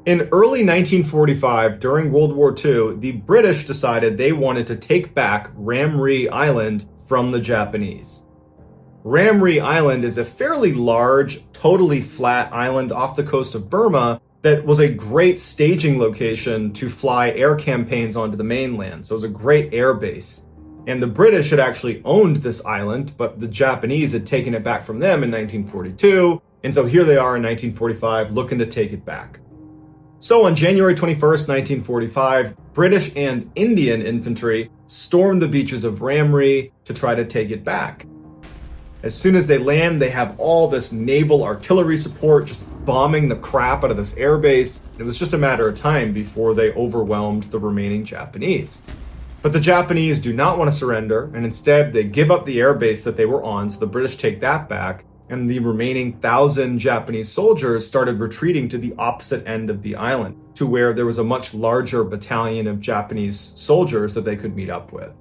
In early 1945, during World War II, the British decided they wanted to take back Ramree Island from the Japanese. Ramree Island is a fairly large, totally flat island off the coast of Burma that was a great staging location to fly air campaigns onto the mainland. So it was a great air base. And the British had actually owned this island, but the Japanese had taken it back from them in 1942. And so here they are in 1945 looking to take it back. So on January 21st, 1945, British and Indian infantry stormed the beaches of Ramree to try to take it back. As soon as they land, they have all this naval artillery support just bombing the crap out of this airbase. It was just a matter of time before they overwhelmed the remaining Japanese. But the Japanese do not want to surrender, and instead they give up the airbase that they were on, so the British take that back, and the remaining 1,000 Japanese soldiers started retreating to the opposite end of the island, to where there was a much larger battalion of Japanese soldiers that they could meet up with.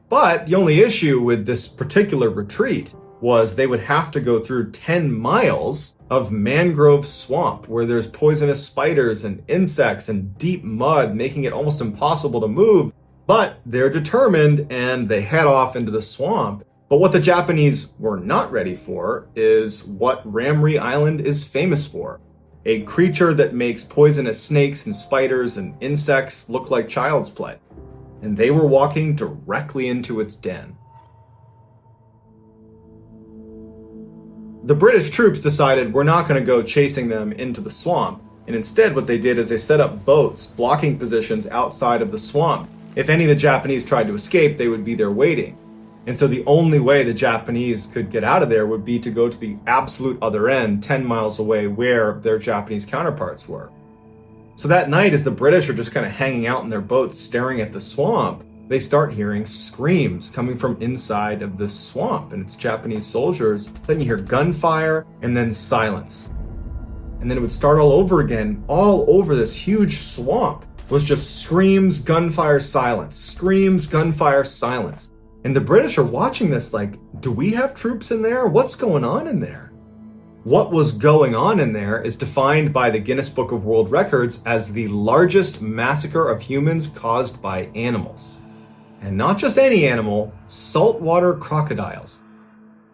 But the only issue with this particular retreat was they would have to go through 10 miles of mangrove swamp where there's poisonous spiders and insects and deep mud, making it almost impossible to move. But they're determined and they head off into the swamp. But what the Japanese were not ready for is what Ramree Island is famous for. A creature that makes poisonous snakes and spiders and insects look like child's play. And they were walking directly into its den. The British troops decided we're not going to go chasing them into the swamp. And instead what they did is they set up boats, blocking positions outside of the swamp. If any of the Japanese tried to escape, they would be there waiting. And so the only way the Japanese could get out of there would be to go to the absolute other end, 10 miles away, where their Japanese counterparts were. So that night, as the British are just kind of hanging out in their boats staring at the swamp, they start hearing screams coming from inside of this swamp, and it's Japanese soldiers. Then you hear gunfire and then silence. And then it would start all over again, all over this huge swamp. It was just screams, gunfire, silence, screams, gunfire, silence. And the British are watching this like, do we have troops in there? What's going on in there? What was going on in there is defined by the Guinness Book of World Records as the largest massacre of humans caused by animals. And not just any animal, saltwater crocodiles.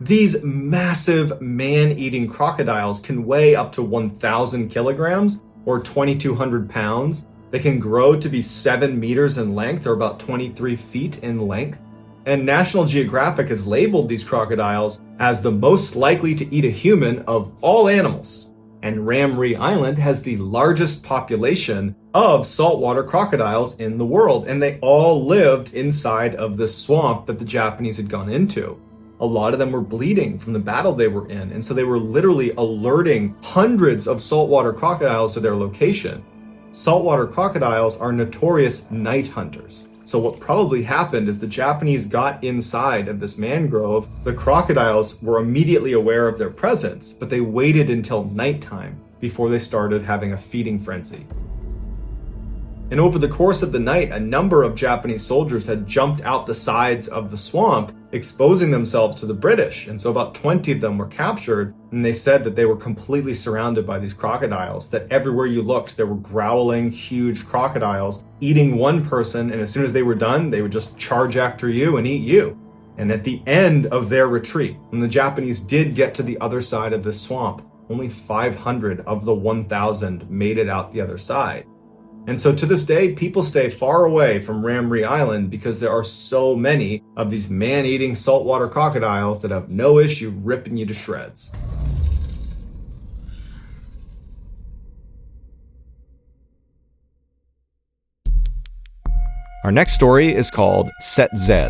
These massive man-eating crocodiles can weigh up to 1,000 kilograms or 2,200 pounds. They can grow to be 7 meters in length or about 23 feet in length. And National Geographic has labeled these crocodiles as the most likely to eat a human of all animals. And Ramree Island has the largest population of saltwater crocodiles in the world, and they all lived inside of the swamp that the Japanese had gone into. A lot of them were bleeding from the battle they were in, and so they were literally alerting hundreds of saltwater crocodiles to their location. Saltwater crocodiles are notorious night hunters. So what probably happened is the Japanese got inside of this mangrove. The crocodiles were immediately aware of their presence, but they waited until nighttime before they started having a feeding frenzy. And over the course of the night, a number of Japanese soldiers had jumped out the sides of the swamp, exposing themselves to the British. And so about 20 of them were captured, and they said that they were completely surrounded by these crocodiles, that everywhere you looked, there were growling, huge crocodiles eating one person, and as soon as they were done, they would just charge after you and eat you. And at the end of their retreat, when the Japanese did get to the other side of the swamp, only 500 of the 1,000 made it out the other side. And so to this day, people stay far away from Ramree Island because there are so many of these man-eating saltwater crocodiles that have no issue ripping you to shreds. Our next story is called Set Z.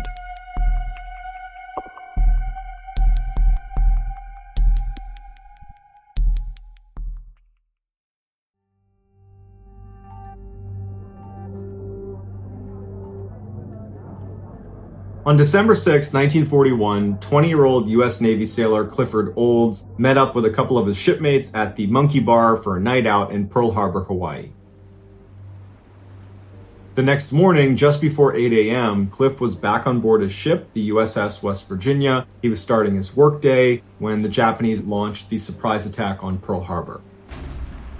On December 6, 1941, 20-year-old U.S. Navy sailor Clifford Olds met up with a couple of his shipmates at the Monkey Bar for a night out in Pearl Harbor, Hawaii. The next morning, just before 8 a.m., Cliff was back on board his ship, the USS West Virginia. He was starting his workday when the Japanese launched the surprise attack on Pearl Harbor.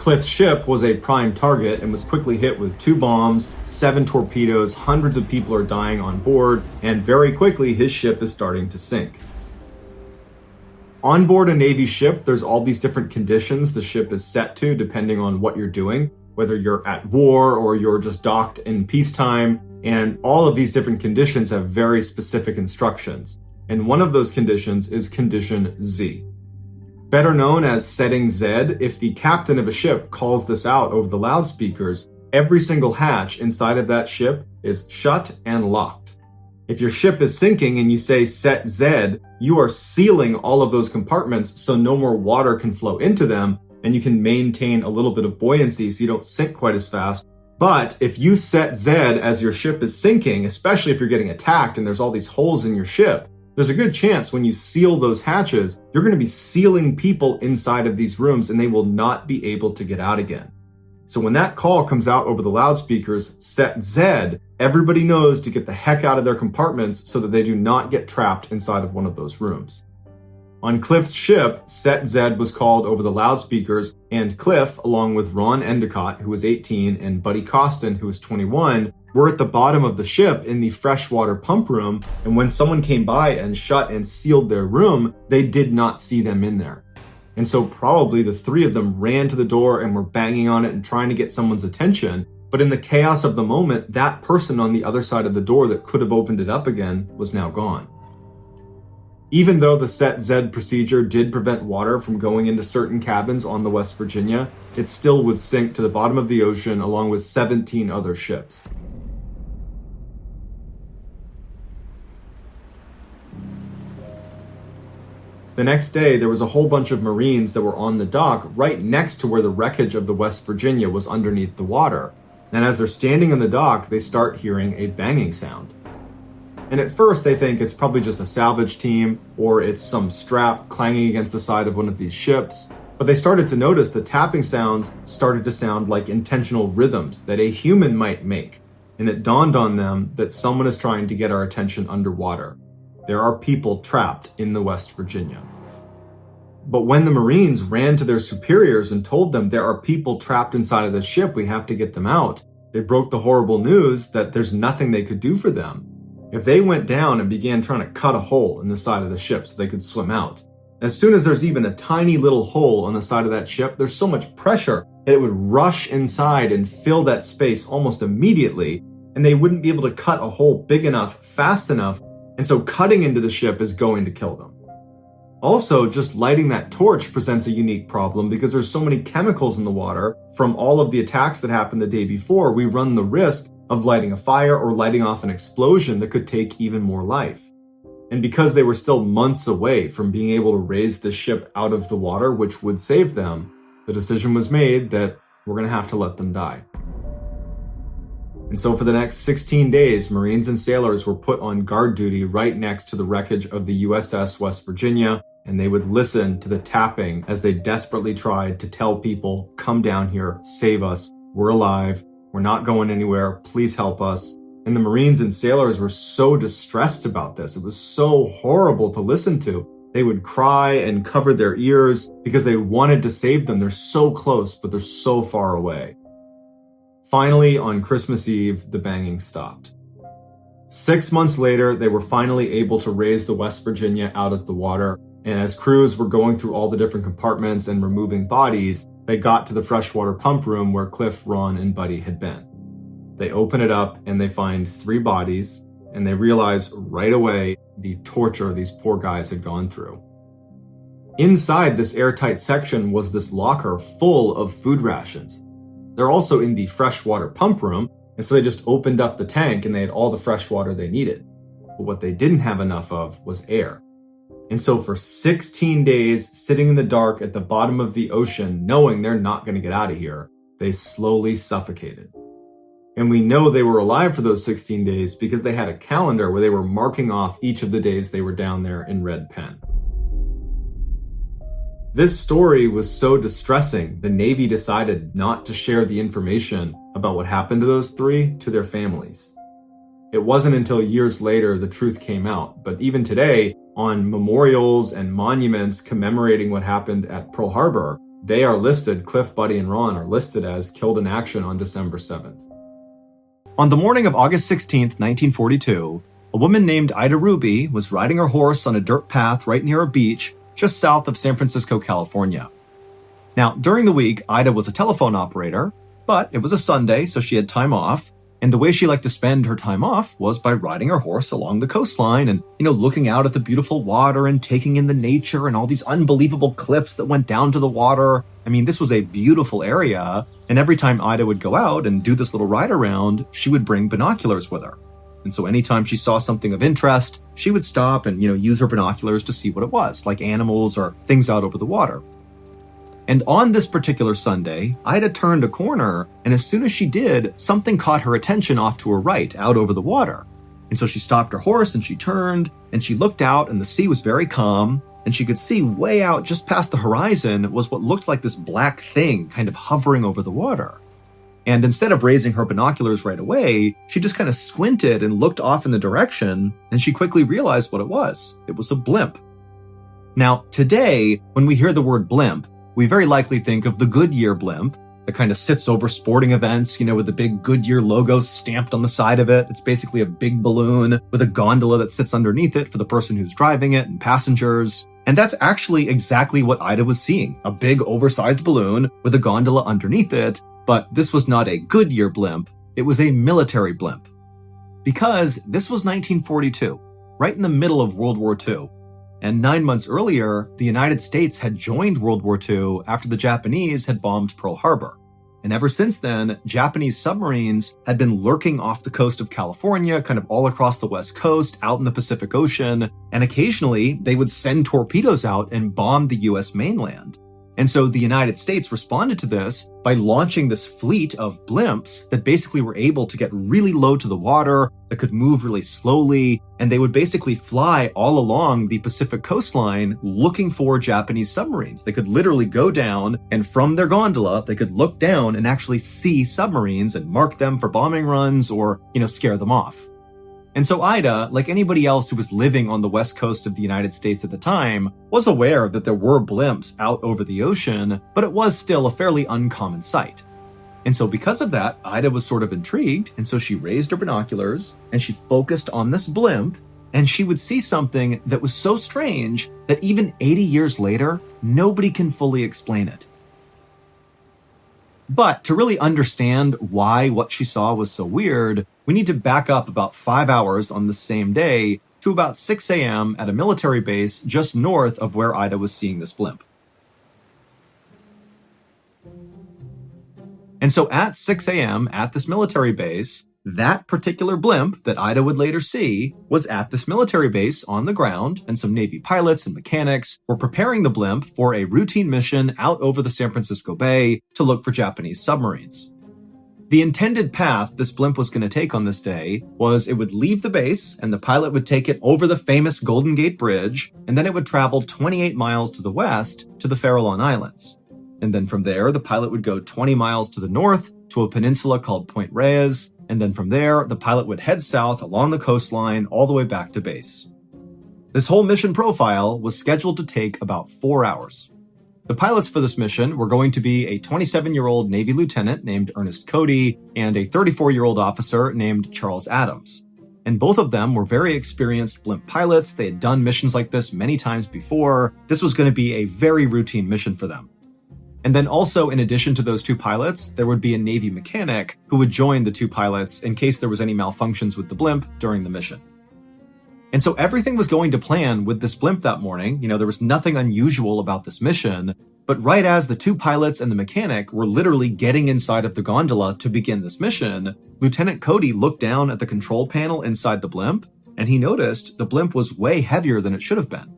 Cliff's ship was a prime target and was quickly hit with 2 bombs, 7 torpedoes, hundreds of people are dying on board, and very quickly his ship is starting to sink. On board a Navy ship, there's all these different conditions the ship is set to depending on what you're doing, whether you're at war or you're just docked in peacetime, and all of these different conditions have very specific instructions. And one of those conditions is Condition Z. Better known as Setting Z, if the captain of a ship calls this out over the loudspeakers, every single hatch inside of that ship is shut and locked. If your ship is sinking and you say Set Z, you are sealing all of those compartments so no more water can flow into them, and you can maintain a little bit of buoyancy so you don't sink quite as fast. But if you set Z as your ship is sinking, especially if you're getting attacked and there's all these holes in your ship, there's a good chance when you seal those hatches, you're going to be sealing people inside of these rooms and they will not be able to get out again. So when that call comes out over the loudspeakers, Set Z, everybody knows to get the heck out of their compartments so that they do not get trapped inside of one of those rooms. On Cliff's ship, Set Z was called over the loudspeakers, and Cliff, along with Ron Endicott, who was 18, and Buddy Costin, who was 21, were at the bottom of the ship in the freshwater pump room, and when someone came by and shut and sealed their room, they did not see them in there. And so probably the 3 of them ran to the door and were banging on it and trying to get someone's attention, but in the chaos of the moment, that person on the other side of the door that could have opened it up again was now gone. Even though the Set Z procedure did prevent water from going into certain cabins on the West Virginia, it still would sink to the bottom of the ocean along with 17 other ships. The next day, there was a whole bunch of Marines that were on the dock right next to where the wreckage of the West Virginia was underneath the water. And as they're standing on the dock, they start hearing a banging sound. And at first they think it's probably just a salvage team or it's some strap clanging against the side of one of these ships. But they started to notice the tapping sounds started to sound like intentional rhythms that a human might make. And it dawned on them that someone is trying to get our attention underwater. There are people trapped in the West Virginia. But when the Marines ran to their superiors and told them there are people trapped inside of the ship, we have to get them out, they broke the horrible news that there's nothing they could do for them. If they went down and began trying to cut a hole in the side of the ship so they could swim out, as soon as there's even a tiny little hole on the side of that ship, there's so much pressure that it would rush inside and fill that space almost immediately, and they wouldn't be able to cut a hole big enough, fast enough, and so cutting into the ship is going to kill them. Also, just lighting that torch presents a unique problem because there's so many chemicals in the water from all of the attacks that happened the day before, we run the risk of lighting a fire or lighting off an explosion that could take even more life. And because they were still months away from being able to raise the ship out of the water, which would save them, the decision was made that we're going to have to let them die. And so for the next 16 days, Marines and sailors were put on guard duty right next to the wreckage of the USS West Virginia, and they would listen to the tapping as they desperately tried to tell people, come down here, save us, we're alive, we're not going anywhere, please help us. And the Marines and sailors were so distressed about this. It was so horrible to listen to. They would cry and cover their ears because they wanted to save them. They're so close, but they're so far away. Finally, on Christmas Eve, the banging stopped. 6 months later, they were finally able to raise the West Virginia out of the water. And as crews were going through all the different compartments and removing bodies, they got to the freshwater pump room where Cliff, Ron, and Buddy had been. They open it up and they find 3 bodies, and they realize right away the torture these poor guys had gone through. Inside this airtight section was this locker full of food rations. They're also in the freshwater pump room, and so they just opened up the tank and they had all the fresh water they needed. But what they didn't have enough of was air. And so for 16 days, sitting in the dark at the bottom of the ocean, knowing they're not going to get out of here, they slowly suffocated. And we know they were alive for those 16 days because they had a calendar where they were marking off each of the days they were down there in red pen. This story was so distressing, the Navy decided not to share the information about what happened to those 3 to their families. It wasn't until years later the truth came out, but even today, on memorials and monuments commemorating what happened at Pearl Harbor, They are listed, Cliff, Buddy, and Ron are listed as killed in action on December 7th. On the morning of August 16th, 1942, a woman named Ida Ruby was riding her horse on a dirt path right near a beach just south of San Francisco, California. Now, during the week, Ida was a telephone operator, but it was a Sunday, so she had time off. And the way she liked to spend her time off was by riding her horse along the coastline and, looking out at the beautiful water and taking in the nature and all these unbelievable cliffs that went down to the water. I mean, this was a beautiful area. And every time Ida would go out and do this little ride around, she would bring binoculars with her. And so anytime she saw something of interest, she would stop and, use her binoculars to see what it was, like animals or things out over the water. And on this particular Sunday, Ida turned a corner, and as soon as she did, something caught her attention off to her right, out over the water. And so she stopped her horse and she turned, and she looked out, and the sea was very calm, and she could see way out just past the horizon was what looked like this black thing kind of hovering over the water. And instead of raising her binoculars right away, she just kind of squinted and looked off in the direction, and she quickly realized what it was. It was a blimp. Now, today, when we hear the word blimp, we very likely think of the Goodyear blimp that kind of sits over sporting events, with the big Goodyear logo stamped on the side of it. It's basically a big balloon with a gondola that sits underneath it for the person who's driving it and passengers. And that's actually exactly what Ida was seeing, a big oversized balloon with a gondola underneath it. But this was not a Goodyear blimp, it was a military blimp. Because this was 1942, right in the middle of World War II. And 9 months earlier, the United States had joined World War II after the Japanese had bombed Pearl Harbor. And ever since then, Japanese submarines had been lurking off the coast of California, kind of all across the West Coast, out in the Pacific Ocean, and occasionally they would send torpedoes out and bomb the US mainland. And so the United States responded to this by launching this fleet of blimps that basically were able to get really low to the water, that could move really slowly, and they would basically fly all along the Pacific coastline looking for Japanese submarines. They could literally go down, and from their gondola, they could look down and actually see submarines and mark them for bombing runs or, scare them off. And so Ida, like anybody else who was living on the west coast of the United States at the time, was aware that there were blimps out over the ocean, but it was still a fairly uncommon sight. And so because of that, Ida was sort of intrigued, and so she raised her binoculars, and she focused on this blimp, and she would see something that was so strange that even 80 years later, nobody can fully explain it. But to really understand why what she saw was so weird, we need to back up about 5 hours on the same day to about 6 a.m. at a military base just north of where Ida was seeing this blimp. And so at 6 a.m. at this military base, that particular blimp that Ida would later see was at this military base on the ground, and some Navy pilots and mechanics were preparing the blimp for a routine mission out over the San Francisco Bay to look for Japanese submarines. The intended path this blimp was going to take on this day was it would leave the base and the pilot would take it over the famous Golden Gate Bridge, and then it would travel 28 miles to the west to the Farallon Islands. And then from there, the pilot would go 20 miles to the north to a peninsula called Point Reyes, and then from there, the pilot would head south along the coastline all the way back to base. This whole mission profile was scheduled to take about 4 hours. The pilots for this mission were going to be a 27-year-old Navy lieutenant named Ernest Cody and a 34-year-old officer named Charles Adams. And both of them were very experienced blimp pilots. They had done missions like this many times before. This was going to be a very routine mission for them. And then also, in addition to those two pilots, there would be a Navy mechanic who would join the two pilots in case there was any malfunctions with the blimp during the mission. And so everything was going to plan with this blimp that morning. There was nothing unusual about this mission. But right as the two pilots and the mechanic were literally getting inside of the gondola to begin this mission, Lieutenant Cody looked down at the control panel inside the blimp, and he noticed the blimp was way heavier than it should have been.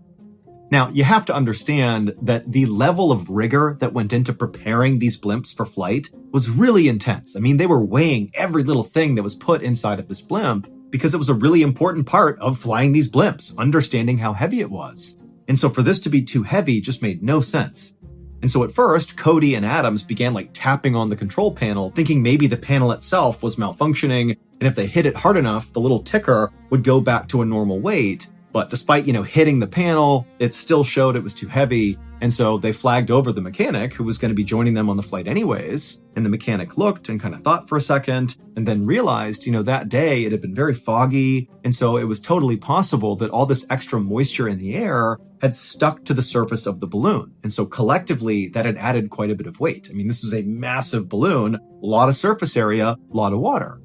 Now, you have to understand that the level of rigor that went into preparing these blimps for flight was really intense. I mean, they were weighing every little thing that was put inside of this blimp because it was a really important part of flying these blimps, understanding how heavy it was. And so for this to be too heavy just made no sense. And so at first, Cody and Adams began tapping on the control panel, thinking maybe the panel itself was malfunctioning, and if they hit it hard enough, the little ticker would go back to a normal weight. But despite, hitting the panel, it still showed it was too heavy. And so they flagged over the mechanic who was going to be joining them on the flight anyways. And the mechanic looked and kind of thought for a second and then realized, that day it had been very foggy. And so it was totally possible that all this extra moisture in the air had stuck to the surface of the balloon. And so collectively that had added quite a bit of weight. I mean, this is a massive balloon, a lot of surface area, a lot of water.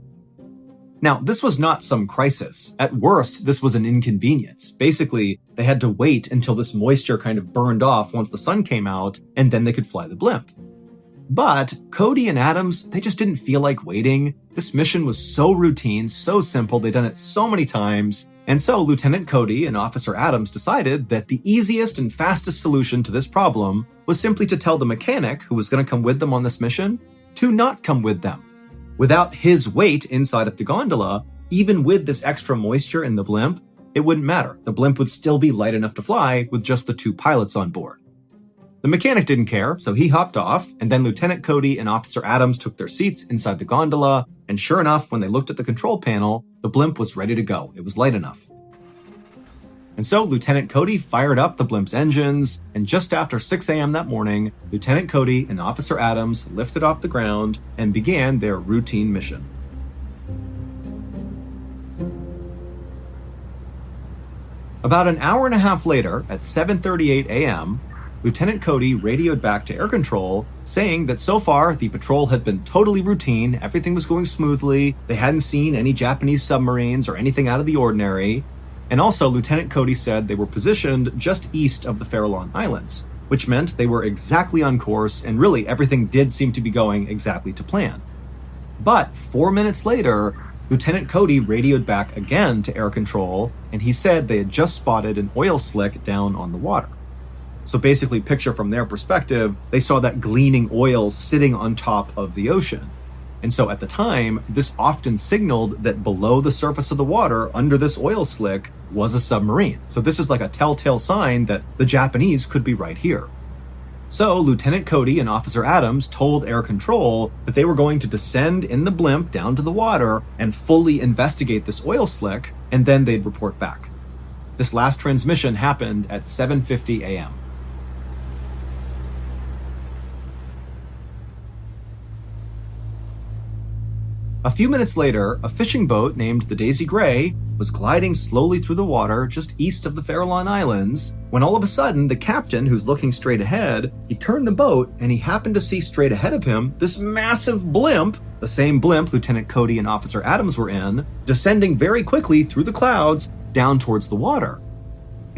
Now, this was not some crisis. At worst, this was an inconvenience. Basically, they had to wait until this moisture kind of burned off once the sun came out, and then they could fly the blimp. But Cody and Adams, they just didn't feel like waiting. This mission was so routine, so simple, they'd done it so many times. And so Lieutenant Cody and Officer Adams decided that the easiest and fastest solution to this problem was simply to tell the mechanic who was going to come with them on this mission to not come with them. Without his weight inside of the gondola, even with this extra moisture in the blimp, it wouldn't matter. The blimp would still be light enough to fly with just the two pilots on board. The mechanic didn't care, so he hopped off, and then Lieutenant Cody and Officer Adams took their seats inside the gondola, and sure enough, when they looked at the control panel, the blimp was ready to go. It was light enough. And so Lieutenant Cody fired up the blimp's engines, and just after 6 a.m. that morning, Lieutenant Cody and Officer Adams lifted off the ground and began their routine mission. About an hour and a half later, at 7:38 a.m., Lieutenant Cody radioed back to air control, saying that so far the patrol had been totally routine, everything was going smoothly, they hadn't seen any Japanese submarines or anything out of the ordinary. And also, Lieutenant Cody said they were positioned just east of the Farallon Islands, which meant they were exactly on course, and really everything did seem to be going exactly to plan. But 4 minutes later, Lieutenant Cody radioed back again to air control, and he said they had just spotted an oil slick down on the water. So basically, picture from their perspective, they saw that gleaming oil sitting on top of the ocean. And so at the time, this often signaled that below the surface of the water, under this oil slick, was a submarine. So this is like a telltale sign that the Japanese could be right here. So Lieutenant Cody and Officer Adams told air control that they were going to descend in the blimp down to the water and fully investigate this oil slick, and then they'd report back. This last transmission happened at 7:50 a.m. A few minutes later, a fishing boat named the Daisy Gray was gliding slowly through the water just east of the Farallon Islands, when all of a sudden the captain, who's looking straight ahead, he turned the boat and he happened to see straight ahead of him this massive blimp, the same blimp Lieutenant Cody and Officer Adams were in, descending very quickly through the clouds down towards the water.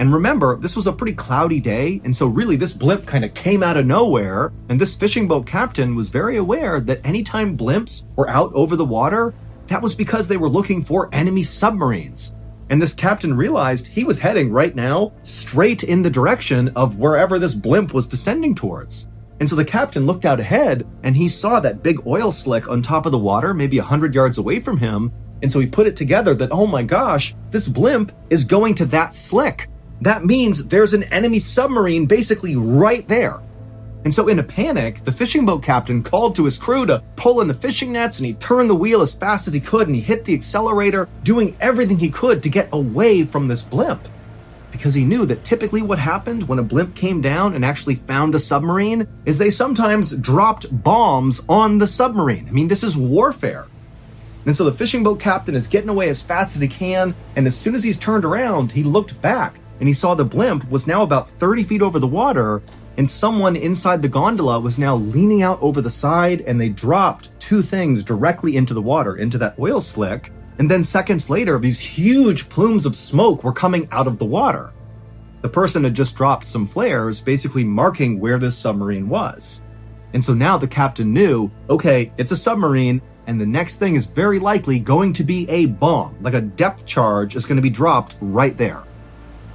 And remember, this was a pretty cloudy day, and so really this blimp kind of came out of nowhere, and this fishing boat captain was very aware that anytime blimps were out over the water, that was because they were looking for enemy submarines. And this captain realized he was heading right now straight in the direction of wherever this blimp was descending towards. And so the captain looked out ahead, and he saw that big oil slick on top of the water, maybe 100 yards away from him, and so he put it together that, oh my gosh, this blimp is going to that slick. That means there's an enemy submarine basically right there. And so in a panic, the fishing boat captain called to his crew to pull in the fishing nets, and he turned the wheel as fast as he could, and he hit the accelerator, doing everything he could to get away from this blimp. Because he knew that typically what happened when a blimp came down and actually found a submarine is they sometimes dropped bombs on the submarine. I mean, this is warfare. And so the fishing boat captain is getting away as fast as he can, and as soon as he's turned around, he looked back, and he saw the blimp was now about 30 feet over the water, and someone inside the gondola was now leaning out over the side, and they dropped two things directly into the water, into that oil slick. And then seconds later, these huge plumes of smoke were coming out of the water. The person had just dropped some flares, basically marking where this submarine was. And so now the captain knew, okay, it's a submarine, and the next thing is very likely going to be a bomb, like a depth charge is going to be dropped right there.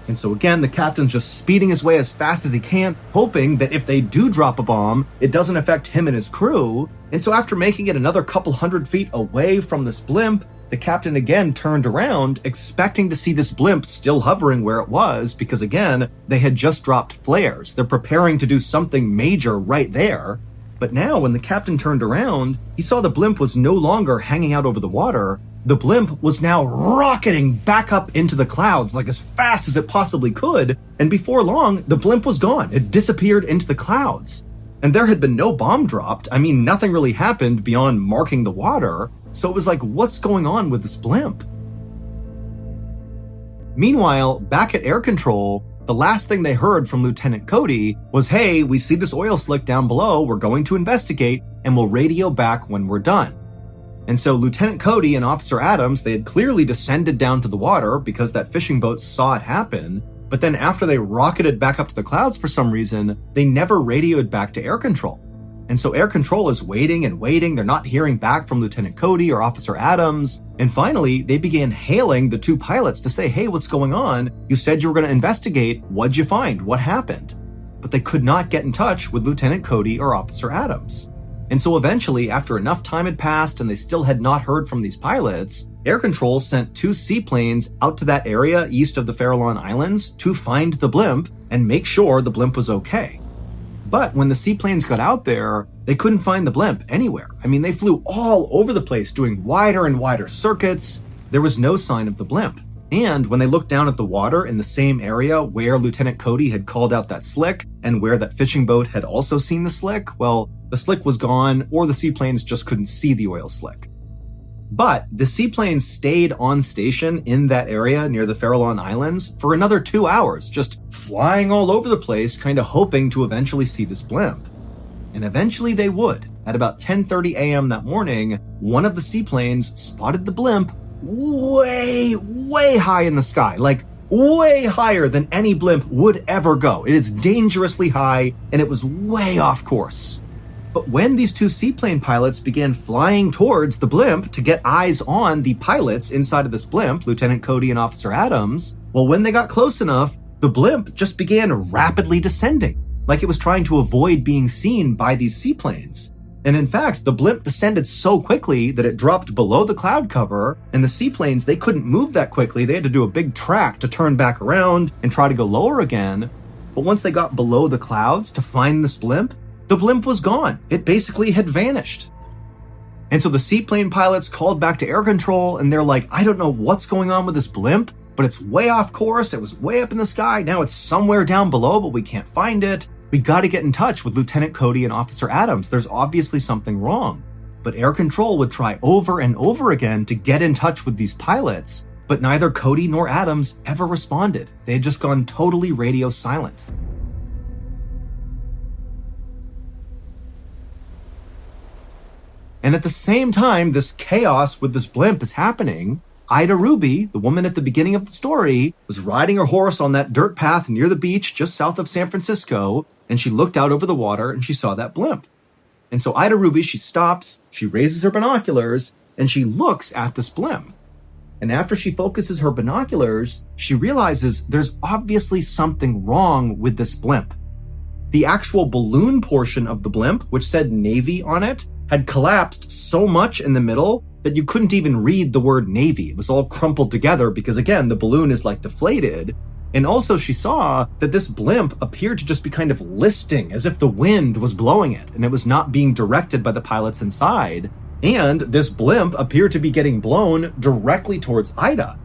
And so again, the captain's just speeding his way as fast as he can, hoping that if they do drop a bomb, it doesn't affect him and his crew. And so after making it another couple 100 feet away from this blimp, the captain again turned around, expecting to see this blimp still hovering where it was, because again, they had just dropped flares. They're preparing to do something major right there. But now when the captain turned around, he saw the blimp was no longer hanging out over the water, The blimp was now rocketing back up into the clouds like as fast as it possibly could, and before long, the blimp was gone. It disappeared into the clouds. And there had been no bomb dropped. I mean, nothing really happened beyond marking the water, so it was like, what's going on with this blimp? Meanwhile, back at air control, the last thing they heard from Lieutenant Cody was, hey, we see this oil slick down below, we're going to investigate, and we'll radio back when we're done. And so Lieutenant Cody and Officer Adams, they had clearly descended down to the water because that fishing boat saw it happen, but then after they rocketed back up to the clouds for some reason, they never radioed back to air control. And so air control is waiting and waiting, they're not hearing back from Lieutenant Cody or Officer Adams, and finally, they began hailing the two pilots to say, hey, what's going on? You said you were going to investigate, what'd you find? What happened? But they could not get in touch with Lieutenant Cody or Officer Adams. And so eventually, after enough time had passed and they still had not heard from these pilots, air control sent 2 seaplanes out to that area east of the Farallon Islands to find the blimp and make sure the blimp was okay. But when the seaplanes got out there, they couldn't find the blimp anywhere. I mean, they flew all over the place doing wider and wider circuits. There was no sign of the blimp. And when they looked down at the water in the same area where Lieutenant Cody had called out that slick and where that fishing boat had also seen the slick, well, the slick was gone or the seaplanes just couldn't see the oil slick. But the seaplanes stayed on station in that area near the Farallon Islands for another 2 hours, just flying all over the place, kind of hoping to eventually see this blimp. And eventually they would. At about 10:30 a.m. that morning, one of the seaplanes spotted the blimp way, way high in the sky, like way higher than any blimp would ever go. It is dangerously high, and it was way off course. But when these 2 seaplane pilots began flying towards the blimp to get eyes on the pilots inside of this blimp, Lieutenant Cody and Officer Adams, well, when they got close enough, the blimp just began rapidly descending, like it was trying to avoid being seen by these seaplanes. And in fact, the blimp descended so quickly that it dropped below the cloud cover, and the seaplanes, they couldn't move that quickly. They had to do a big track to turn back around and try to go lower again. But once they got below the clouds to find this blimp, the blimp was gone. It basically had vanished. And so the seaplane pilots called back to air control, and they're like, I don't know what's going on with this blimp, but it's way off course. It was way up in the sky. Now it's somewhere down below, but we can't find it. We got to get in touch with Lieutenant Cody and Officer Adams. There's obviously something wrong. But air control would try over and over again to get in touch with these pilots, but neither Cody nor Adams ever responded. They had just gone totally radio silent. And at the same time this chaos with this blimp is happening, Ida Ruby, the woman at the beginning of the story, was riding her horse on that dirt path near the beach just south of San Francisco, and she looked out over the water and she saw that blimp. And so Ida Ruby, she stops, she raises her binoculars, and she looks at this blimp. And after she focuses her binoculars, she realizes there's obviously something wrong with this blimp. The actual balloon portion of the blimp, which said Navy on it, had collapsed so much in the middle that you couldn't even read the word Navy. It was all crumpled together because, again, the balloon is like deflated. And also she saw that this blimp appeared to just be kind of listing as if the wind was blowing it and it was not being directed by the pilots inside. And this blimp appeared to be getting blown directly towards Ida.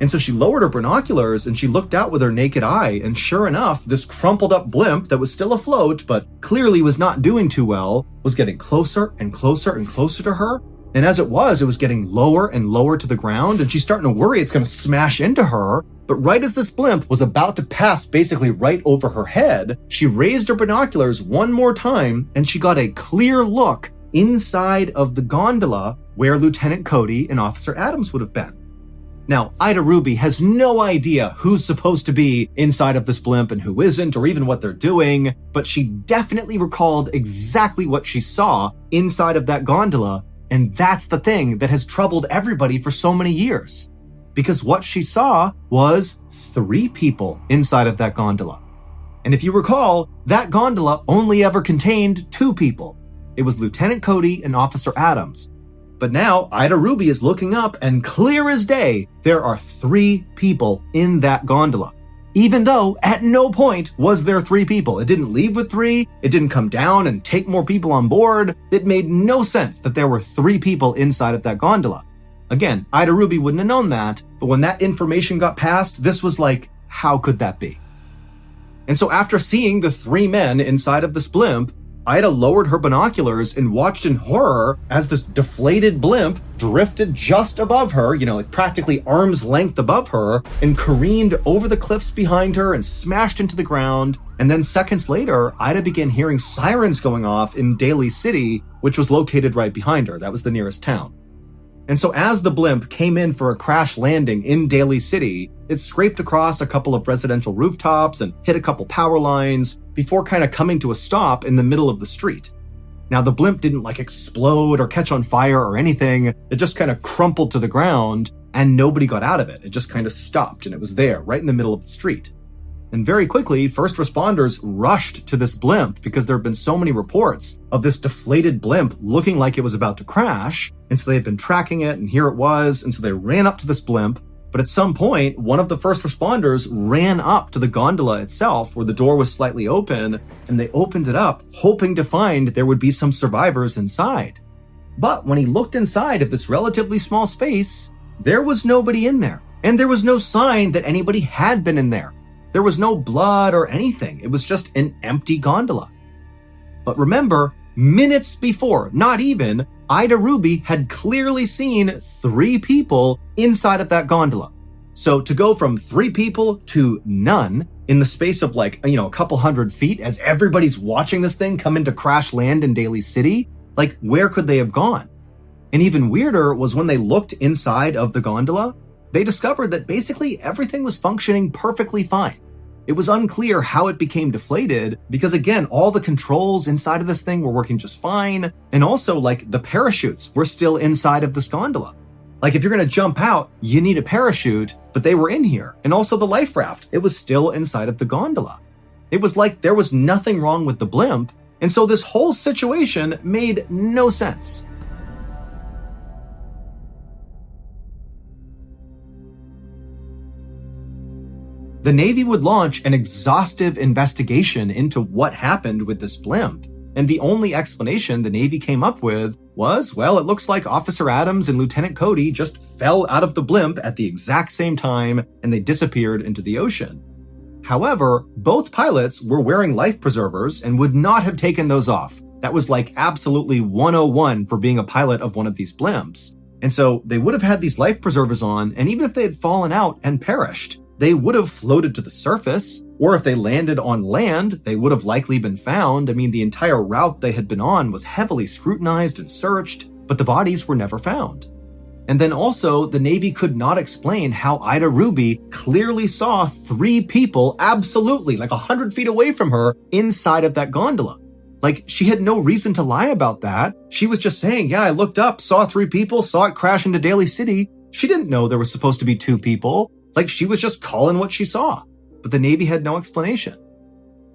And so she lowered her binoculars and she looked out with her naked eye, and sure enough, this crumpled up blimp that was still afloat but clearly was not doing too well was getting closer and closer and closer to her. And as it was getting lower and lower to the ground, and she's starting to worry it's going to smash into her. But right as this blimp was about to pass basically right over her head, she raised her binoculars one more time and she got a clear look inside of the gondola where Lieutenant Cody and Officer Adams would have been. Now, Ida Ruby has no idea who's supposed to be inside of this blimp and who isn't, or even what they're doing, but she definitely recalled exactly what she saw inside of that gondola, and that's the thing that has troubled everybody for so many years. Because what she saw was 3 people inside of that gondola. And if you recall, that gondola only ever contained 2 people. It was Lieutenant Cody and Officer Adams. But now Ida Ruby is looking up, and clear as day, there are 3 people in that gondola. Even though at no point was there 3 people. It didn't leave with 3. It didn't come down and take more people on board. It made no sense that there were 3 people inside of that gondola. Again, Ida Ruby wouldn't have known that, but when that information got passed, this was like, how could that be? And so after seeing the 3 men inside of this blimp, Ida lowered her binoculars and watched in horror as this deflated blimp drifted just above her, like practically arm's length above her, and careened over the cliffs behind her and smashed into the ground. And then seconds later, Ida began hearing sirens going off in Daly City, which was located right behind her. That was the nearest town. And so as the blimp came in for a crash landing in Daly City, it scraped across a couple of residential rooftops and hit a couple power lines before kind of coming to a stop in the middle of the street. Now, the blimp didn't explode or catch on fire or anything. It just kind of crumpled to the ground and nobody got out of it. It just kind of stopped and it was there right in the middle of the street. And very quickly, first responders rushed to this blimp because there have been so many reports of this deflated blimp looking like it was about to crash. And so they had been tracking it, and here it was. And so they ran up to this blimp. But at some point, one of the first responders ran up to the gondola itself where the door was slightly open, and they opened it up, hoping to find there would be some survivors inside. But when he looked inside of this relatively small space, there was nobody in there. And there was no sign that anybody had been in there. There was no blood or anything. It was just an empty gondola. But remember, minutes before, not even, Ida Ruby had clearly seen 3 people inside of that gondola. So to go from 3 people to none in the space of a couple hundred feet as everybody's watching this thing come into crash land in Daly City, where could they have gone? And even weirder was when they looked inside of the gondola, they discovered that basically everything was functioning perfectly fine. It was unclear how it became deflated because, again, all the controls inside of this thing were working just fine. And also, the parachutes were still inside of this gondola. If you're going to jump out, you need a parachute, but they were in here. And also the life raft, it was still inside of the gondola. It was like there was nothing wrong with the blimp. And so this whole situation made no sense. The Navy would launch an exhaustive investigation into what happened with this blimp. And the only explanation the Navy came up with was, well, it looks like Officer Adams and Lieutenant Cody just fell out of the blimp at the exact same time and they disappeared into the ocean. However, both pilots were wearing life preservers and would not have taken those off. That was absolutely 101 for being a pilot of one of these blimps. And so they would have had these life preservers on, and even if they had fallen out and perished, they would have floated to the surface, or if they landed on land, they would have likely been found. I mean, the entire route they had been on was heavily scrutinized and searched, but the bodies were never found. And then also, the Navy could not explain how Ida Ruby clearly saw 3 people absolutely 100 feet away from her inside of that gondola. She had no reason to lie about that. She was just saying, yeah, I looked up, saw 3 people, saw it crash into Daly City. She didn't know there was supposed to be 2 people. She was just calling what she saw, but the Navy had no explanation.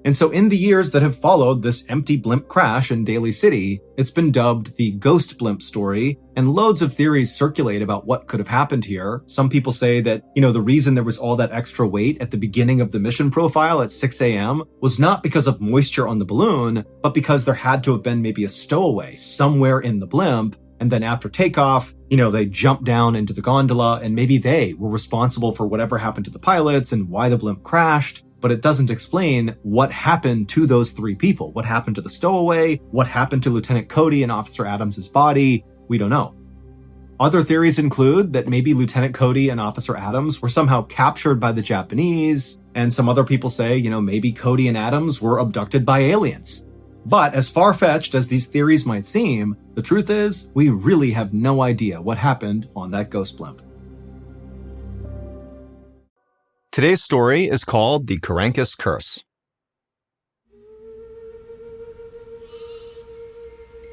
And so in the years that have followed this empty blimp crash in Daly City, it's been dubbed the ghost blimp story, and loads of theories circulate about what could have happened here. Some people say that, the reason there was all that extra weight at the beginning of the mission profile at 6 a.m. was not because of moisture on the balloon, but because there had to have been maybe a stowaway somewhere in the blimp. And then after takeoff, they jumped down into the gondola and maybe they were responsible for whatever happened to the pilots and why the blimp crashed. But it doesn't explain what happened to those 3 people. What happened to the stowaway? What happened to Lieutenant Cody and Officer Adams' body? We don't know. Other theories include that maybe Lieutenant Cody and Officer Adams were somehow captured by the Japanese. And some other people say, maybe Cody and Adams were abducted by aliens. But as far-fetched as these theories might seem, the truth is, we really have no idea what happened on that ghost blimp. Today's story is called The Carancas Curse.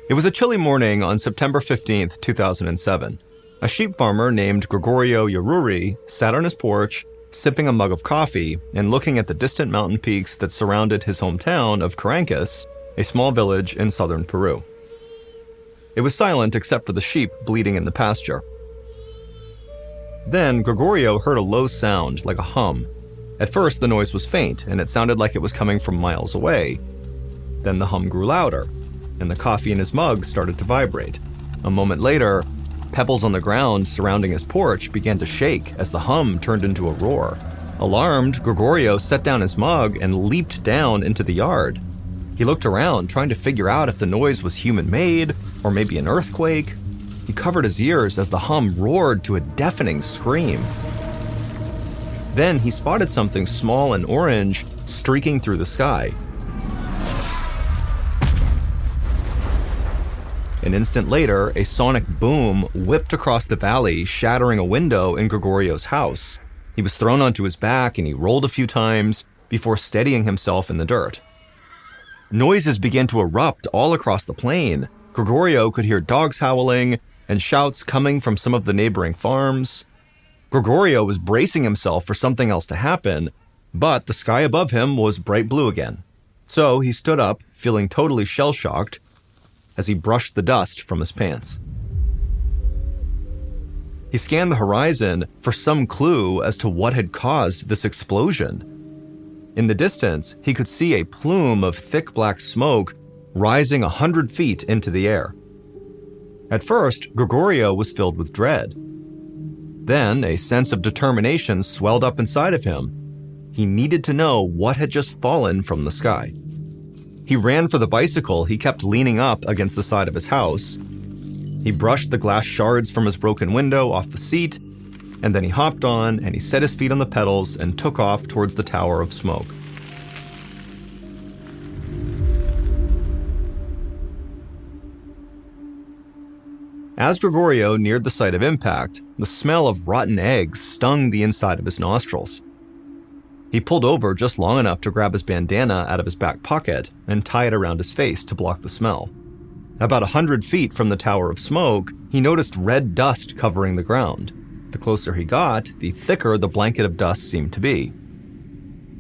It was a chilly morning on September 15th, 2007. A sheep farmer named Gregorio Yaruri sat on his porch, sipping a mug of coffee and looking at the distant mountain peaks that surrounded his hometown of Carancas, a small village in southern Peru. It was silent except for the sheep bleating in the pasture. Then Gregorio heard a low sound, like a hum. At first, the noise was faint, and it sounded like it was coming from miles away. Then the hum grew louder, and the coffee in his mug started to vibrate. A moment later, pebbles on the ground surrounding his porch began to shake as the hum turned into a roar. Alarmed, Gregorio set down his mug and leaped down into the yard. He looked around, trying to figure out if the noise was human-made or maybe an earthquake. He covered his ears as the hum roared to a deafening scream. Then he spotted something small and orange streaking through the sky. An instant later, a sonic boom whipped across the valley, shattering a window in Gregorio's house. He was thrown onto his back and he rolled a few times before steadying himself in the dirt. Noises began to erupt all across the plain. Gregorio could hear dogs howling and shouts coming from some of the neighboring farms. Gregorio was bracing himself for something else to happen, but the sky above him was bright blue again. So he stood up, feeling totally shell-shocked, as he brushed the dust from his pants. He scanned the horizon for some clue as to what had caused this explosion. In the distance, he could see a plume of thick black smoke rising 100 feet into the air. At first, Gregorio was filled with dread. Then, a sense of determination swelled up inside of him. He needed to know what had just fallen from the sky. He ran for the bicycle he kept leaning up against the side of his house. He brushed the glass shards from his broken window off the seat, and then he hopped on and he set his feet on the pedals and took off towards the tower of smoke. As Gregorio neared the site of impact, the smell of rotten eggs stung the inside of his nostrils. He pulled over just long enough to grab his bandana out of his back pocket and tie it around his face to block the smell. About 100 feet from the tower of smoke, he noticed red dust covering the ground. The closer he got, the thicker the blanket of dust seemed to be.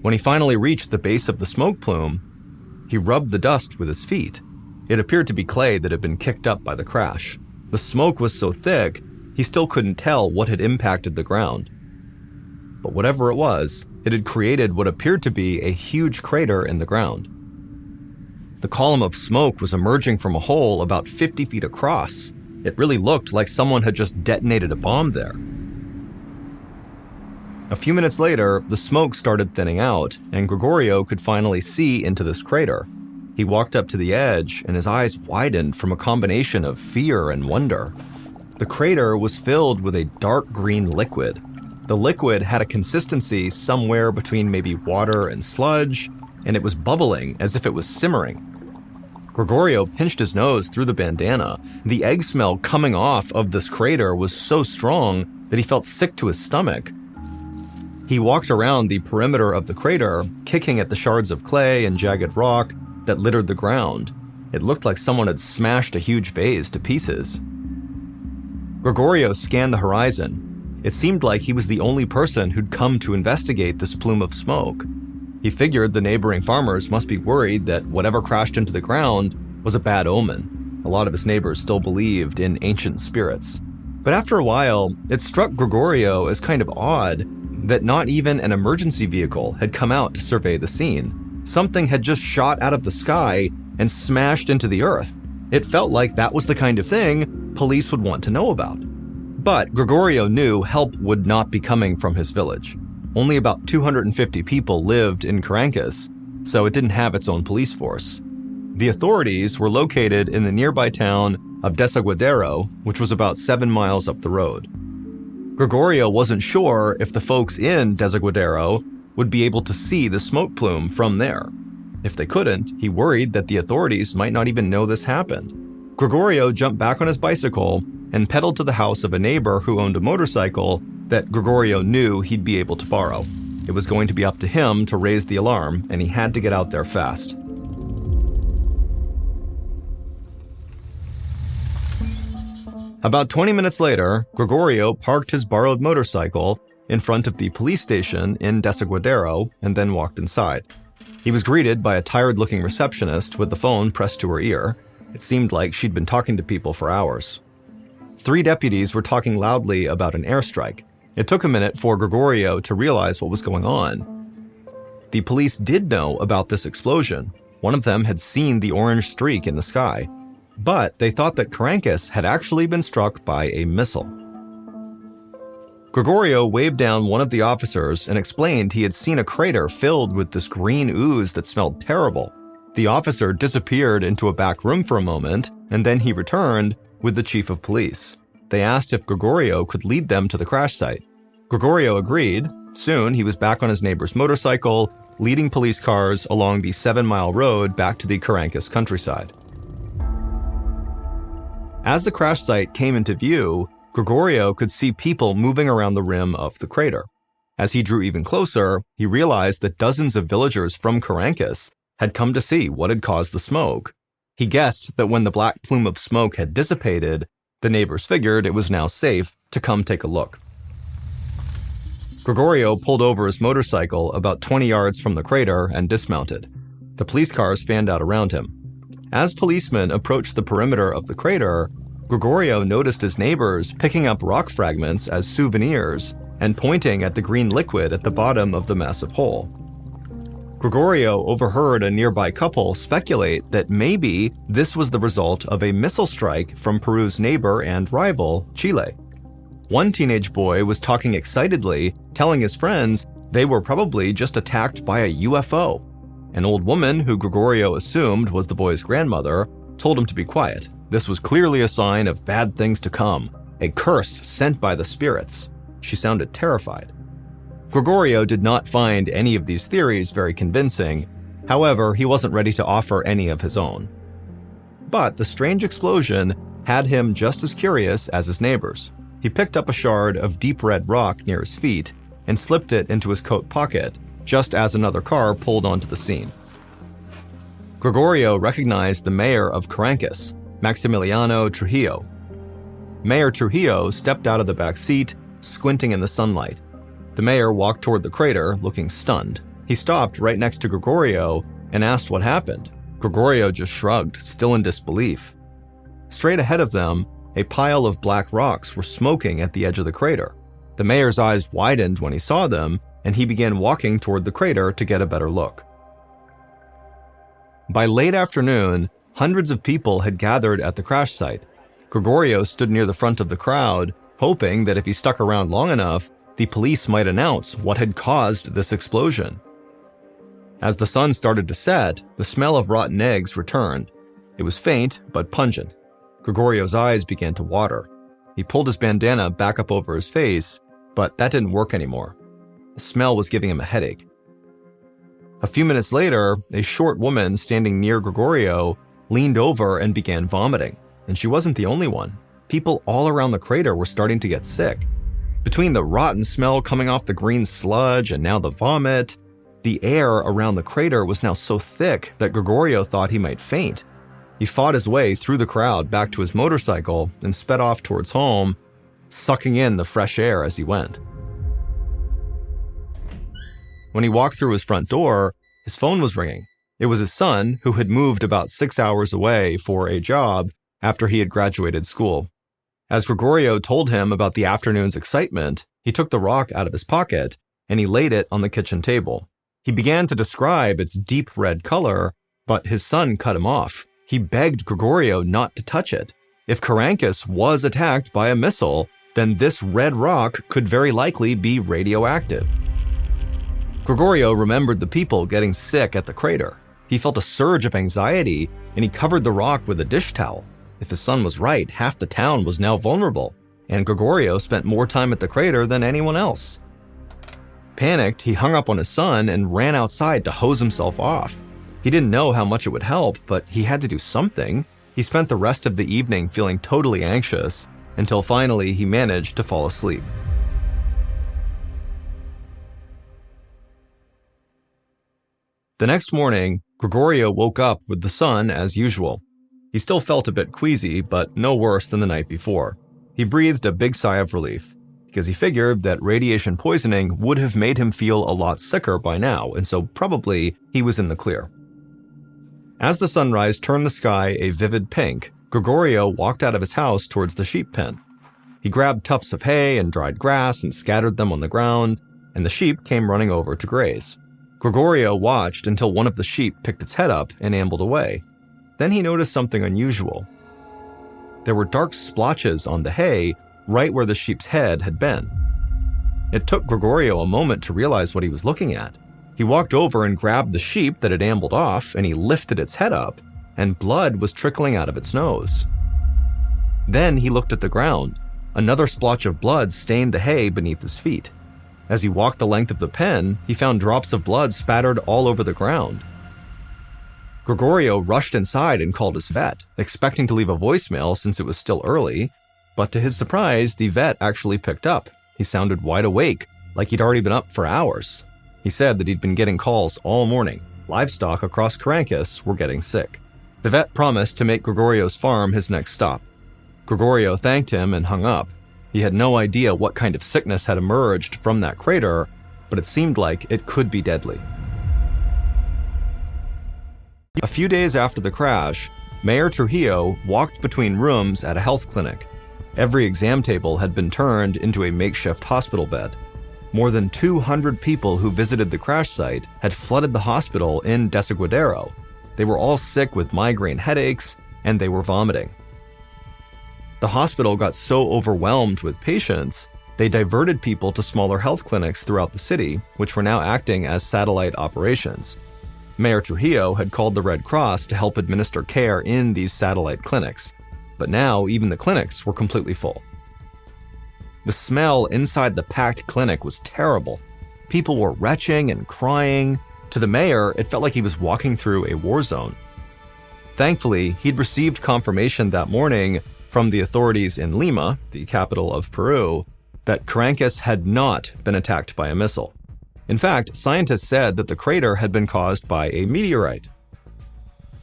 When he finally reached the base of the smoke plume, he rubbed the dust with his feet. It appeared to be clay that had been kicked up by the crash. The smoke was so thick, he still couldn't tell what had impacted the ground. But whatever it was, it had created what appeared to be a huge crater in the ground. The column of smoke was emerging from a hole about 50 feet across. It really looked like someone had just detonated a bomb there. A few minutes later, the smoke started thinning out, and Gregorio could finally see into this crater. He walked up to the edge, and his eyes widened from a combination of fear and wonder. The crater was filled with a dark green liquid. The liquid had a consistency somewhere between maybe water and sludge, and it was bubbling as if it was simmering. Gregorio pinched his nose through the bandana. The egg smell coming off of this crater was so strong that he felt sick to his stomach. He walked around the perimeter of the crater, kicking at the shards of clay and jagged rock that littered the ground. It looked like someone had smashed a huge vase to pieces. Gregorio scanned the horizon. It seemed like he was the only person who'd come to investigate this plume of smoke. He figured the neighboring farmers must be worried that whatever crashed into the ground was a bad omen. A lot of his neighbors still believed in ancient spirits. But after a while, it struck Gregorio as kind of odd that not even an emergency vehicle had come out to survey the scene. Something had just shot out of the sky and smashed into the earth. It felt like that was the kind of thing police would want to know about. But Gregorio knew help would not be coming from his village. Only about 250 people lived in Caracas, so it didn't have its own police force. The authorities were located in the nearby town of Desaguadero, which was about 7 miles up the road. Gregorio wasn't sure if the folks in Desaguadero would be able to see the smoke plume from there. If they couldn't, he worried that the authorities might not even know this happened. Gregorio jumped back on his bicycle and pedaled to the house of a neighbor who owned a motorcycle that Gregorio knew he'd be able to borrow. It was going to be up to him to raise the alarm, and he had to get out there fast. About 20 minutes later, Gregorio parked his borrowed motorcycle in front of the police station in Desaguadero and then walked inside. He was greeted by a tired-looking receptionist with the phone pressed to her ear. It seemed like she'd been talking to people for hours. 3 deputies were talking loudly about an airstrike. It took a minute for Gregorio to realize what was going on. The police did know about this explosion. One of them had seen the orange streak in the sky. but they thought that Karankis had actually been struck by a missile. Gregorio waved down one of the officers and explained he had seen a crater filled with this green ooze that smelled terrible. The officer disappeared into a back room for a moment, and then he returned with the chief of police. They asked if Gregorio could lead them to the crash site. Gregorio agreed. Soon, he was back on his neighbor's motorcycle, leading police cars along the 7-mile road back to the Karankis countryside. As the crash site came into view, Gregorio could see people moving around the rim of the crater. As he drew even closer, he realized that dozens of villagers from Karankis had come to see what had caused the smoke. He guessed that when the black plume of smoke had dissipated, the neighbors figured it was now safe to come take a look. Gregorio pulled over his motorcycle about 20 yards from the crater and dismounted. The police cars fanned out around him. As policemen approached the perimeter of the crater, Gregorio noticed his neighbors picking up rock fragments as souvenirs and pointing at the green liquid at the bottom of the massive hole. Gregorio overheard a nearby couple speculate that maybe this was the result of a missile strike from Peru's neighbor and rival, Chile. One teenage boy was talking excitedly, telling his friends they were probably just attacked by a UFO. An old woman, who Gregorio assumed was the boy's grandmother, told him to be quiet. This was clearly a sign of bad things to come, a curse sent by the spirits. She sounded terrified. Gregorio did not find any of these theories very convincing. However, he wasn't ready to offer any of his own. But the strange explosion had him just as curious as his neighbors. He picked up a shard of deep red rock near his feet and slipped it into his coat pocket, just as another car pulled onto the scene. Gregorio recognized the mayor of Karankis, Maximiliano Trujillo. Mayor Trujillo stepped out of the back seat, squinting in the sunlight. The mayor walked toward the crater, looking stunned. He stopped right next to Gregorio and asked what happened. Gregorio just shrugged, still in disbelief. Straight ahead of them, a pile of black rocks were smoking at the edge of the crater. The mayor's eyes widened when he saw them, and he began walking toward the crater to get a better look. By late afternoon, hundreds of people had gathered at the crash site. Gregorio stood near the front of the crowd, hoping that if he stuck around long enough, the police might announce what had caused this explosion. As the sun started to set, the smell of rotten eggs returned. It was faint, but pungent. Gregorio's eyes began to water. He pulled his bandana back up over his face, but that didn't work anymore. The smell was giving him a headache. A few minutes later, a short woman standing near Gregorio leaned over and began vomiting, and she wasn't the only one. People all around the crater were starting to get sick. Between the rotten smell coming off the green sludge and now the vomit, the air around the crater was now so thick that Gregorio thought he might faint. He fought his way through the crowd back to his motorcycle and sped off towards home, sucking in the fresh air as he went. When he walked through his front door, his phone was ringing. It was his son, who had moved about 6 hours away for a job after he had graduated school. As Gregorio told him about the afternoon's excitement, he took the rock out of his pocket and he laid it on the kitchen table. He began to describe its deep red color, but his son cut him off. He begged Gregorio not to touch it. If Karankis was attacked by a missile, then this red rock could very likely be radioactive. Gregorio remembered the people getting sick at the crater. He felt a surge of anxiety, and he covered the rock with a dish towel. If his son was right, half the town was now vulnerable, and Gregorio spent more time at the crater than anyone else. Panicked, he hung up on his son and ran outside to hose himself off. He didn't know how much it would help, but he had to do something. He spent the rest of the evening feeling totally anxious, until finally he managed to fall asleep. The next morning, Gregorio woke up with the sun as usual. He still felt a bit queasy, but no worse than the night before. He breathed a big sigh of relief, because he figured that radiation poisoning would have made him feel a lot sicker by now, and so probably he was in the clear. As the sunrise turned the sky a vivid pink, Gregorio walked out of his house towards the sheep pen. He grabbed tufts of hay and dried grass and scattered them on the ground, and the sheep came running over to graze. Gregorio watched until one of the sheep picked its head up and ambled away. Then he noticed something unusual. There were dark splotches on the hay right where the sheep's head had been. It took Gregorio a moment to realize what he was looking at. He walked over and grabbed the sheep that had ambled off, and he lifted its head up, and blood was trickling out of its nose. Then he looked at the ground. Another splotch of blood stained the hay beneath his feet. As he walked the length of the pen, he found drops of blood spattered all over the ground. Gregorio rushed inside and called his vet, expecting to leave a voicemail since it was still early, but to his surprise, the vet actually picked up. He sounded wide awake, like he'd already been up for hours. He said that he'd been getting calls all morning. Livestock across Caracas were getting sick. The vet promised to make Gregorio's farm his next stop. Gregorio thanked him and hung up. He had no idea what kind of sickness had emerged from that crater, but it seemed like it could be deadly. A few days after the crash, Mayor Trujillo walked between rooms at a health clinic. Every exam table had been turned into a makeshift hospital bed. More than 200 people who visited the crash site had flooded the hospital in Desaguadero. They were all sick with migraine headaches, and they were vomiting. The hospital got so overwhelmed with patients, they diverted people to smaller health clinics throughout the city, which were now acting as satellite operations. Mayor Trujillo had called the Red Cross to help administer care in these satellite clinics, but now even the clinics were completely full. The smell inside the packed clinic was terrible. People were retching and crying. To the mayor, it felt like he was walking through a war zone. Thankfully, he'd received confirmation that morning from the authorities in Lima, the capital of Peru, that Caracas had not been attacked by a missile. In fact, scientists said that the crater had been caused by a meteorite.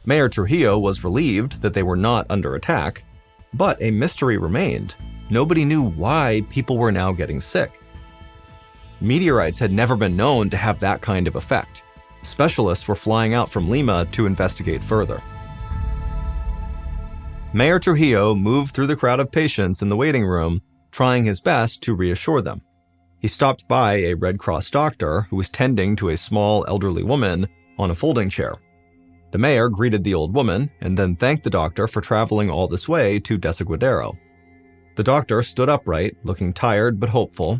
Mayor Trujillo was relieved that they were not under attack, but a mystery remained. Nobody knew why people were now getting sick. Meteorites had never been known to have that kind of effect. Specialists were flying out from Lima to investigate further. Mayor Trujillo moved through the crowd of patients in the waiting room, trying his best to reassure them. He stopped by a Red Cross doctor who was tending to a small elderly woman on a folding chair. The mayor greeted the old woman and then thanked the doctor for traveling all this way to Desaguadero. The doctor stood upright, looking tired but hopeful.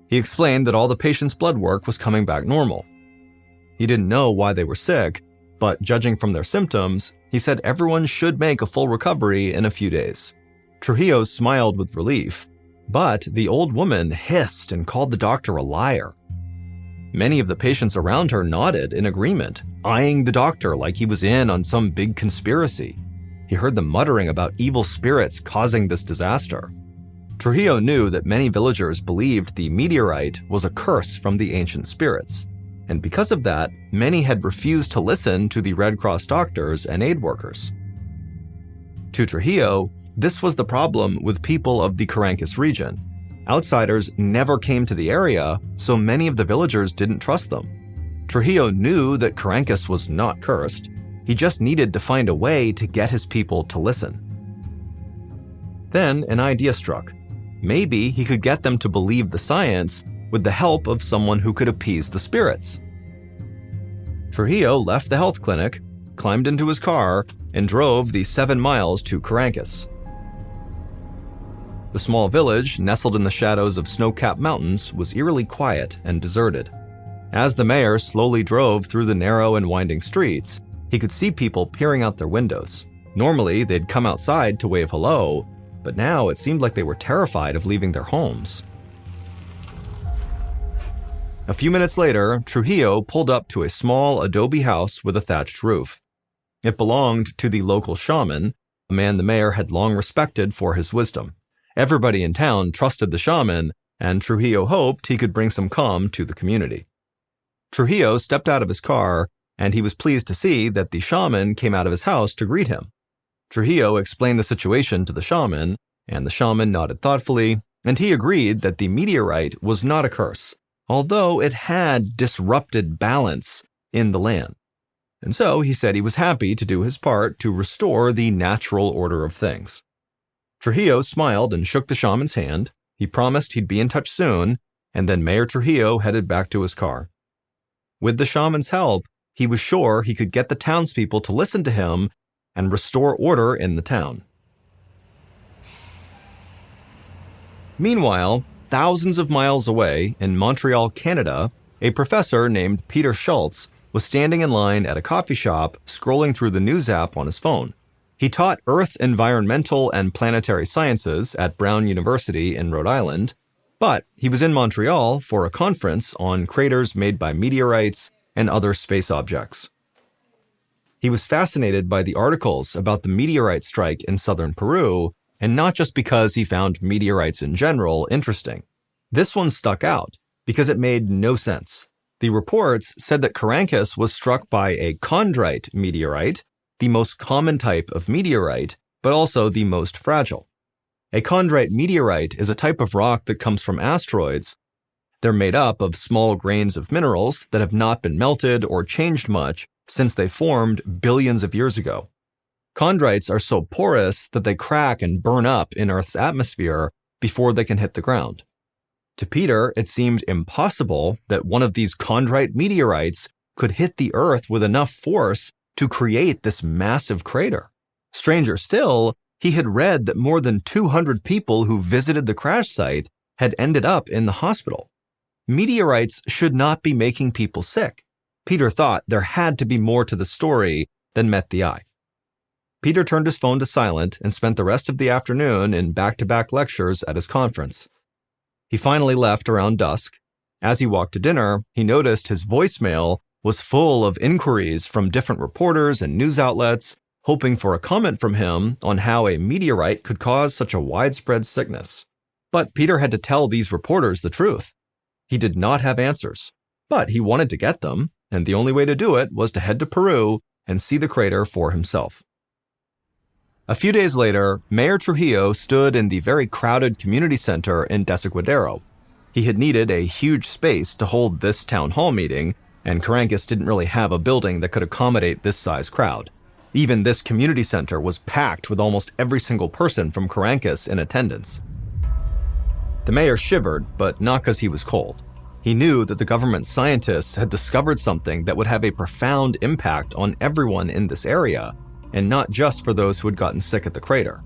He explained that all the patients' blood work was coming back normal. He didn't know why they were sick, but judging from their symptoms, he said everyone should make a full recovery in a few days. Trujillo smiled with relief, but the old woman hissed and called the doctor a liar. Many of the patients around her nodded in agreement, eyeing the doctor like he was in on some big conspiracy. He heard them muttering about evil spirits causing this disaster. Trujillo knew that many villagers believed the meteorite was a curse from the ancient spirits, and because of that, many had refused to listen to the Red Cross doctors and aid workers. To Trujillo, this was the problem with people of the Caracas region. Outsiders never came to the area, so many of the villagers didn't trust them. Trujillo knew that Caracas was not cursed. He just needed to find a way to get his people to listen. Then an idea struck. Maybe he could get them to believe the science with the help of someone who could appease the spirits. Trujillo left the health clinic, climbed into his car, and drove the 7 miles to Caracas. The small village, nestled in the shadows of snow-capped mountains, was eerily quiet and deserted. As the mayor slowly drove through the narrow and winding streets, he could see people peering out their windows. Normally, they'd come outside to wave hello, but now it seemed like they were terrified of leaving their homes. A few minutes later, Trujillo pulled up to a small adobe house with a thatched roof. It belonged to the local shaman, a man the mayor had long respected for his wisdom. Everybody in town trusted the shaman, and Trujillo hoped he could bring some calm to the community. Trujillo stepped out of his car, and he was pleased to see that the shaman came out of his house to greet him. Trujillo explained the situation to the shaman, and the shaman nodded thoughtfully, and he agreed that the meteorite was not a curse, although it had disrupted balance in the land. And so he said he was happy to do his part to restore the natural order of things. Trujillo smiled and shook the shaman's hand. He promised he'd be in touch soon, and then Mayor Trujillo headed back to his car. With the shaman's help, he was sure he could get the townspeople to listen to him and restore order in the town. Meanwhile, thousands of miles away in Montreal, Canada, a professor named Peter Schultz was standing in line at a coffee shop scrolling through the news app on his phone. He taught Earth, Environmental, and Planetary Sciences at Brown University in Rhode Island, but he was in Montreal for a conference on craters made by meteorites and other space objects. He was fascinated by the articles about the meteorite strike in southern Peru, and not just because he found meteorites in general interesting. This one stuck out because it made no sense. The reports said that Carancas was struck by a chondrite meteorite, the most common type of meteorite, but also the most fragile. A chondrite meteorite is a type of rock that comes from asteroids. They're made up of small grains of minerals that have not been melted or changed much since they formed billions of years ago. Chondrites are so porous that they crack and burn up in Earth's atmosphere before they can hit the ground. To Peter, it seemed impossible that one of these chondrite meteorites could hit the Earth with enough force to create this massive crater. Stranger still, he had read that more than 200 people who visited the crash site had ended up in the hospital. Meteorites should not be making people sick. Peter thought there had to be more to the story than met the eye. Peter turned his phone to silent and spent the rest of the afternoon in back-to-back lectures at his conference. He finally left around dusk. As he walked to dinner, he noticed his voicemail was full of inquiries from different reporters and news outlets, hoping for a comment from him on how a meteorite could cause such a widespread sickness. But Peter had to tell these reporters the truth. He did not have answers, but he wanted to get them, and the only way to do it was to head to Peru and see the crater for himself. A few days later, Mayor Trujillo stood in the very crowded community center in Desaguadero. He had needed a huge space to hold this town hall meeting, and Carancas didn't really have a building that could accommodate this size crowd. Even this community center was packed with almost every single person from Carancas in attendance. The mayor shivered, but not because he was cold. He knew that the government scientists had discovered something that would have a profound impact on everyone in this area, and not just for those who had gotten sick at the crater.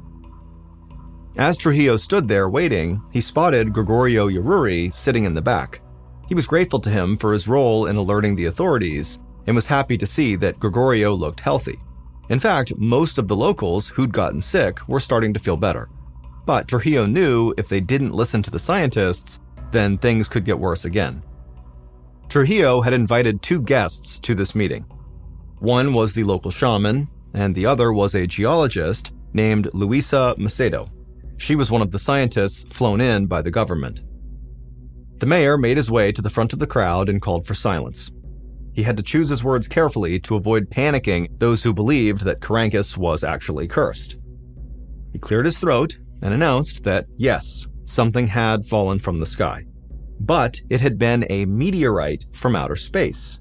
As Trujillo stood there waiting, he spotted Gregorio Yaruri sitting in the back. He was grateful to him for his role in alerting the authorities, and was happy to see that Gregorio looked healthy. In fact, most of the locals who'd gotten sick were starting to feel better. But Trujillo knew if they didn't listen to the scientists, then things could get worse again. Trujillo had invited two guests to this meeting. One was the local shaman, and the other was a geologist named Luisa Macedo. She was one of the scientists flown in by the government. The mayor made his way to the front of the crowd and called for silence. He had to choose his words carefully to avoid panicking those who believed that Carancas was actually cursed. He cleared his throat and announced that, yes, something had fallen from the sky, but it had been a meteorite from outer space.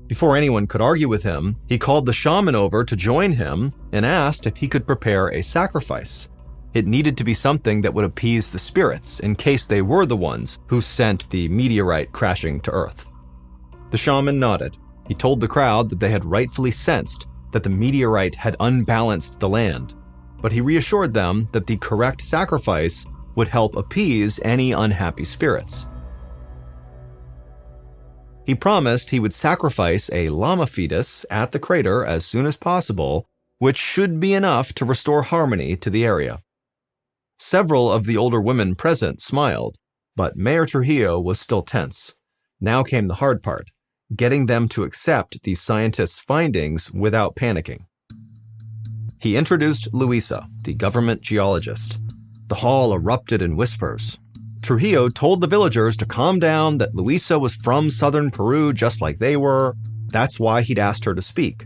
Before anyone could argue with him, he called the shaman over to join him and asked if he could prepare a sacrifice. It needed to be something that would appease the spirits in case they were the ones who sent the meteorite crashing to Earth. The shaman nodded. He told the crowd that they had rightfully sensed that the meteorite had unbalanced the land, but he reassured them that the correct sacrifice would help appease any unhappy spirits. He promised he would sacrifice a llama fetus at the crater as soon as possible, which should be enough to restore harmony to the area. Several of the older women present smiled, but Mayor Trujillo was still tense. Now came the hard part, getting them to accept the scientists' findings without panicking. He introduced Luisa, the government geologist. The hall erupted in whispers. Trujillo told the villagers to calm down, that Luisa was from southern Peru just like they were. That's why he'd asked her to speak.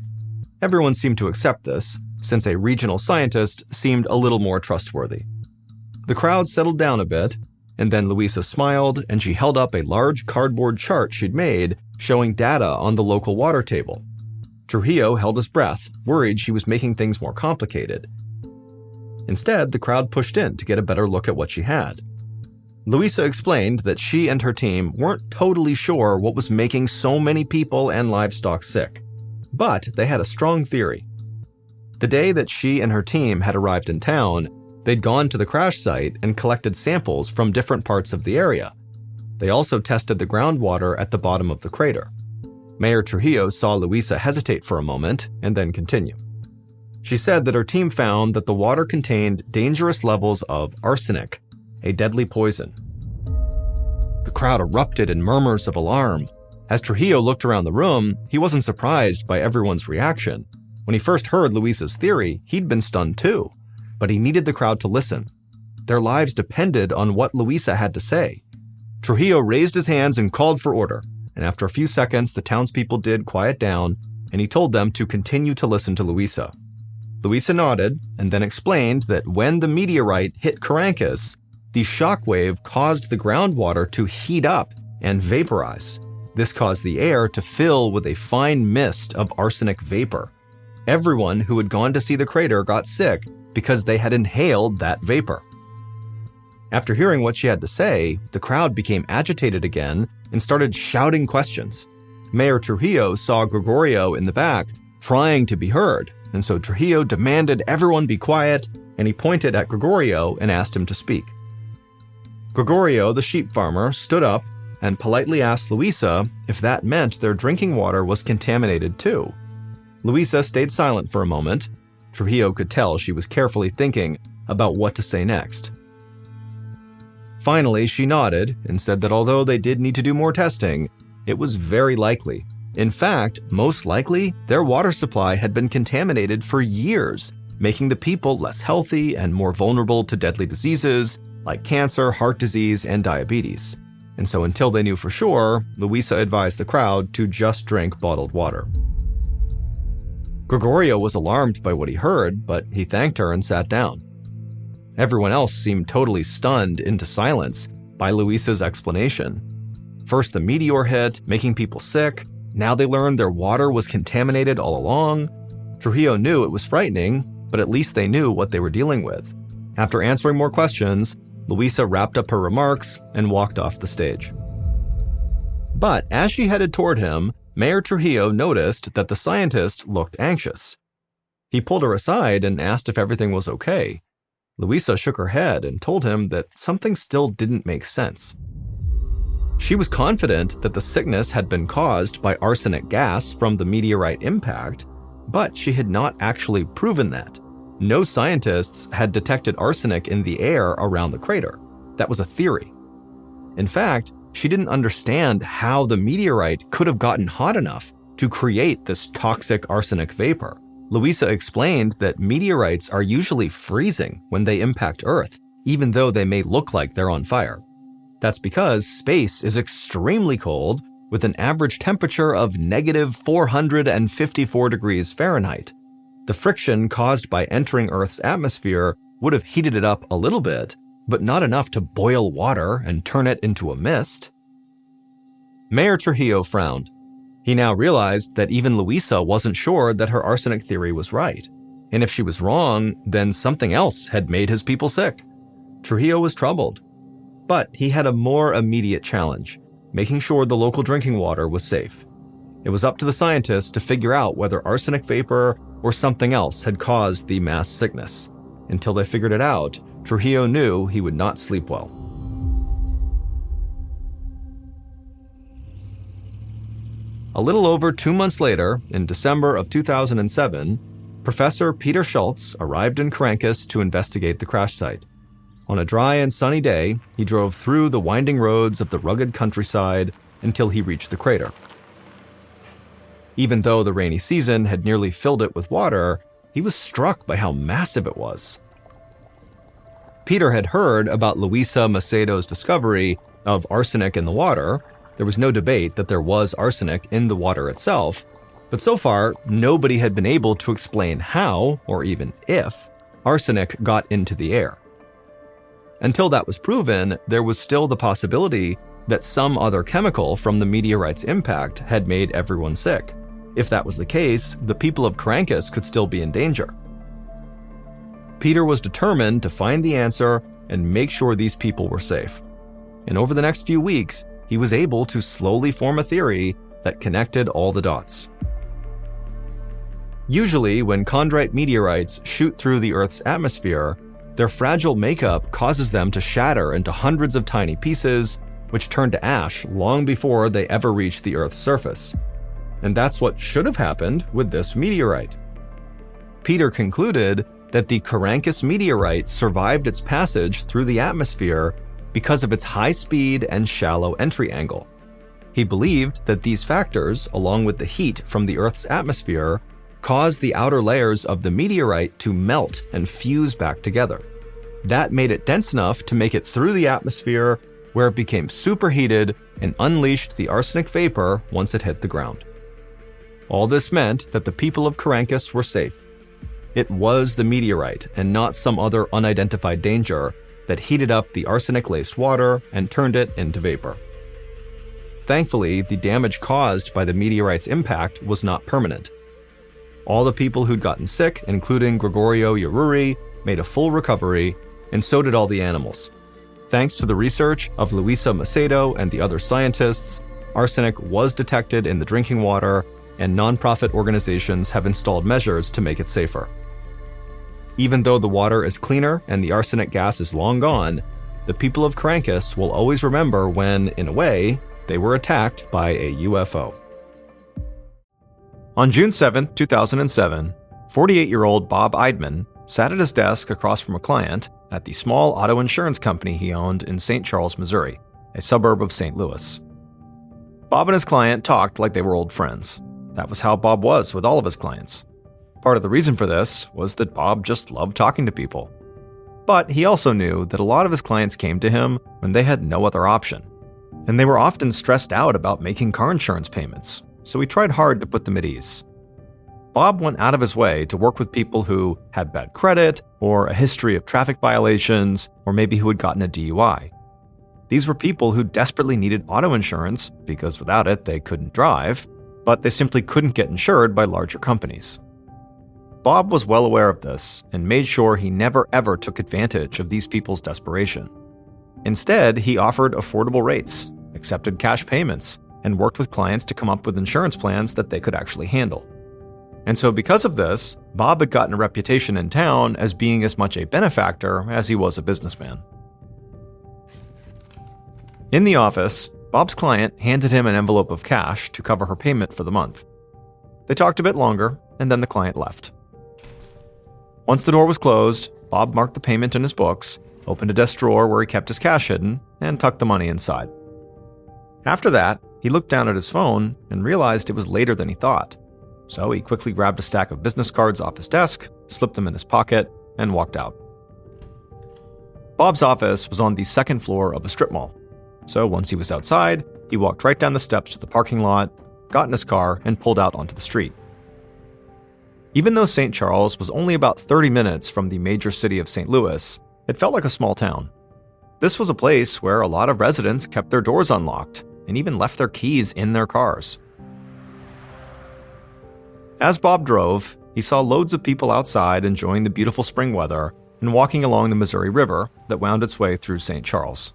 Everyone seemed to accept this, since a regional scientist seemed a little more trustworthy. The crowd settled down a bit, and then Luisa smiled and she held up a large cardboard chart she'd made showing data on the local water table. Trujillo held his breath, worried she was making things more complicated. Instead, the crowd pushed in to get a better look at what she had. Luisa explained that she and her team weren't totally sure what was making so many people and livestock sick, but they had a strong theory. The day that she and her team had arrived in town, They'd gone to the crash site and collected samples from different parts of the area. They also tested the groundwater at the bottom of the crater. Mayor Trujillo saw Luisa hesitate for a moment and then continue. She said that her team found that the water contained dangerous levels of arsenic, a deadly poison. The crowd erupted in murmurs of alarm. As Trujillo looked around the room, he wasn't surprised by everyone's reaction. When he first heard Luisa's theory, he'd been stunned too. But he needed the crowd to listen. Their lives depended on what Luisa had to say. Trujillo raised his hands and called for order, and after a few seconds, the townspeople did quiet down, and he told them to continue to listen to Luisa. Luisa nodded and then explained that when the meteorite hit Caracas, the shockwave caused the groundwater to heat up and vaporize. This caused the air to fill with a fine mist of arsenic vapor. Everyone who had gone to see the crater got sick because they had inhaled that vapor. After hearing what she had to say, the crowd became agitated again and started shouting questions. Mayor Trujillo saw Gregorio in the back, trying to be heard, and so Trujillo demanded everyone be quiet, and he pointed at Gregorio and asked him to speak. Gregorio, the sheep farmer, stood up and politely asked Luisa if that meant their drinking water was contaminated too. Luisa stayed silent for a moment. Trujillo could tell she was carefully thinking about what to say next. Finally, she nodded and said that although they did need to do more testing, it was very likely. In fact, most likely, their water supply had been contaminated for years, making the people less healthy and more vulnerable to deadly diseases like cancer, heart disease, and diabetes. And so until they knew for sure, Luisa advised the crowd to just drink bottled water. Gregorio was alarmed by what he heard, but he thanked her and sat down. Everyone else seemed totally stunned into silence by Luisa's explanation. First the meteor hit, making people sick. Now they learned their water was contaminated all along. Trujillo knew it was frightening, but at least they knew what they were dealing with. After answering more questions, Luisa wrapped up her remarks and walked off the stage. But as she headed toward him, Mayor Trujillo noticed that the scientist looked anxious. He pulled her aside and asked if everything was okay. Luisa shook her head and told him that something still didn't make sense. She was confident that the sickness had been caused by arsenic gas from the meteorite impact, but she had not actually proven that. No scientists had detected arsenic in the air around the crater. That was a theory. In fact, she didn't understand how the meteorite could have gotten hot enough to create this toxic arsenic vapor. Luisa explained that meteorites are usually freezing when they impact Earth, even though they may look like they're on fire. That's because space is extremely cold, with an average temperature of negative 454 degrees Fahrenheit. The friction caused by entering Earth's atmosphere would have heated it up a little bit, but not enough to boil water and turn it into a mist. Mayor Trujillo frowned. He now realized that even Luisa wasn't sure that her arsenic theory was right. And if she was wrong, then something else had made his people sick. Trujillo was troubled. But he had a more immediate challenge, making sure the local drinking water was safe. It was up to the scientists to figure out whether arsenic vapor or something else had caused the mass sickness. Until they figured it out, Trujillo knew he would not sleep well. A little over 2 months later, in December of 2007, Professor Peter Schultz arrived in Caracas to investigate the crash site. On a dry and sunny day, he drove through the winding roads of the rugged countryside until he reached the crater. Even though the rainy season had nearly filled it with water, he was struck by how massive it was. Peter had heard about Luisa Macedo's discovery of arsenic in the water. There was no debate that there was arsenic in the water itself, but so far, nobody had been able to explain how, or even if, arsenic got into the air. Until that was proven, there was still the possibility that some other chemical from the meteorite's impact had made everyone sick. If that was the case, the people of Caracas could still be in danger. Peter was determined to find the answer and make sure these people were safe. And over the next few weeks, he was able to slowly form a theory that connected all the dots. Usually, when chondrite meteorites shoot through the Earth's atmosphere, Their fragile makeup causes them to shatter into hundreds of tiny pieces, which turn to ash long before they ever reach the Earth's surface. And that's what should have happened with this meteorite. Peter concluded that the Carancas meteorite survived its passage through the atmosphere because of its high speed and shallow entry angle. He believed that these factors, along with the heat from the Earth's atmosphere, caused the outer layers of the meteorite to melt and fuse back together. That made it dense enough to make it through the atmosphere, where it became superheated and unleashed the arsenic vapor once it hit the ground. All this meant that the people of Carancas were safe. It was the meteorite and not some other unidentified danger that heated up the arsenic-laced water and turned it into vapor. Thankfully, the damage caused by the meteorite's impact was not permanent. All the people who'd gotten sick, including Gregorio Yaruri, made a full recovery, and so did all the animals. Thanks to the research of Luisa Macedo and the other scientists, arsenic was detected in the drinking water, and nonprofit organizations have installed measures to make it safer. Even though the water is cleaner and the arsenic gas is long gone, the people of Carancas will always remember when, in a way, they were attacked by a UFO. On June 7, 2007, 48-year-old Bob Eidman sat at his desk across from a client at the small auto insurance company he owned in St. Charles, Missouri, a suburb of St. Louis. Bob and his client talked like they were old friends. That was how Bob was with all of his clients. Part of the reason for this was that Bob just loved talking to people. But he also knew that a lot of his clients came to him when they had no other option. And they were often stressed out about making car insurance payments, so he tried hard to put them at ease. Bob went out of his way to work with people who had bad credit, or a history of traffic violations, or maybe who had gotten a DUI. These were people who desperately needed auto insurance because without it they couldn't drive, but they simply couldn't get insured by larger companies. Bob was well aware of this and made sure he never ever took advantage of these people's desperation. Instead, he offered affordable rates, accepted cash payments, and worked with clients to come up with insurance plans that they could actually handle. And so because of this, Bob had gotten a reputation in town as being as much a benefactor as he was a businessman. In the office, Bob's client handed him an envelope of cash to cover her payment for the month. They talked a bit longer, and then the client left. Once the door was closed, Bob marked the payment in his books, opened a desk drawer where he kept his cash hidden, and tucked the money inside. After that, he looked down at his phone and realized it was later than he thought. So he quickly grabbed a stack of business cards off his desk, slipped them in his pocket, and walked out. Bob's office was on the second floor of a strip mall. So once he was outside, he walked right down the steps to the parking lot, got in his car, and pulled out onto the street. Even though St. Charles was only about 30 minutes from the major city of St. Louis, it felt like a small town. This was a place where a lot of residents kept their doors unlocked and even left their keys in their cars. As Bob drove, he saw loads of people outside enjoying the beautiful spring weather and walking along the Missouri River that wound its way through St. Charles.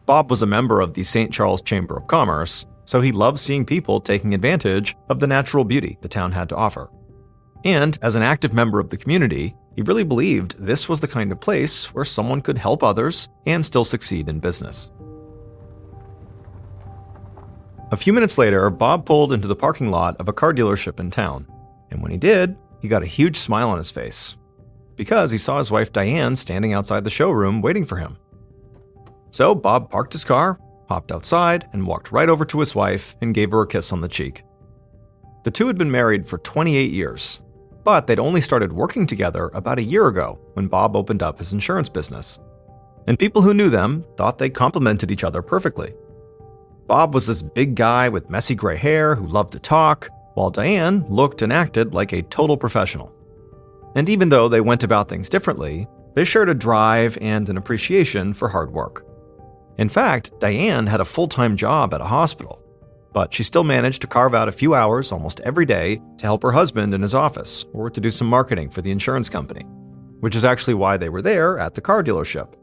Bob was a member of the St. Charles Chamber of Commerce, so he loved seeing people taking advantage of the natural beauty the town had to offer. And as an active member of the community, he really believed this was the kind of place where someone could help others and still succeed in business. A few minutes later, Bob pulled into the parking lot of a car dealership in town, and when he did, he got a huge smile on his face, because he saw his wife Diane standing outside the showroom waiting for him. So Bob parked his car, hopped outside, and walked right over to his wife and gave her a kiss on the cheek. The two had been married for 28 years, but they'd only started working together about a year ago when Bob opened up his insurance business. And people who knew them thought they complemented each other perfectly. Bob was this big guy with messy gray hair who loved to talk, while Diane looked and acted like a total professional. And even though they went about things differently, they shared a drive and an appreciation for hard work. In fact, Diane had a full-time job at a hospital, but she still managed to carve out a few hours almost every day to help her husband in his office or to do some marketing for the insurance company, which is actually why they were there at the car dealership.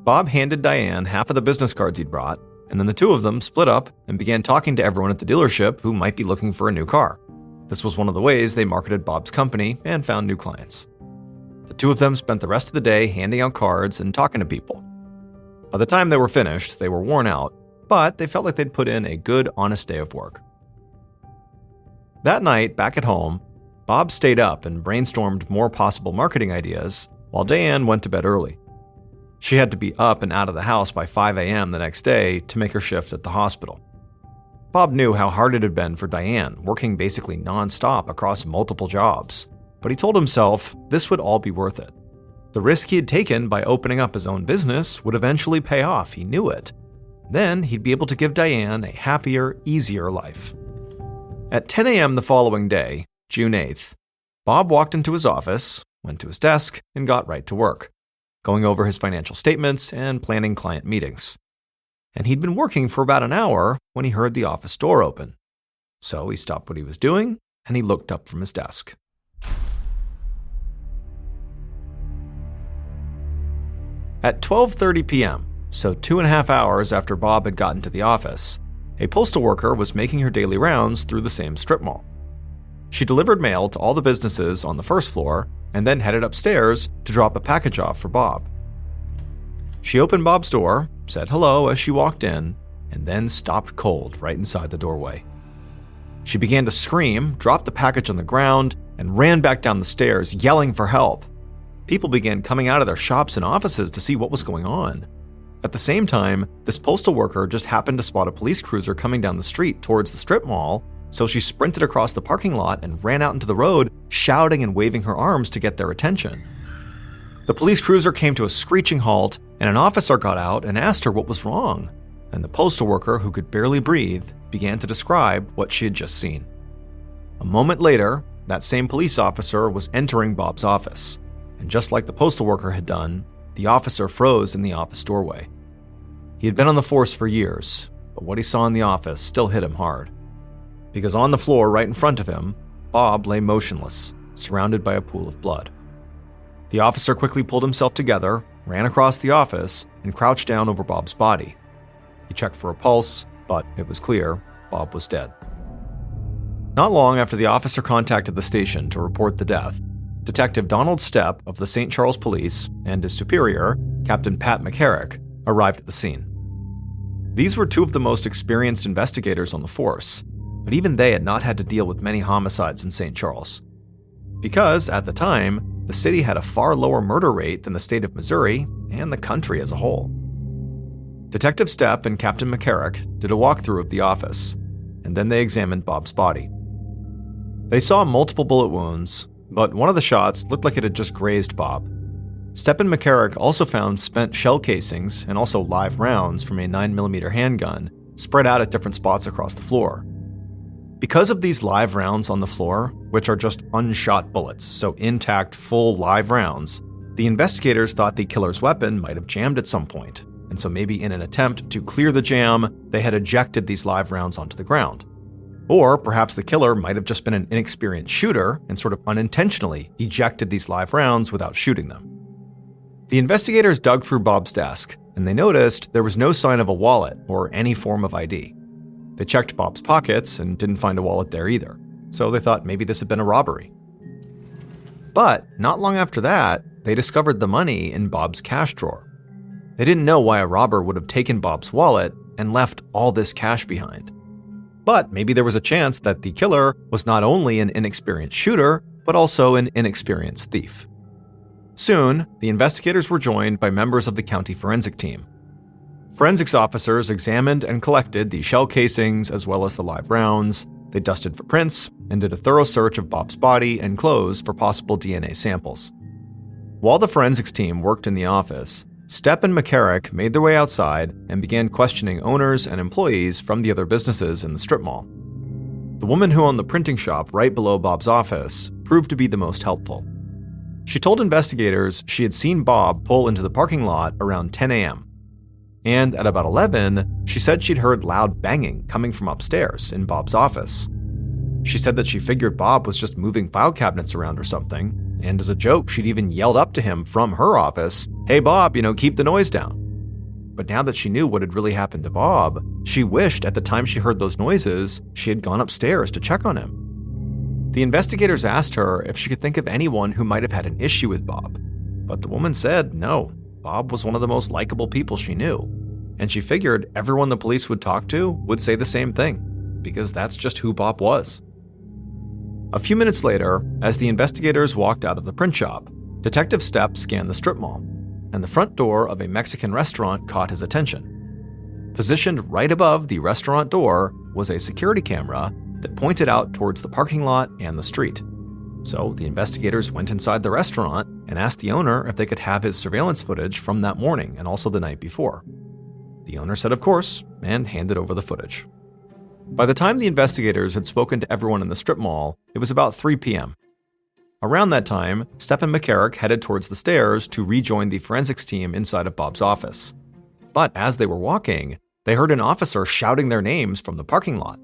Bob handed Diane half of the business cards he'd brought, and then the two of them split up and began talking to everyone at the dealership who might be looking for a new car. This was one of the ways they marketed Bob's company and found new clients. The two of them spent the rest of the day handing out cards and talking to people. By the time they were finished, they were worn out, but they felt like they'd put in a good, honest day of work. That night, back at home, Bob stayed up and brainstormed more possible marketing ideas, while Diane went to bed early. She had to be up and out of the house by 5 a.m. the next day to make her shift at the hospital. Bob knew how hard it had been for Diane, working basically non-stop across multiple jobs, but he told himself this would all be worth it. The risk he had taken by opening up his own business would eventually pay off, he knew it. Then he'd be able to give Diane a happier, easier life. At 10 a.m. the following day, June 8th, Bob walked into his office, went to his desk, and got right to work, going over his financial statements and planning client meetings. And he'd been working for about an hour when he heard the office door open. So he stopped what he was doing, and he looked up from his desk. At 12:30 p.m., so 2.5 hours after Bob had gotten to the office, a postal worker was making her daily rounds through the same strip mall. She delivered mail to all the businesses on the first floor and then headed upstairs to drop a package off for Bob. She opened Bob's door, said hello as she walked in, and then stopped cold right inside the doorway. She began to scream, dropped the package on the ground, and ran back down the stairs, yelling for help. People began coming out of their shops and offices to see what was going on. At the same time, this postal worker just happened to spot a police cruiser coming down the street towards the strip mall, so she sprinted across the parking lot and ran out into the road, shouting and waving her arms to get their attention. The police cruiser came to a screeching halt, and an officer got out and asked her what was wrong. And the postal worker, who could barely breathe, began to describe what she had just seen. A moment later, that same police officer was entering Bob's office, and just like the postal worker had done, the officer froze in the office doorway. He had been on the force for years, but what he saw in the office still hit him hard. Because on the floor right in front of him, Bob lay motionless, surrounded by a pool of blood. The officer quickly pulled himself together, ran across the office, and crouched down over Bob's body. He checked for a pulse, but it was clear Bob was dead. Not long after the officer contacted the station to report the death, Detective Donald Stepp of the St. Charles Police and his superior, Captain Pat McCarrick, arrived at the scene. These were two of the most experienced investigators on the force, but even they had not had to deal with many homicides in St. Charles. Because, at the time, the city had a far lower murder rate than the state of Missouri and the country as a whole. Detective Stepp and Captain McCarrick did a walkthrough of the office, and then they examined Bob's body. They saw multiple bullet wounds, but one of the shots looked like it had just grazed Bob. Stepp and McCarrick also found spent shell casings and also live rounds from a 9mm handgun spread out at different spots across the floor. Because of these live rounds on the floor, which are just unshot bullets, so intact, full live rounds, the investigators thought the killer's weapon might have jammed at some point, and so maybe in an attempt to clear the jam, they had ejected these live rounds onto the ground. Or perhaps the killer might have just been an inexperienced shooter and sort of unintentionally ejected these live rounds without shooting them. The investigators dug through Bob's desk, and they noticed there was no sign of a wallet or any form of ID. They checked Bob's pockets and didn't find a wallet there either, so they thought maybe this had been a robbery. But not long after that, they discovered the money in Bob's cash drawer. They didn't know why a robber would have taken Bob's wallet and left all this cash behind. But maybe there was a chance that the killer was not only an inexperienced shooter, but also an inexperienced thief. Soon, the investigators were joined by members of the county forensic team. Forensics officers examined and collected the shell casings as well as the live rounds. They dusted for prints and did a thorough search of Bob's body and clothes for possible DNA samples. While the forensics team worked in the office, Stepp and McCarrick made their way outside and began questioning owners and employees from the other businesses in the strip mall. The woman who owned the printing shop right below Bob's office proved to be the most helpful. She told investigators she had seen Bob pull into the parking lot around 10 a.m. And at about 11, she said she'd heard loud banging coming from upstairs in Bob's office. She said that she figured Bob was just moving file cabinets around or something, and as a joke, she'd even yelled up to him from her office, "Hey Bob, keep the noise down." But now that she knew what had really happened to Bob, she wished at the time she heard those noises, she had gone upstairs to check on him. The investigators asked her if she could think of anyone who might have had an issue with Bob, but the woman said no, Bob was one of the most likable people she knew, and she figured everyone the police would talk to would say the same thing, because that's just who Bob was. A few minutes later, as the investigators walked out of the print shop, Detective Stepp scanned the strip mall, and the front door of a Mexican restaurant caught his attention. Positioned right above the restaurant door was a security camera that pointed out towards the parking lot and the street. So the investigators went inside the restaurant and asked the owner if they could have his surveillance footage from that morning and also the night before. The owner said of course, and handed over the footage. By the time the investigators had spoken to everyone in the strip mall, it was about 3 p.m. Around that time, Stepp and McCarrick headed towards the stairs to rejoin the forensics team inside of Bob's office. But as they were walking, they heard an officer shouting their names from the parking lot.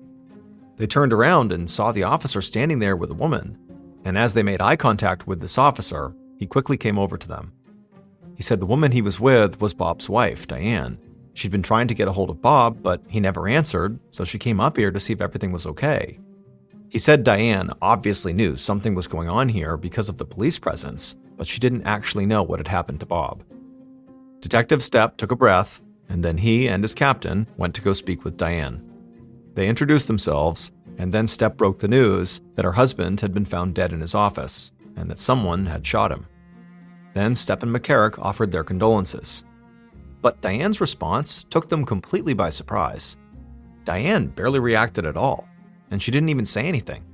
They turned around and saw the officer standing there with a woman, and as they made eye contact with this officer, he quickly came over to them. He said the woman he was with was Bob's wife, Diane. She'd been trying to get a hold of Bob, but he never answered, so she came up here to see if everything was okay. He said Diane obviously knew something was going on here because of the police presence, but she didn't actually know what had happened to Bob. Detective Stepp took a breath, and then he and his captain went to go speak with Diane. They introduced themselves, and then Stepp broke the news that her husband had been found dead in his office, and that someone had shot him. Then Stepp and McCarrick offered their condolences. But Diane's response took them completely by surprise. Diane barely reacted at all, and she didn't even say anything.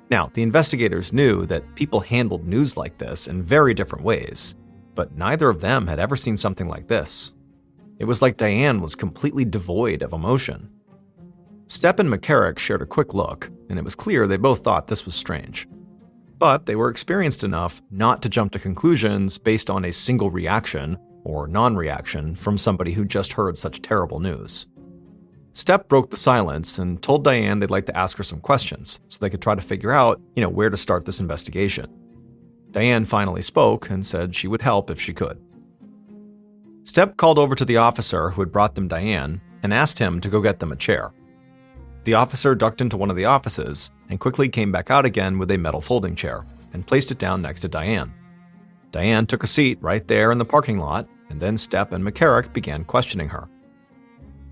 Now, the investigators knew that people handled news like this in very different ways, but neither of them had ever seen something like this. It was like Diane was completely devoid of emotion. Stepp and McCarrick shared a quick look, and it was clear they both thought this was strange. But they were experienced enough not to jump to conclusions based on a single reaction or non-reaction from somebody who just heard such terrible news. Stepp broke the silence and told Diane they'd like to ask her some questions so they could try to figure out, where to start this investigation. Diane finally spoke and said she would help if she could. Stepp called over to the officer who had brought them Diane and asked him to go get them a chair. The officer ducked into one of the offices and quickly came back out again with a metal folding chair and placed it down next to Diane. Diane took a seat right there in the parking lot, and then Stepp and McCarrick began questioning her.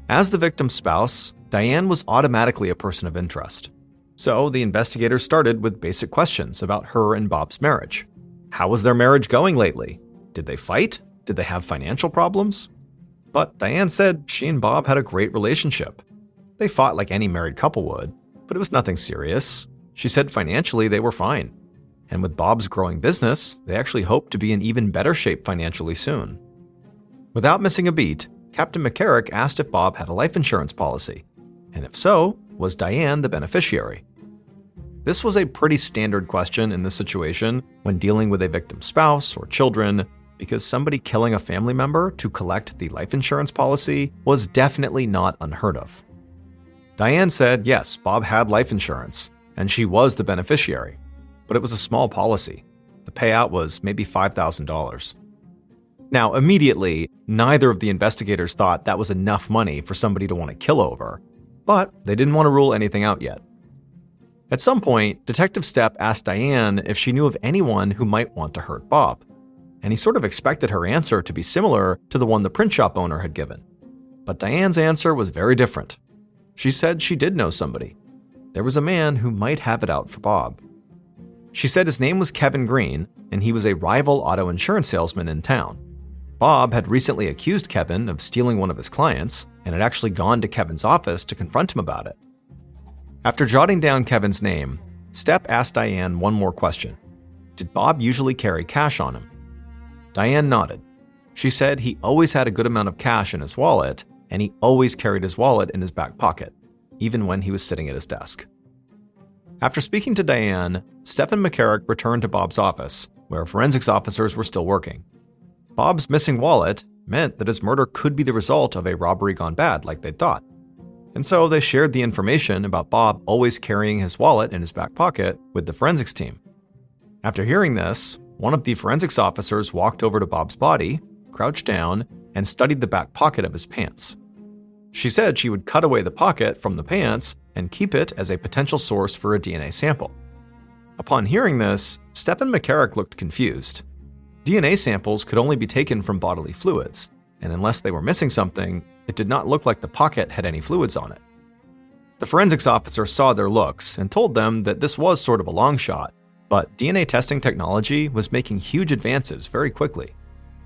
As the victim's spouse, Diane was automatically a person of interest. So the investigators started with basic questions about her and Bob's marriage. How was their marriage going lately? Did they fight? Did they have financial problems? But Diane said she and Bob had a great relationship. They fought like any married couple would, but it was nothing serious. She said financially they were fine. And with Bob's growing business, they actually hoped to be in even better shape financially soon. Without missing a beat, Captain McCarrick asked if Bob had a life insurance policy, and if so, was Diane the beneficiary? This was a pretty standard question in this situation when dealing with a victim's spouse or children, because somebody killing a family member to collect the life insurance policy was definitely not unheard of. Diane said yes, Bob had life insurance, and she was the beneficiary, but it was a small policy. The payout was maybe $5,000. Now, immediately, neither of the investigators thought that was enough money for somebody to want to kill over, but they didn't want to rule anything out yet. At some point, Detective Stepp asked Diane if she knew of anyone who might want to hurt Bob, and he sort of expected her answer to be similar to the one the print shop owner had given. But Diane's answer was very different. She said she did know somebody. There was a man who might have it out for Bob. She said his name was Kevin Green, and he was a rival auto insurance salesman in town. Bob had recently accused Kevin of stealing one of his clients, and had actually gone to Kevin's office to confront him about it. After jotting down Kevin's name, Stepp asked Diane one more question. Did Bob usually carry cash on him? Diane nodded. She said he always had a good amount of cash in his wallet, and he always carried his wallet in his back pocket, even when he was sitting at his desk. After speaking to Diane, Stepp and McCarrick returned to Bob's office, where forensics officers were still working. Bob's missing wallet meant that his murder could be the result of a robbery gone bad, like they'd thought. And so they shared the information about Bob always carrying his wallet in his back pocket with the forensics team. After hearing this, one of the forensics officers walked over to Bob's body, crouched down, and studied the back pocket of his pants. She said she would cut away the pocket from the pants and keep it as a potential source for a DNA sample. Upon hearing this, Stepp and McCarrick looked confused. DNA samples could only be taken from bodily fluids, and unless they were missing something, it did not look like the pocket had any fluids on it. The forensics officer saw their looks and told them that this was sort of a long shot, but DNA testing technology was making huge advances very quickly.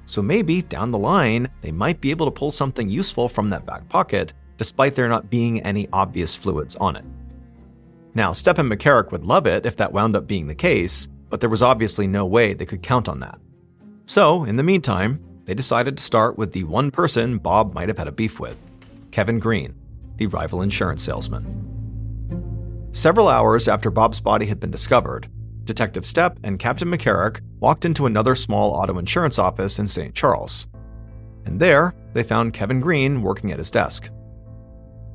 So maybe, down the line, they might be able to pull something useful from that back pocket, despite there not being any obvious fluids on it. Now, Stepp and McCarrick would love it if that wound up being the case, but there was obviously no way they could count on that. So, in the meantime, they decided to start with the one person Bob might have had a beef with, Kevin Green, the rival insurance salesman. Several hours after Bob's body had been discovered, Detective Stepp and Captain McCarrick walked into another small auto insurance office in St. Charles. And there, they found Kevin Green working at his desk.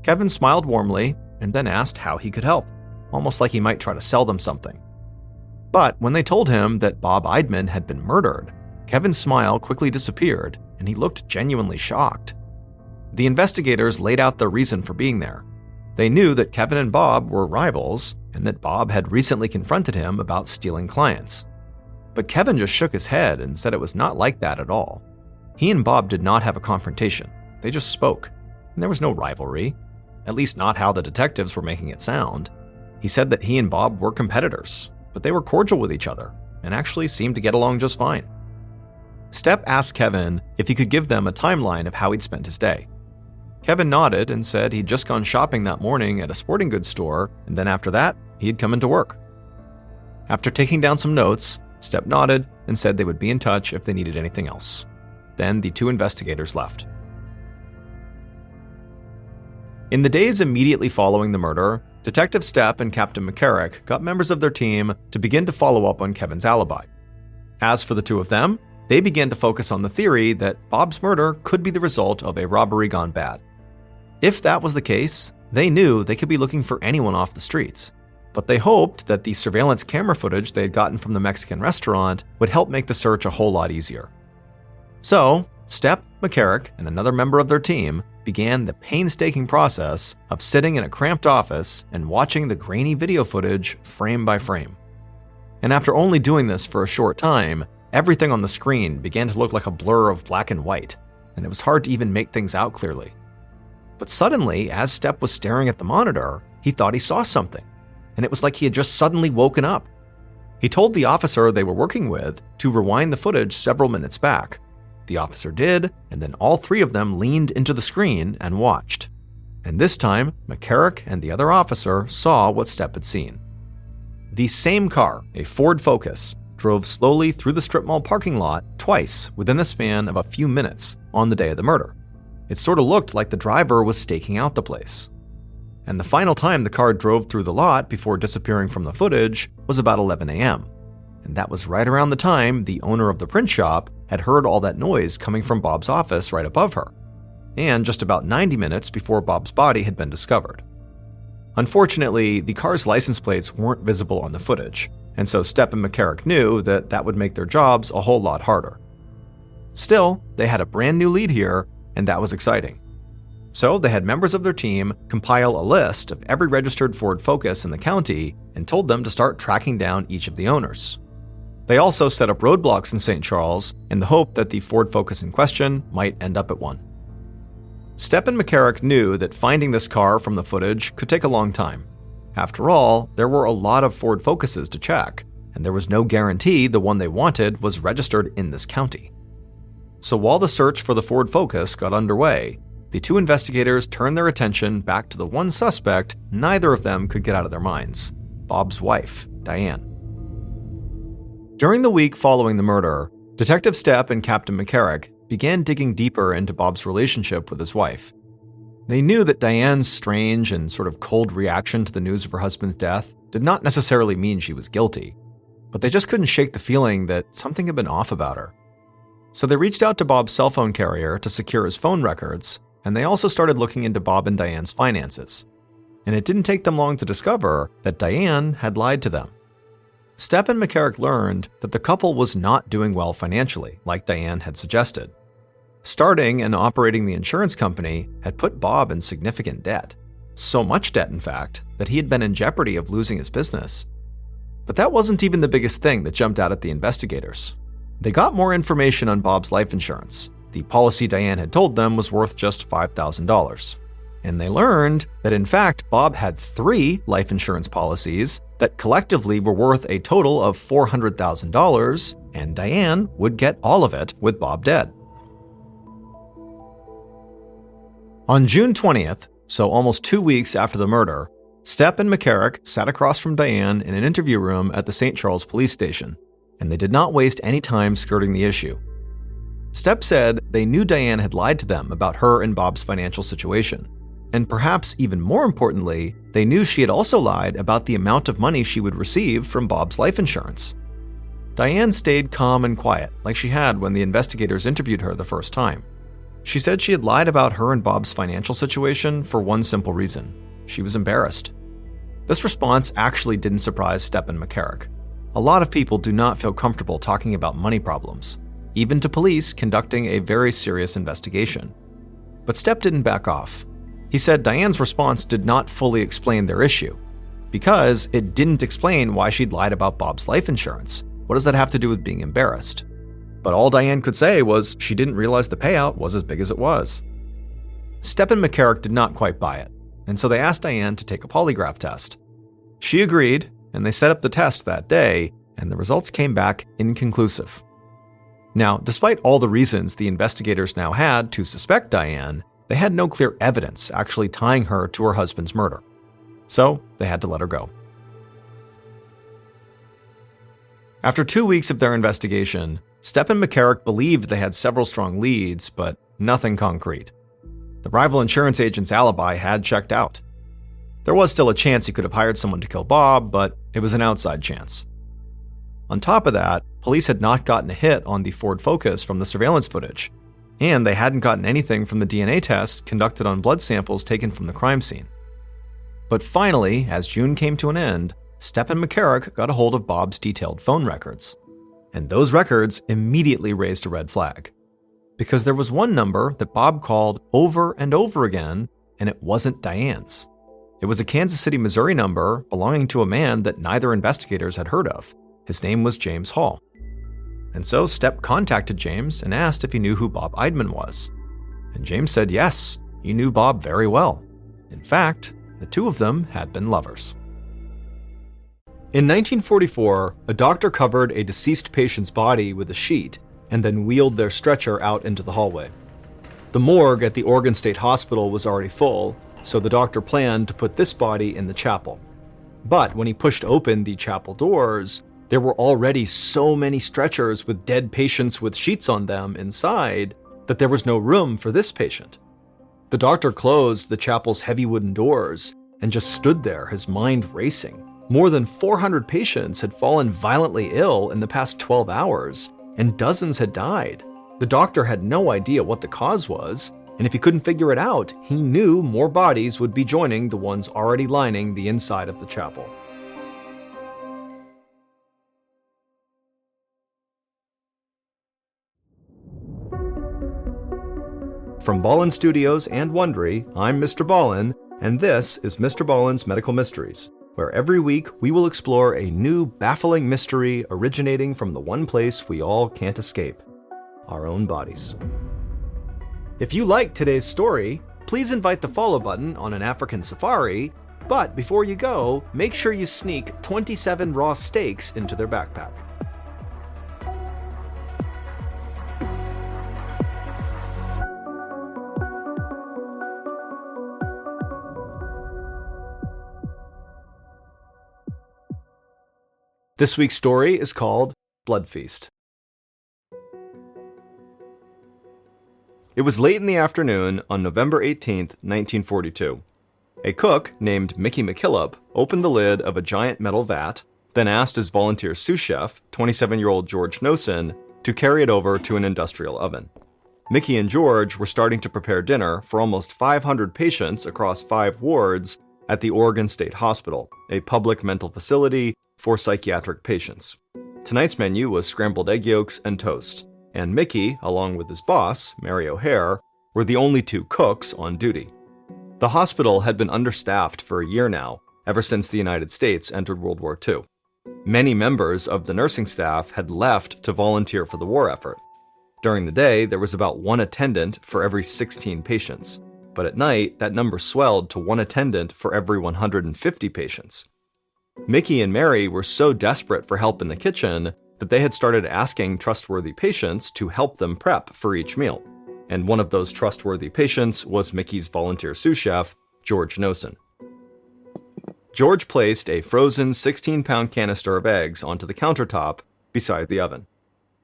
Kevin smiled warmly and then asked how he could help, almost like he might try to sell them something. But when they told him that Bob Eidman had been murdered, Kevin's smile quickly disappeared and he looked genuinely shocked. The investigators laid out their reason for being there. They knew that Kevin and Bob were rivals and that Bob had recently confronted him about stealing clients. But Kevin just shook his head and said it was not like that at all. He and Bob did not have a confrontation. They just spoke, and there was no rivalry, at least not how the detectives were making it sound. He said that he and Bob were competitors, but they were cordial with each other and actually seemed to get along just fine. Stepp asked Kevin if he could give them a timeline of how he'd spent his day. Kevin nodded and said he'd just gone shopping that morning at a sporting goods store, and then after that, he had come into work. After taking down some notes, Stepp nodded and said they would be in touch if they needed anything else. Then the two investigators left. In the days immediately following the murder, Detective Stepp and Captain McCarrick got members of their team to begin to follow up on Kevin's alibi. As for the two of them, they began to focus on the theory that Bob's murder could be the result of a robbery gone bad. If that was the case, they knew they could be looking for anyone off the streets, but they hoped that the surveillance camera footage they had gotten from the Mexican restaurant would help make the search a whole lot easier. So, Stepp, McCarrick, and another member of their team began the painstaking process of sitting in a cramped office and watching the grainy video footage frame by frame. And after only doing this for a short time, everything on the screen began to look like a blur of black and white, and it was hard to even make things out clearly. But suddenly, as Stepp was staring at the monitor, he thought he saw something, and it was like he had just suddenly woken up. He told the officer they were working with to rewind the footage several minutes back. The officer did, and then all three of them leaned into the screen and watched. And this time, McCarrick and the other officer saw what Stepp had seen. The same car, a Ford Focus, drove slowly through the strip mall parking lot twice within the span of a few minutes on the day of the murder. It sort of looked like the driver was staking out the place. And the final time the car drove through the lot before disappearing from the footage was about 11 a.m. And that was right around the time the owner of the print shop had heard all that noise coming from Bob's office right above her, and just about 90 minutes before Bob's body had been discovered. Unfortunately, the car's license plates weren't visible on the footage, and so Stepp and McCarrick knew that that would make their jobs a whole lot harder. Still, they had a brand new lead here, and that was exciting. So they had members of their team compile a list of every registered Ford Focus in the county and told them to start tracking down each of the owners. They also set up roadblocks in St. Charles in the hope that the Ford Focus in question might end up at one. Stepp and McCarrick knew that finding this car from the footage could take a long time. After all, there were a lot of Ford Focuses to check, and there was no guarantee the one they wanted was registered in this county. So while the search for the Ford Focus got underway, the two investigators turned their attention back to the one suspect neither of them could get out of their minds, Bob's wife, Diane. During the week following the murder, Detective Stepp and Captain McCarrick began digging deeper into Bob's relationship with his wife. They knew that Diane's strange and sort of cold reaction to the news of her husband's death did not necessarily mean she was guilty, but they just couldn't shake the feeling that something had been off about her. So they reached out to Bob's cell phone carrier to secure his phone records, and they also started looking into Bob and Diane's finances. And it didn't take them long to discover that Diane had lied to them. Stepp and McCarrick learned that the couple was not doing well financially, like Diane had suggested. Starting and operating the insurance company had put Bob in significant debt. So much debt, in fact, that he had been in jeopardy of losing his business. But that wasn't even the biggest thing that jumped out at the investigators. They got more information on Bob's life insurance. The policy Diane had told them was worth just $5,000. And they learned that in fact, Bob had 3 life insurance policies that collectively were worth a total of $400,000, and Diane would get all of it with Bob dead. On June 20th, so almost 2 weeks after the murder, Stepp and McCarrick sat across from Diane in an interview room at the St. Charles police station, and they did not waste any time skirting the issue. Stepp said they knew Diane had lied to them about her and Bob's financial situation. And perhaps even more importantly, they knew she had also lied about the amount of money she would receive from Bob's life insurance. Diane stayed calm and quiet, like she had when the investigators interviewed her the first time. She said she had lied about her and Bob's financial situation for one simple reason: she was embarrassed. This response actually didn't surprise Stepp and McCarrick. A lot of people do not feel comfortable talking about money problems, even to police conducting a very serious investigation. But Stepp didn't back off. He said Diane's response did not fully explain their issue, because it didn't explain why she'd lied about Bob's life insurance. What does that have to do with being embarrassed? But all Diane could say was she didn't realize the payout was as big as it was. Stepp and McCarrick did not quite buy it, and so they asked Diane to take a polygraph test. She agreed, and they set up the test that day, and the results came back inconclusive. Now, despite all the reasons the investigators now had to suspect Diane, they had no clear evidence actually tying her to her husband's murder. So they had to let her go. After 2 weeks of their investigation, Stepp and McCarrick believed they had several strong leads, but nothing concrete. The rival insurance agent's alibi had checked out. There was still a chance he could have hired someone to kill Bob, but it was an outside chance. On top of that, police had not gotten a hit on the Ford Focus from the surveillance footage, and they hadn't gotten anything from the DNA tests conducted on blood samples taken from the crime scene. But finally, as June came to an end, Stepp and McCarrick got a hold of Bob's detailed phone records. And those records immediately raised a red flag. Because there was one number that Bob called over and over again, and it wasn't Diane's. It was a Kansas City, Missouri number belonging to a man that neither investigators had heard of. His name was James Hall. And so Stepp contacted James and asked if he knew who Bob Eidman was. And James said yes, he knew Bob very well. In fact, the two of them had been lovers. In 1944, a doctor covered a deceased patient's body with a sheet and then wheeled their stretcher out into the hallway. The morgue at the Oregon State Hospital was already full, so the doctor planned to put this body in the chapel. But when he pushed open the chapel doors, there were already so many stretchers with dead patients with sheets on them inside that there was no room for this patient. The doctor closed the chapel's heavy wooden doors and just stood there, his mind racing. More than 400 patients had fallen violently ill in the past 12 hours, and dozens had died. The doctor had no idea what the cause was, and if he couldn't figure it out, he knew more bodies would be joining the ones already lining the inside of the chapel. From Ballen Studios and Wondery, I'm MrBallen, and this is MrBallen's Medical Mysteries, where every week we will explore a new baffling mystery originating from the one place we all can't escape: our own bodies. If you liked today's story, please invite the follow button on an African safari, but before you go, make sure you sneak 27 raw steaks into their backpack. This week's story is called Blood Feast. It was late in the afternoon on November 18th, 1942. A cook named Mickey McKillop opened the lid of a giant metal vat, then asked his volunteer sous chef, 27-year-old George Nosen, to carry it over to an industrial oven. Mickey and George were starting to prepare dinner for almost 500 patients across 5 wards at the Oregon State Hospital, a public mental facility for psychiatric patients. Tonight's menu was scrambled egg yolks and toast, and Mickey, along with his boss, Mary O'Hare, were the only 2 cooks on duty. The hospital had been understaffed for a year now, ever since the United States entered World War II. Many members of the nursing staff had left to volunteer for the war effort. During the day, there was about one attendant for every 16 patients, but at night, that number swelled to one attendant for every 150 patients. Mickey and Mary were so desperate for help in the kitchen that they had started asking trustworthy patients to help them prep for each meal. And one of those trustworthy patients was Mickey's volunteer sous chef, George Nosen. George placed a frozen 16-pound canister of eggs onto the countertop beside the oven.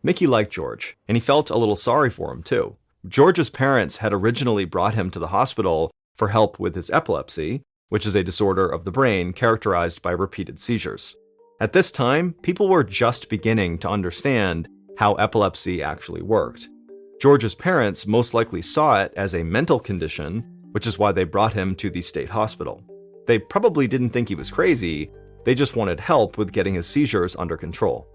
Mickey liked George, and he felt a little sorry for him, too. George's parents had originally brought him to the hospital for help with his epilepsy, which is a disorder of the brain characterized by repeated seizures. At this time, people were just beginning to understand how epilepsy actually worked. George's parents most likely saw it as a mental condition, which is why they brought him to the state hospital. They probably didn't think he was crazy, they just wanted help with getting his seizures under control.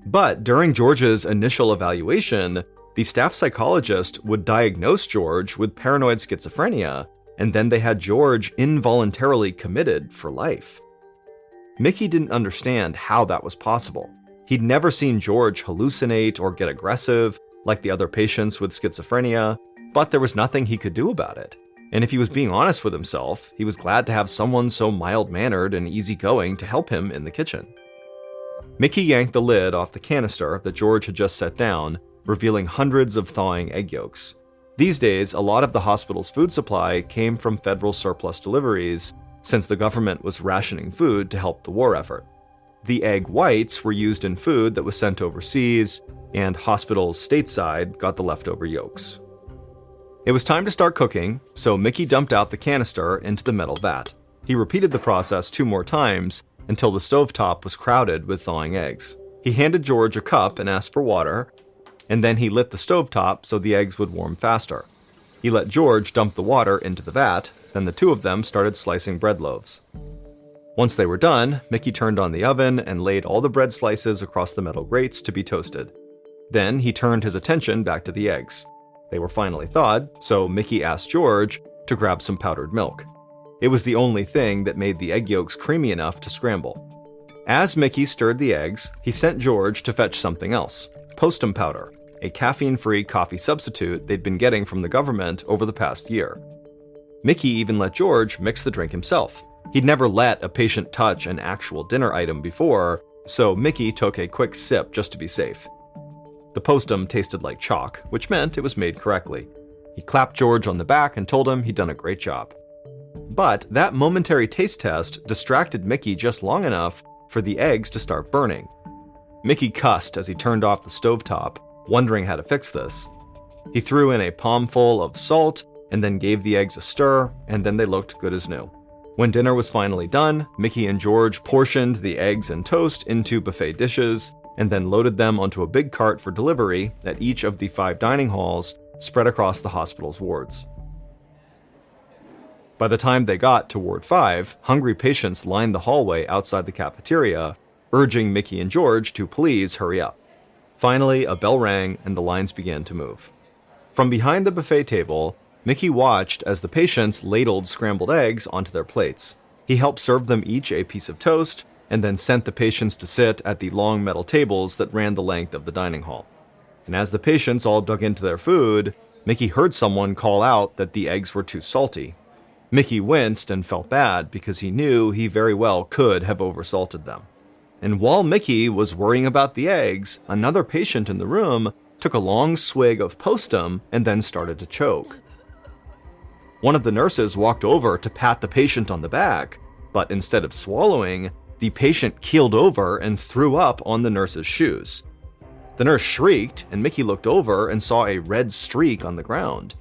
But during George's initial evaluation, the staff psychologist would diagnose George with paranoid schizophrenia, and then they had George involuntarily committed for life. Mickey didn't understand how that was possible. He'd never seen George hallucinate or get aggressive like the other patients with schizophrenia, but there was nothing he could do about it. And if he was being honest with himself, he was glad to have someone so mild-mannered and easygoing to help him in the kitchen. Mickey yanked the lid off the canister that George had just set down, revealing hundreds of thawing egg yolks. These days, a lot of the hospital's food supply came from federal surplus deliveries, since the government was rationing food to help the war effort. The egg whites were used in food that was sent overseas, and hospitals stateside got the leftover yolks. It was time to start cooking, so Mickey dumped out the canister into the metal vat. He repeated the process 2 more times until the stovetop was crowded with thawing eggs. He handed George a cup and asked for water, and then he lit the stovetop so the eggs would warm faster. He let George dump the water into the vat, then the two of them started slicing bread loaves. Once they were done, Mickey turned on the oven and laid all the bread slices across the metal grates to be toasted. Then he turned his attention back to the eggs. They were finally thawed, so Mickey asked George to grab some powdered milk. It was the only thing that made the egg yolks creamy enough to scramble. As Mickey stirred the eggs, he sent George to fetch something else, postum powder, a caffeine-free coffee substitute they'd been getting from the government over the past year. Mickey even let George mix the drink himself. He'd never let a patient touch an actual dinner item before, so Mickey took a quick sip just to be safe. The postum tasted like chalk, which meant it was made correctly. He clapped George on the back and told him he'd done a great job. But that momentary taste test distracted Mickey just long enough for the eggs to start burning. Mickey cussed as he turned off the stovetop, wondering how to fix this. He threw in a palmful of salt and then gave the eggs a stir, and then they looked good as new. When dinner was finally done, Mickey and George portioned the eggs and toast into buffet dishes and then loaded them onto a big cart for delivery at each of the 5 dining halls spread across the hospital's wards. By the time they got to Ward 5, hungry patients lined the hallway outside the cafeteria, urging Mickey and George to please hurry up. Finally, a bell rang and the lines began to move. From behind the buffet table, Mickey watched as the patients ladled scrambled eggs onto their plates. He helped serve them each a piece of toast, and then sent the patients to sit at the long metal tables that ran the length of the dining hall. And as the patients all dug into their food, Mickey heard someone call out that the eggs were too salty. Mickey winced and felt bad because he knew he very well could have oversalted them. And while Mickey was worrying about the eggs, another patient in the room took a long swig of postum and then started to choke. One of the nurses walked over to pat the patient on the back, but instead of swallowing, the patient keeled over and threw up on the nurse's shoes. The nurse shrieked, and Mickey looked over and saw a red streak on the ground.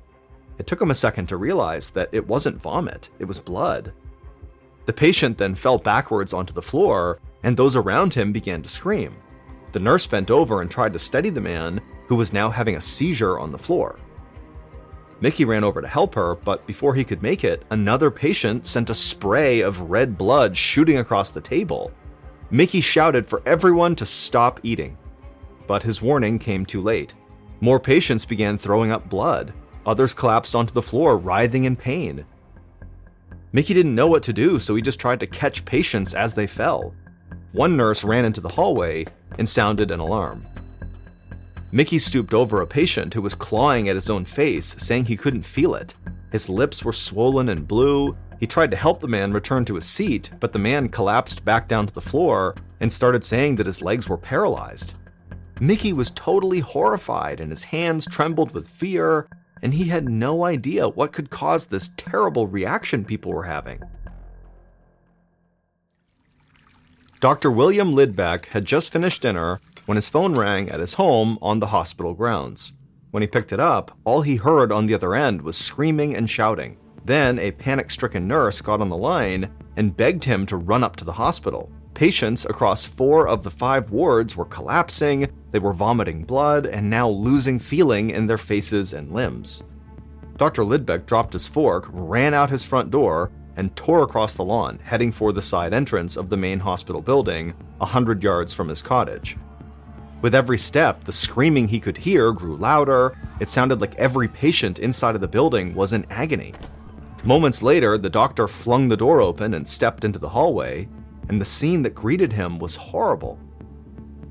It took him a second to realize that it wasn't vomit, it was blood. The patient then fell backwards onto the floor, and those around him began to scream. The nurse bent over and tried to steady the man, who was now having a seizure on the floor. Mickey ran over to help her, but before he could make it, another patient sent a spray of red blood shooting across the table. Mickey shouted for everyone to stop eating. But his warning came too late. More patients began throwing up blood. Others collapsed onto the floor, writhing in pain. Mickey didn't know what to do, so he just tried to catch patients as they fell. One nurse ran into the hallway and sounded an alarm. Mickey stooped over a patient who was clawing at his own face, saying he couldn't feel it. His lips were swollen and blue. He tried to help the man return to his seat, but the man collapsed back down to the floor and started saying that his legs were paralyzed. Mickey was totally horrified and his hands trembled with fear, and he had no idea what could cause this terrible reaction people were having. Dr. William Lidbeck had just finished dinner when his phone rang at his home on the hospital grounds. When he picked it up, all he heard on the other end was screaming and shouting. Then a panic-stricken nurse got on the line and begged him to run up to the hospital. Patients across 4 of the 5 wards were collapsing, they were vomiting blood, and now losing feeling in their faces and limbs. Dr. Lidbeck dropped his fork, ran out his front door, and tore across the lawn, heading for the side entrance of the main hospital building, 100 yards from his cottage. With every step, the screaming he could hear grew louder. It sounded like every patient inside of the building was in agony. Moments later, the doctor flung the door open and stepped into the hallway, and the scene that greeted him was horrible.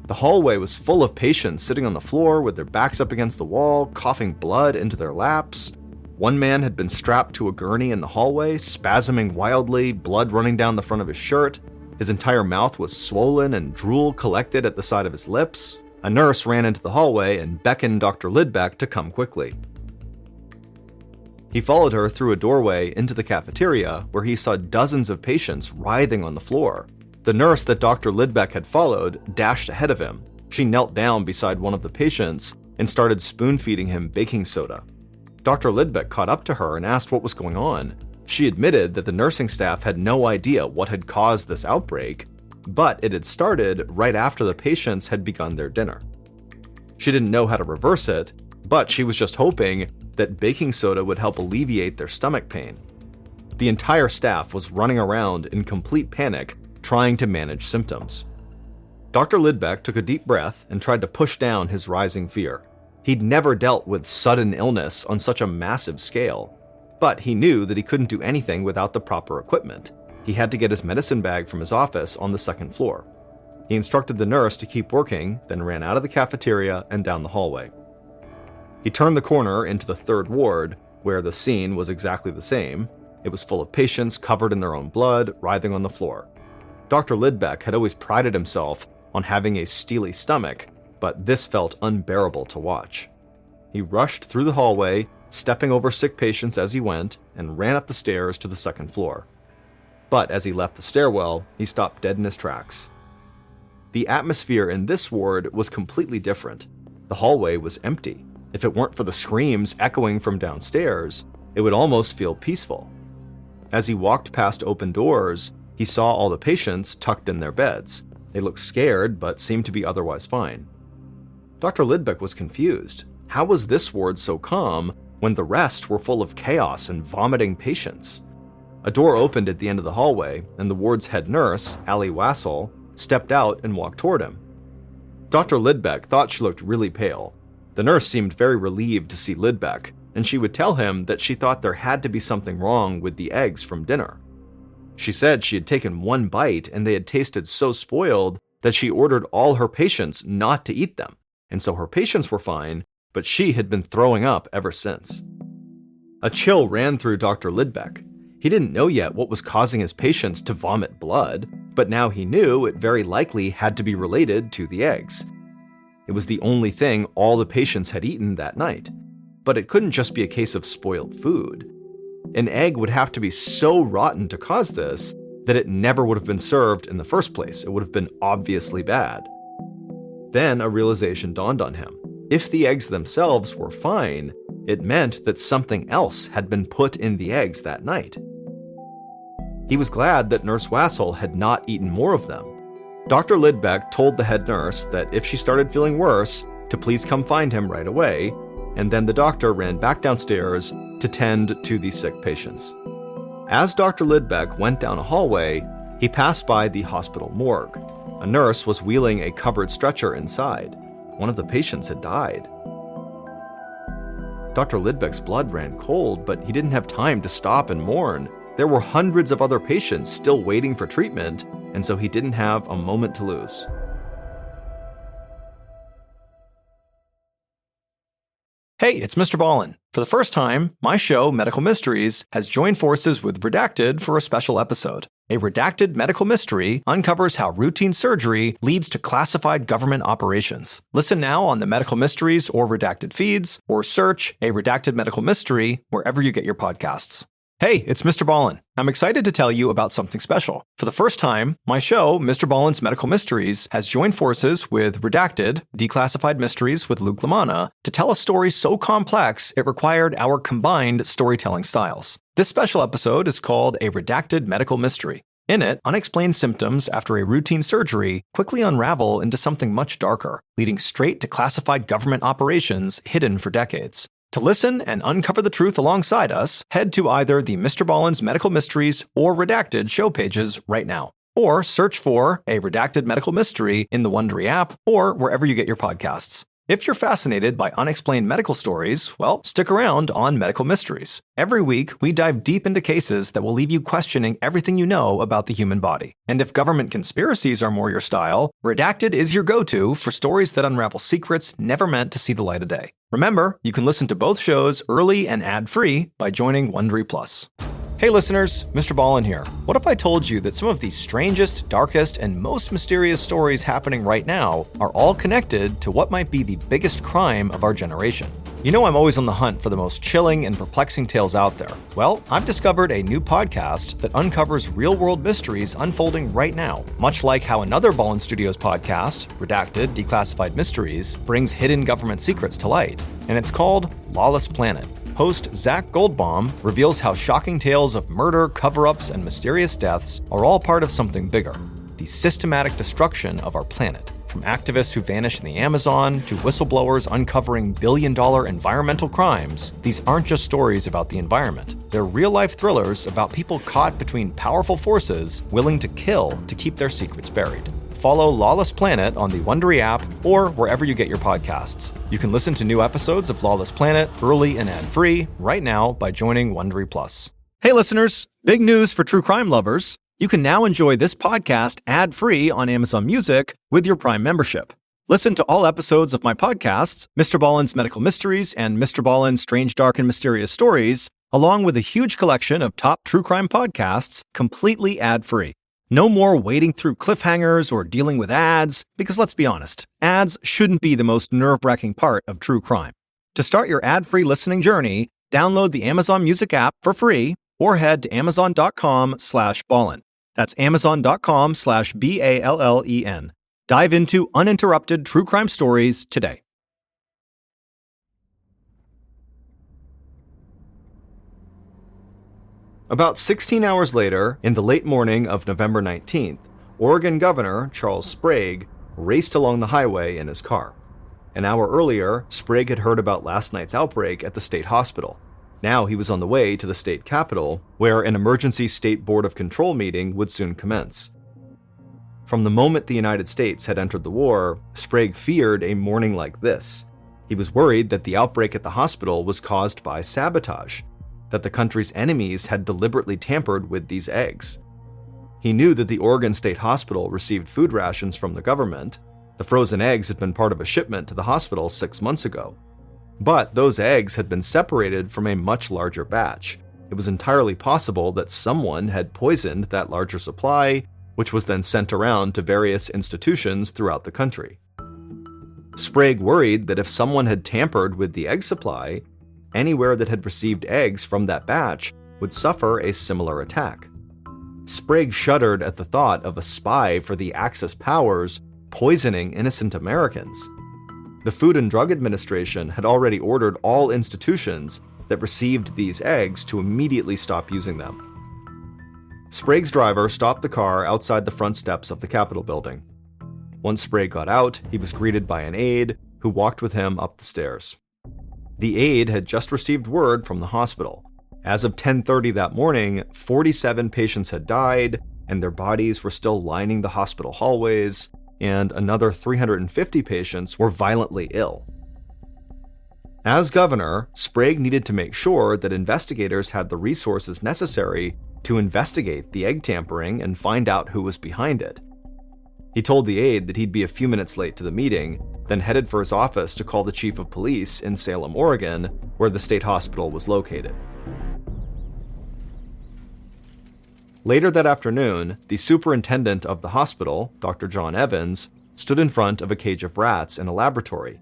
The hallway was full of patients sitting on the floor with their backs up against the wall, coughing blood into their laps. One man had been strapped to a gurney in the hallway, spasming wildly, blood running down the front of his shirt. His entire mouth was swollen and drool collected at the side of his lips. A nurse ran into the hallway and beckoned Dr. Lidbeck to come quickly. He followed her through a doorway into the cafeteria, where he saw dozens of patients writhing on the floor. The nurse that Dr. Lidbeck had followed dashed ahead of him. She knelt down beside one of the patients and started spoon-feeding him baking soda. Dr. Lidbeck caught up to her and asked what was going on. She admitted that the nursing staff had no idea what had caused this outbreak, but it had started right after the patients had begun their dinner. She didn't know how to reverse it, but she was just hoping that baking soda would help alleviate their stomach pain. The entire staff was running around in complete panic, trying to manage symptoms. Dr. Lidbeck took a deep breath and tried to push down his rising fear. He'd never dealt with sudden illness on such a massive scale, but he knew that he couldn't do anything without the proper equipment. He had to get his medicine bag from his office on the second floor. He instructed the nurse to keep working, then ran out of the cafeteria and down the hallway. He turned the corner into the 3rd ward, where the scene was exactly the same. It was full of patients covered in their own blood, writhing on the floor. Dr. Lidbeck had always prided himself on having a steely stomach, but this felt unbearable to watch. He rushed through the hallway, stepping over sick patients as he went, and ran up the stairs to the 2nd floor. But as he left the stairwell, he stopped dead in his tracks. The atmosphere in this ward was completely different. The hallway was empty. If it weren't for the screams echoing from downstairs, it would almost feel peaceful. As he walked past open doors, he saw all the patients tucked in their beds. They looked scared, but seemed to be otherwise fine. Dr. Lidbeck was confused. How was this ward so calm when the rest were full of chaos and vomiting patients? A door opened at the end of the hallway, and the ward's head nurse, Allie Wassel, stepped out and walked toward him. Dr. Lidbeck thought she looked really pale. The nurse seemed very relieved to see Lidbeck, and she would tell him that she thought there had to be something wrong with the eggs from dinner. She said she had taken one bite and they had tasted so spoiled that she ordered all her patients not to eat them, and so her patients were fine, but she had been throwing up ever since. A chill ran through Dr. Lidbeck. He didn't know yet what was causing his patients to vomit blood, but now he knew it very likely had to be related to the eggs. It was the only thing all the patients had eaten that night. But it couldn't just be a case of spoiled food. An egg would have to be so rotten to cause this that it never would have been served in the first place. It would have been obviously bad. Then a realization dawned on him. If the eggs themselves were fine, it meant that something else had been put in the eggs that night. He was glad that Nurse Wassel had not eaten more of them. Dr. Lidbeck told the head nurse that if she started feeling worse, to please come find him right away, and then the doctor ran back downstairs to tend to the sick patients. As Dr. Lidbeck went down a hallway, he passed by the hospital morgue. A nurse was wheeling a covered stretcher inside. One of the patients had died. Dr. Lidbeck's blood ran cold, but he didn't have time to stop and mourn. There were hundreds of other patients still waiting for treatment, and so he didn't have a moment to lose. Hey, it's MrBallen. For the first time, my show, Medical Mysteries, has joined forces with Redacted for a special episode. A redacted medical mystery uncovers how routine surgery leads to classified government operations. Listen now on the Medical Mysteries or Redacted feeds, or search A Redacted Medical Mystery wherever you get your podcasts. Hey, it's MrBallen. I'm excited to tell you about something special. For the first time, my show, MrBallen's Medical Mysteries, has joined forces with Redacted, Declassified Mysteries with Luke LaManna, to tell a story so complex it required our combined storytelling styles. This special episode is called A Redacted Medical Mystery. In it, unexplained symptoms after a routine surgery quickly unravel into something much darker, leading straight to classified government operations hidden for decades. To listen and uncover the truth alongside us, head to either the MrBallen's Medical Mysteries or Redacted show pages right now, or search for A Redacted Medical Mystery in the Wondery app or wherever you get your podcasts. If you're fascinated by unexplained medical stories, well, stick around on Medical Mysteries. Every week, we dive deep into cases that will leave you questioning everything you know about the human body. And if government conspiracies are more your style, Redacted is your go-to for stories that unravel secrets never meant to see the light of day. Remember, you can listen to both shows early and ad-free by joining Wondery Plus. Hey listeners, MrBallen here. What if I told you that some of the strangest, darkest, and most mysterious stories happening right now are all connected to what might be the biggest crime of our generation? You know I'm always on the hunt for the most chilling and perplexing tales out there. Well, I've discovered a new podcast that uncovers real-world mysteries unfolding right now, much like how another Ballen Studios podcast, Redacted, Declassified Mysteries, brings hidden government secrets to light. And it's called Lawless Planet. Host Zach Goldbaum reveals how shocking tales of murder, cover-ups, and mysterious deaths are all part of something bigger: the systematic destruction of our planet. From activists who vanish in the Amazon to whistleblowers uncovering billion-dollar environmental crimes, these aren't just stories about the environment. They're real-life thrillers about people caught between powerful forces willing to kill to keep their secrets buried. Follow Lawless Planet on the Wondery app or wherever you get your podcasts. You can listen to new episodes of Lawless Planet early and ad-free right now by joining Wondery Plus. Hey listeners, big news for true crime lovers. You can now enjoy this podcast ad-free on Amazon Music with your Prime membership. Listen to all episodes of my podcasts, MrBallen's Medical Mysteries and MrBallen's Strange, Dark, and Mysterious Stories, along with a huge collection of top true crime podcasts, completely ad-free. No more wading through cliffhangers or dealing with ads, because let's be honest, ads shouldn't be the most nerve-wracking part of true crime. To start your ad-free listening journey, download the Amazon Music app for free or head to amazon.com/ballen. That's amazon.com/BALLEN. Dive into uninterrupted true crime stories today. About 16 hours later, in the late morning of November 19th, Oregon Governor Charles Sprague raced along the highway in his car. An hour earlier, Sprague had heard about last night's outbreak at the state hospital. Now he was on the way to the state capitol, where an emergency State Board of Control meeting would soon commence. From the moment the United States had entered the war, Sprague feared a morning like this. He was worried that the outbreak at the hospital was caused by sabotage, that the country's enemies had deliberately tampered with these eggs. He knew that the Oregon State Hospital received food rations from the government. The frozen eggs had been part of a shipment to the hospital 6 months ago. But those eggs had been separated from a much larger batch. It was entirely possible that someone had poisoned that larger supply, which was then sent around to various institutions throughout the country. Sprague worried that if someone had tampered with the egg supply, anywhere that had received eggs from that batch would suffer a similar attack. Sprague shuddered at the thought of a spy for the Axis powers poisoning innocent Americans. The Food and Drug Administration had already ordered all institutions that received these eggs to immediately stop using them. Sprague's driver stopped the car outside the front steps of the Capitol building. Once Sprague got out, he was greeted by an aide who walked with him up the stairs. The aide had just received word from the hospital. As of 10:30 that morning, 47 patients had died, and their bodies were still lining the hospital hallways, and another 350 patients were violently ill. As governor, Sprague needed to make sure that investigators had the resources necessary to investigate the egg tampering and find out who was behind it. He told the aide that he'd be a few minutes late to the meeting, then headed for his office to call the chief of police in Salem, Oregon, where the state hospital was located. Later that afternoon, the superintendent of the hospital, Dr. John Evans, stood in front of a cage of rats in a laboratory.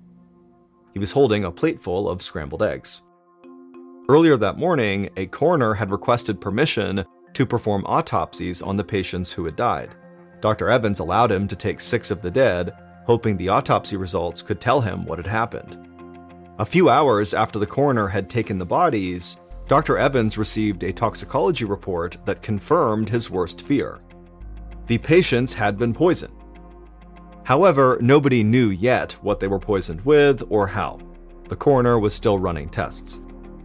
He was holding a plateful of scrambled eggs. Earlier that morning, a coroner had requested permission to perform autopsies on the patients who had died. Dr. Evans allowed him to take 6 of the dead, hoping the autopsy results could tell him what had happened. A few hours after the coroner had taken the bodies, Dr. Evans received a toxicology report that confirmed his worst fear. The patients had been poisoned. However, nobody knew yet what they were poisoned with or how. The coroner was still running tests.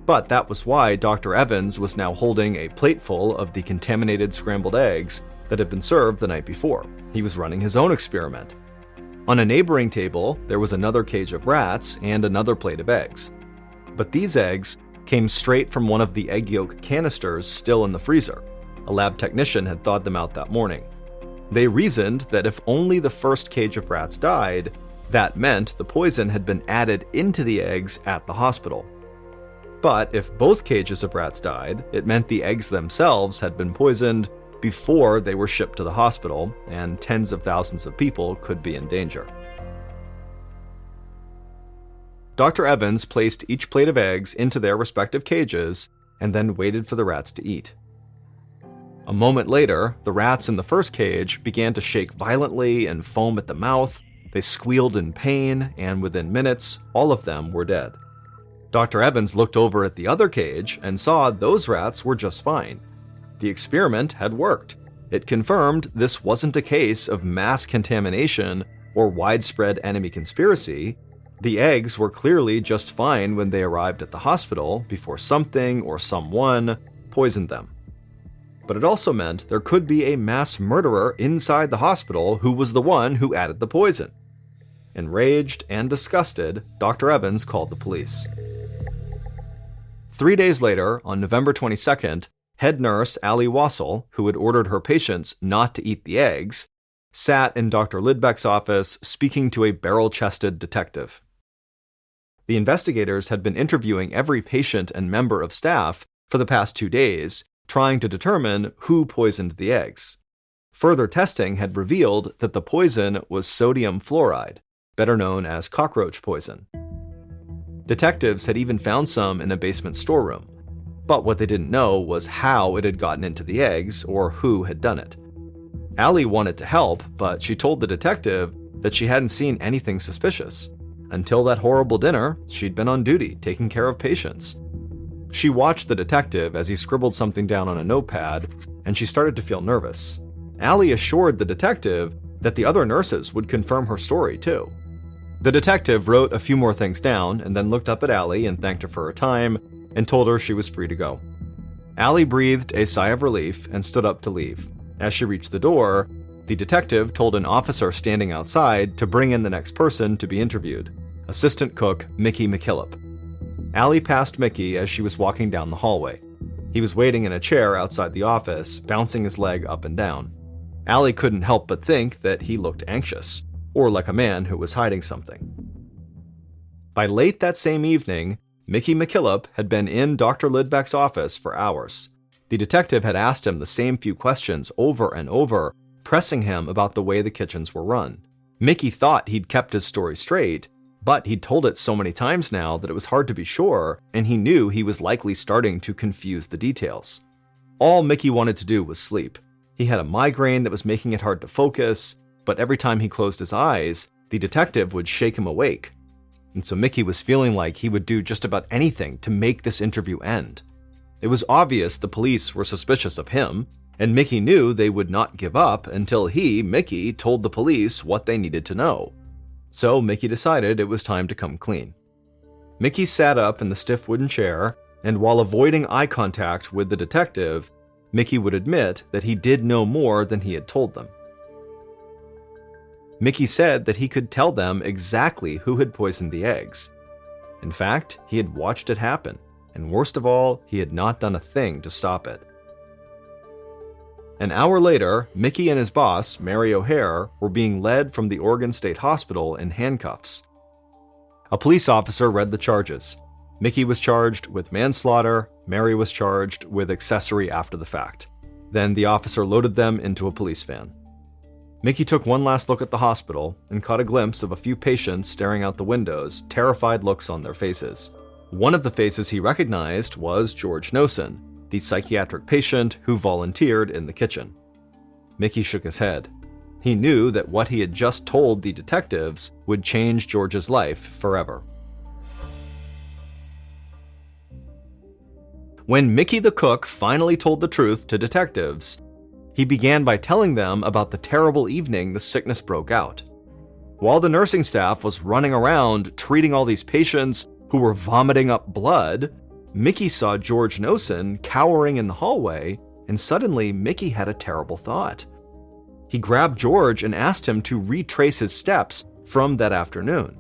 But that was why Dr. Evans was now holding a plateful of the contaminated scrambled eggs that had been served the night before. He was running his own experiment. On a neighboring table, there was another cage of rats and another plate of eggs. But these eggs came straight from one of the egg yolk canisters still in the freezer. A lab technician had thawed them out that morning. They reasoned that if only the first cage of rats died, that meant the poison had been added into the eggs at the hospital. But if both cages of rats died, it meant the eggs themselves had been poisoned before they were shipped to the hospital, and tens of thousands of people could be in danger. Dr. Evans placed each plate of eggs into their respective cages and then waited for the rats to eat. A moment later, the rats in the first cage began to shake violently and foam at the mouth. They squealed in pain, and within minutes, all of them were dead. Dr. Evans looked over at the other cage and saw those rats were just fine. The experiment had worked. It confirmed this wasn't a case of mass contamination or widespread enemy conspiracy. The eggs were clearly just fine when they arrived at the hospital before something or someone poisoned them. But it also meant there could be a mass murderer inside the hospital who was the one who added the poison. Enraged and disgusted, Dr. Evans called the police. 3 days later, on November 22nd, head nurse Allie Wassel, who had ordered her patients not to eat the eggs, sat in Dr. Lidbeck's office speaking to a barrel-chested detective. The investigators had been interviewing every patient and member of staff for the past 2 days, trying to determine who poisoned the eggs. Further testing had revealed that the poison was sodium fluoride, better known as cockroach poison. Detectives had even found some in a basement storeroom, but what they didn't know was how it had gotten into the eggs or who had done it. Allie wanted to help, but she told the detective that she hadn't seen anything suspicious. Until that horrible dinner, she'd been on duty, taking care of patients. She watched the detective as he scribbled something down on a notepad, and she started to feel nervous. Allie assured the detective that the other nurses would confirm her story, too. The detective wrote a few more things down and then looked up at Allie and thanked her for her time and told her she was free to go. Allie breathed a sigh of relief and stood up to leave. As she reached the door, the detective told an officer standing outside to bring in the next person to be interviewed, assistant cook Mickey McKillop. Allie passed Mickey as she was walking down the hallway. He was waiting in a chair outside the office, bouncing his leg up and down. Allie couldn't help but think that he looked anxious, or like a man who was hiding something. By late that same evening, Mickey McKillop had been in Dr. Lidbeck's office for hours. The detective had asked him the same few questions over and over, pressing him about the way the kitchens were run. Mickey thought he'd kept his story straight, but he'd told it so many times now that it was hard to be sure, and he knew he was likely starting to confuse the details. All Mickey wanted to do was sleep. He had a migraine that was making it hard to focus, but every time he closed his eyes, the detective would shake him awake. And so Mickey was feeling like he would do just about anything to make this interview end. It was obvious the police were suspicious of him, and Mickey knew they would not give up until he, Mickey, told the police what they needed to know. So Mickey decided it was time to come clean. Mickey sat up in the stiff wooden chair, and while avoiding eye contact with the detective, Mickey would admit that he did know more than he had told them. Mickey said that he could tell them exactly who had poisoned the eggs. In fact, he had watched it happen, and worst of all, he had not done a thing to stop it. An hour later, Mickey and his boss, Mary O'Hare, were being led from the Oregon State Hospital in handcuffs. A police officer read the charges. Mickey was charged with manslaughter, Mary was charged with accessory after the fact. Then the officer loaded them into a police van. Mickey took one last look at the hospital and caught a glimpse of a few patients staring out the windows, terrified looks on their faces. One of the faces he recognized was George Nosen, the psychiatric patient who volunteered in the kitchen. Mickey shook his head. He knew that what he had just told the detectives would change George's life forever. When Mickey the cook finally told the truth to detectives, he began by telling them about the terrible evening the sickness broke out. While the nursing staff was running around treating all these patients who were vomiting up blood, Mickey saw George Nosen cowering in the hallway, and suddenly Mickey had a terrible thought. He grabbed George and asked him to retrace his steps from that afternoon.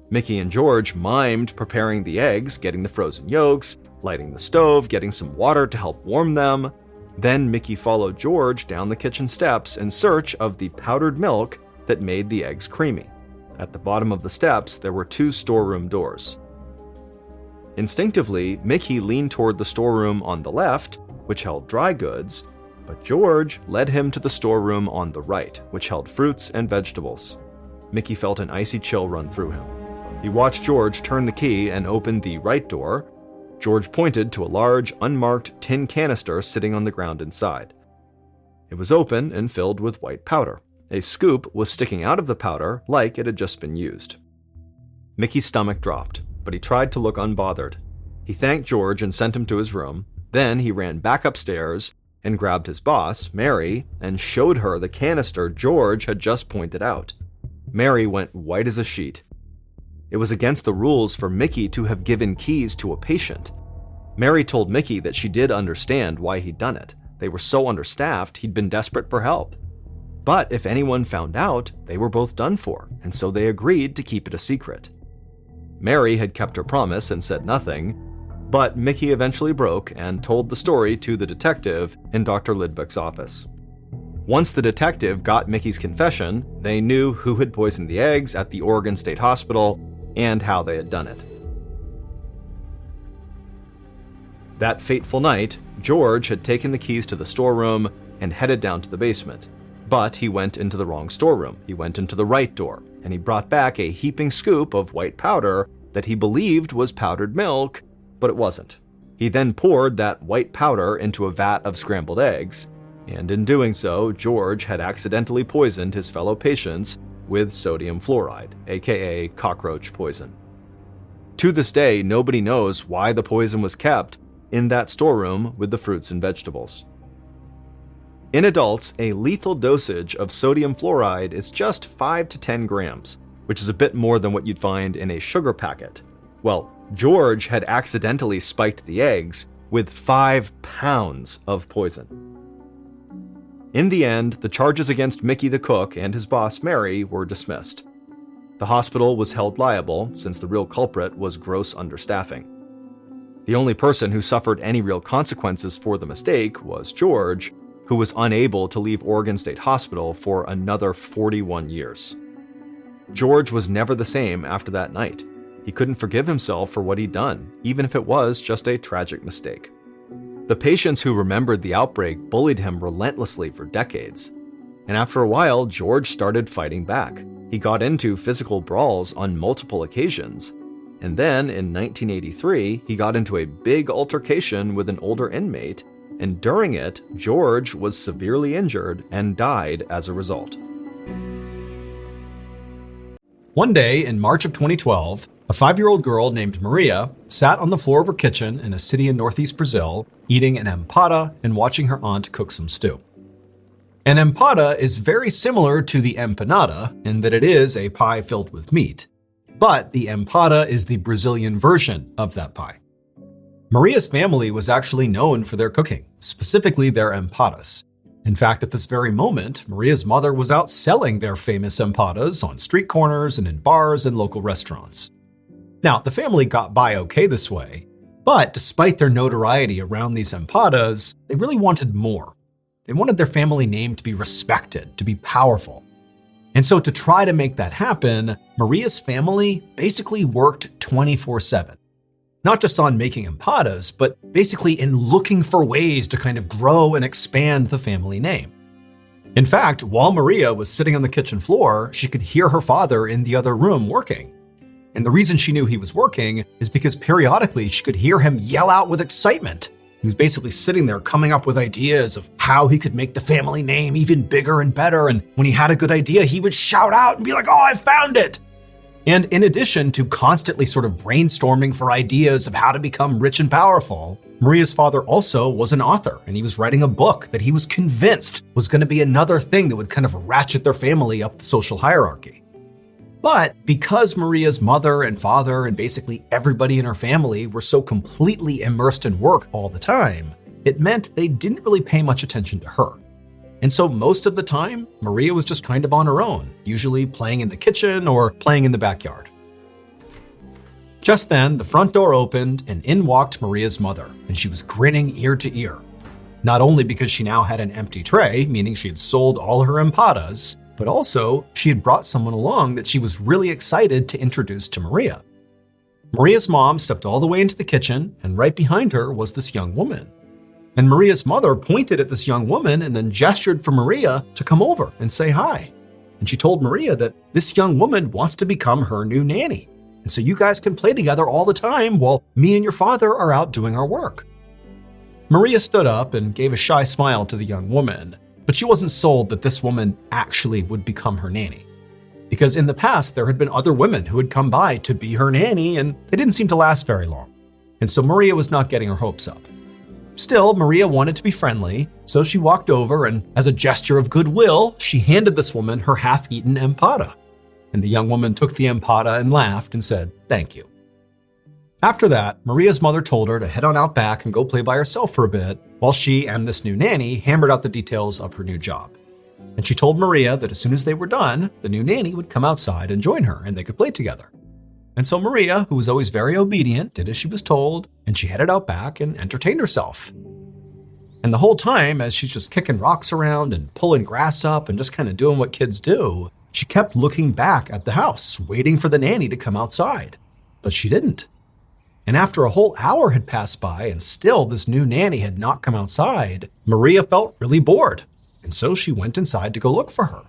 Mickey and George mimed preparing the eggs, getting the frozen yolks, lighting the stove, getting some water to help warm them. Then Mickey followed George down the kitchen steps in search of the powdered milk that made the eggs creamy. At the bottom of the steps, there were 2 storeroom doors. Instinctively, Mickey leaned toward the storeroom on the left, which held dry goods, but George led him to the storeroom on the right, which held fruits and vegetables. Mickey felt an icy chill run through him. He watched George turn the key and open the right door. George pointed to a large, unmarked tin canister sitting on the ground inside. It was open and filled with white powder. A scoop was sticking out of the powder like it had just been used. Mickey's stomach dropped, but he tried to look unbothered. He thanked George and sent him to his room. Then he ran back upstairs and grabbed his boss, Mary, and showed her the canister George had just pointed out. Mary went white as a sheet. It was against the rules for Mickey to have given keys to a patient. Mary told Mickey that she did understand why he'd done it. They were so understaffed, he'd been desperate for help. But if anyone found out, they were both done for, and so they agreed to keep it a secret. Mary had kept her promise and said nothing, but Mickey eventually broke and told the story to the detective in Dr. Lidbeck's office. Once the detective got Mickey's confession, they knew who had poisoned the eggs at the Oregon State Hospital and how they had done it. That fateful night, George had taken the keys to the storeroom and headed down to the basement. But he went into the wrong storeroom. He went into the right door, and he brought back a heaping scoop of white powder that he believed was powdered milk, but it wasn't. He then poured that white powder into a vat of scrambled eggs, and in doing so, George had accidentally poisoned his fellow patients with sodium fluoride, aka cockroach poison. To this day, nobody knows why the poison was kept in that storeroom with the fruits and vegetables. In adults, a lethal dosage of sodium fluoride is just 5 to 10 grams, which is a bit more than what you'd find in a sugar packet. Well, George had accidentally spiked the eggs with 5 pounds of poison. In the end, the charges against Mickey the cook and his boss Mary were dismissed. The hospital was held liable since the real culprit was gross understaffing. The only person who suffered any real consequences for the mistake was George, who was unable to leave Oregon State Hospital for another 41 years. George was never the same after that night. He couldn't forgive himself for what he'd done, even if it was just a tragic mistake. The patients who remembered the outbreak bullied him relentlessly for decades. And after a while, George started fighting back. He got into physical brawls on multiple occasions. And then, in 1983, he got into a big altercation with an older inmate, and during it, George was severely injured and died as a result. One day in March of 2012, a 5-year-old girl named Maria sat on the floor of her kitchen in a city in northeast Brazil, eating an empada and watching her aunt cook some stew. An empada is very similar to the empanada in that it is a pie filled with meat, but the empada is the Brazilian version of that pie. Maria's family was actually known for their cooking, specifically their empadas. In fact, at this very moment, Maria's mother was out selling their famous empadas on street corners and in bars and local restaurants. Now, the family got by okay this way, but despite their notoriety around these empadas, they really wanted more. They wanted their family name to be respected, to be powerful. And so to try to make that happen, Maria's family basically worked 24/7. Not just on making empadas, but basically in looking for ways to kind of grow and expand the family name. In fact, while Maria was sitting on the kitchen floor, she could hear her father in the other room working. And the reason she knew he was working is because periodically she could hear him yell out with excitement. He was basically sitting there coming up with ideas of how he could make the family name even bigger and better. And when he had a good idea, he would shout out and be like, "Oh, I found it!" And in addition to constantly sort of brainstorming for ideas of how to become rich and powerful, Maria's father also was an author, and he was writing a book that he was convinced was going to be another thing that would kind of ratchet their family up the social hierarchy. But because Maria's mother and father and basically everybody in her family were so completely immersed in work all the time, it meant they didn't really pay much attention to her. And so most of the time, Maria was just kind of on her own, usually playing in the kitchen or playing in the backyard. Just then, the front door opened and in walked Maria's mother, and she was grinning ear to ear. Not only because she now had an empty tray, meaning she had sold all her empadas, but also she had brought someone along that she was really excited to introduce to Maria. Maria's mom stepped all the way into the kitchen, and right behind her was this young woman. And Maria's mother pointed at this young woman and then gestured for Maria to come over and say hi. And she told Maria that this young woman wants to become her new nanny. And so you guys can play together all the time while me and your father are out doing our work. Maria stood up and gave a shy smile to the young woman, but she wasn't sold that this woman actually would become her nanny. Because in the past, there had been other women who had come by to be her nanny, and they didn't seem to last very long. And so Maria was not getting her hopes up. Still, Maria wanted to be friendly, so she walked over and, as a gesture of goodwill, she handed this woman her half-eaten empada. And the young woman took the empada and laughed and said, "Thank you." After that, Maria's mother told her to head on out back and go play by herself for a bit, while she and this new nanny hammered out the details of her new job. And she told Maria that as soon as they were done, the new nanny would come outside and join her and they could play together. And so Maria, who was always very obedient, did as she was told, and she headed out back and entertained herself. And the whole time, as she's just kicking rocks around and pulling grass up and just kind of doing what kids do, she kept looking back at the house, waiting for the nanny to come outside. But she didn't. And after a whole hour had passed by and still this new nanny had not come outside, Maria felt really bored. And so she went inside to go look for her.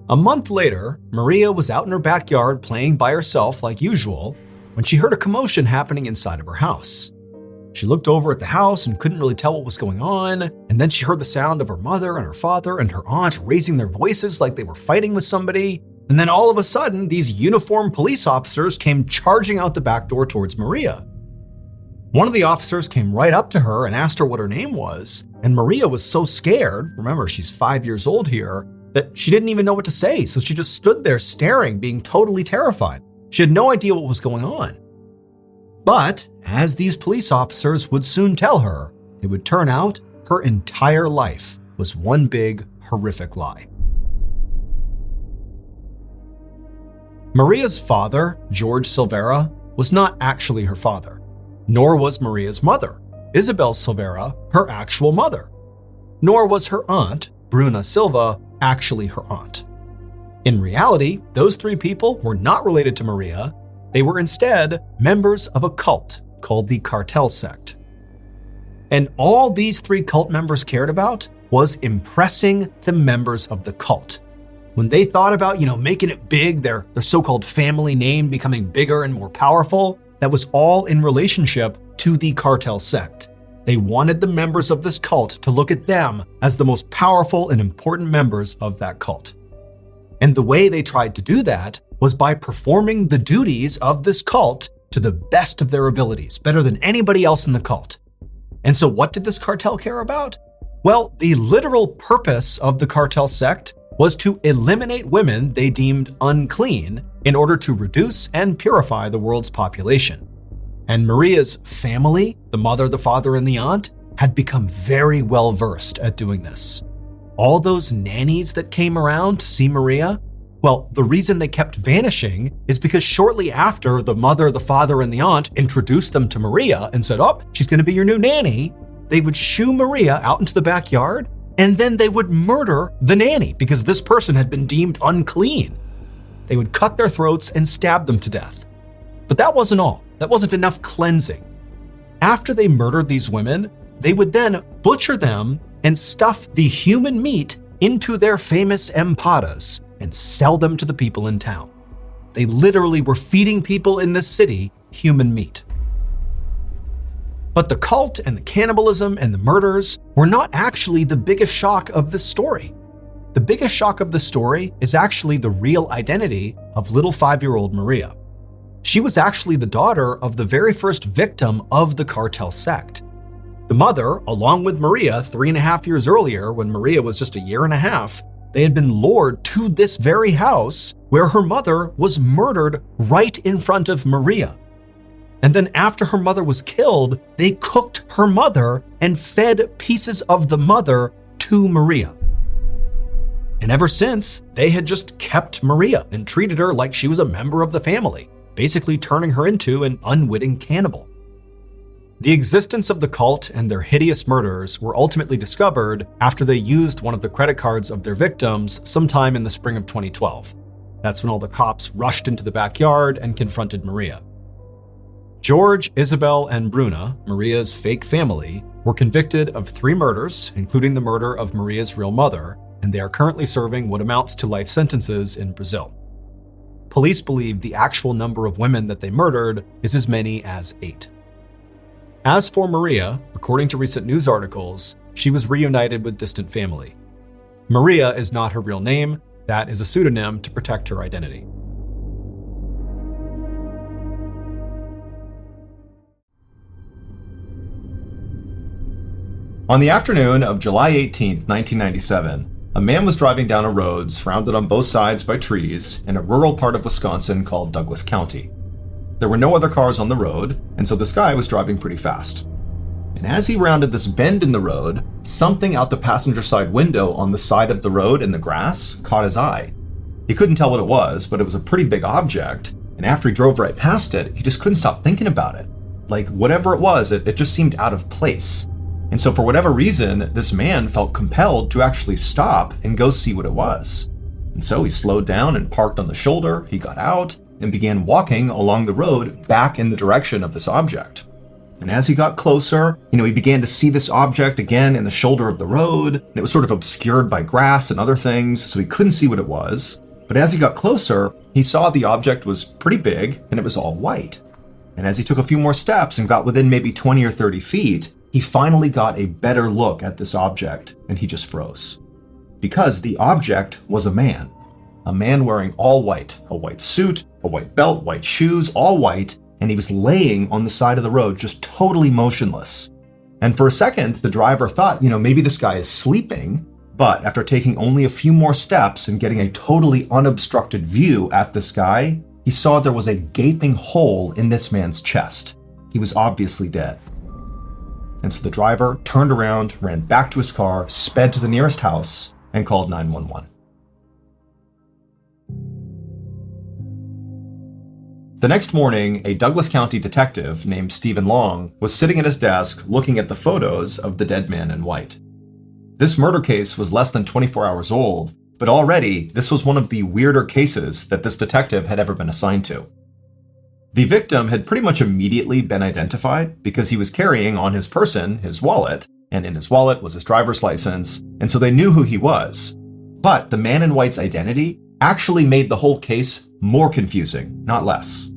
A month later, Maria was out in her backyard playing by herself like usual when she heard a commotion happening inside of her house. She looked over at the house and couldn't really tell what was going on, and then she heard the sound of her mother and her father and her aunt raising their voices like they were fighting with somebody, and then all of a sudden, these uniformed police officers came charging out the back door towards Maria. One of the officers came right up to her and asked her what her name was, and Maria was so scared, remember she's 5 years old here, that she didn't even know what to say, so she just stood there staring, being totally terrified. She had no idea what was going on. But, as these police officers would soon tell her, it would turn out her entire life was one big, horrific lie. Maria's father, George Silvera, was not actually her father, nor was Maria's mother, Isabel Silvera, her actual mother, nor was her aunt, Bruna Silva, actually her aunt. In reality, those three people were not related to Maria. They were instead members of a cult called the Cartel Sect. And all these three cult members cared about was impressing the members of the cult. When they thought about, making it big, their so-called family name becoming bigger and more powerful, that was all in relationship to the Cartel Sect. They wanted the members of this cult to look at them as the most powerful and important members of that cult. And the way they tried to do that was by performing the duties of this cult to the best of their abilities, better than anybody else in the cult. And so what did this cartel care about? Well, the literal purpose of the Cartel Sect was to eliminate women they deemed unclean in order to reduce and purify the world's population. And Maria's family, the mother, the father, and the aunt, had become very well versed at doing this. All those nannies that came around to see Maria, Well, the reason they kept vanishing is because shortly after the mother, the father, and the aunt introduced them to Maria and said, "Oh, she's going to be your new nanny," they would shoo Maria out into the backyard, and then they would murder the nanny because this person had been deemed unclean. They would cut their throats and stab them to death. But that wasn't all. That wasn't enough cleansing. After they murdered these women, they would then butcher them and stuff the human meat into their famous empadas and sell them to the people in town. They literally were feeding people in this city human meat. But the cult and the cannibalism and the murders were not actually the biggest shock of this story. The biggest shock of the story is actually the real identity of little 5-year-old Maria. She was actually the daughter of the very first victim of the cartel sect. The mother, along with Maria 3.5 years earlier, when Maria was just 1.5 years, they had been lured to this very house where her mother was murdered right in front of Maria. And then after her mother was killed, they cooked her mother and fed pieces of the mother to Maria. And ever since, they had just kept Maria and treated her like she was a member of the family, basically turning her into an unwitting cannibal. The existence of the cult and their hideous murders were ultimately discovered after they used one of the credit cards of their victims sometime in the spring of 2012. That's when all the cops rushed into the backyard and confronted Maria. George, Isabel, and Bruna, Maria's fake family, were convicted of 3 murders, including the murder of Maria's real mother, and they are currently serving what amounts to life sentences in Brazil. Police believe the actual number of women that they murdered is as many as 8. As for Maria, according to recent news articles, she was reunited with distant family. Maria is not her real name. That is a pseudonym to protect her identity. On the afternoon of July 18, 1997, a man was driving down a road surrounded on both sides by trees in a rural part of Wisconsin called Douglas County. There were no other cars on the road, and so this guy was driving pretty fast. And as he rounded this bend in the road, something out the passenger side window on the side of the road in the grass caught his eye. He couldn't tell what it was, but it was a pretty big object, and after he drove right past it, he just couldn't stop thinking about it. Like, whatever it was, it just seemed out of place. And so for whatever reason, this man felt compelled to actually stop and go see what it was. And so he slowed down and parked on the shoulder, he got out, and began walking along the road back in the direction of this object. And as he got closer, he began to see this object again in the shoulder of the road, and it was sort of obscured by grass and other things, so he couldn't see what it was. But as he got closer, he saw the object was pretty big, and it was all white. And as he took a few more steps and got within maybe 20 or 30 feet, he finally got a better look at this object, and he just froze. Because the object was a man wearing all white, a white suit, a white belt, white shoes, all white, and he was laying on the side of the road, just totally motionless. And for a second, the driver thought, maybe this guy is sleeping, but after taking only a few more steps and getting a totally unobstructed view at this guy, he saw there was a gaping hole in this man's chest. He was obviously dead. And so the driver turned around, ran back to his car, sped to the nearest house, and called 911. The next morning, a Douglas County detective named Stephen Long was sitting at his desk looking at the photos of the dead man in white. This murder case was less than 24 hours old, but already this was one of the weirder cases that this detective had ever been assigned to. The victim had pretty much immediately been identified because he was carrying on his person his wallet, and in his wallet was his driver's license, and so they knew who he was. But the man in white's identity actually made the whole case more confusing, not less.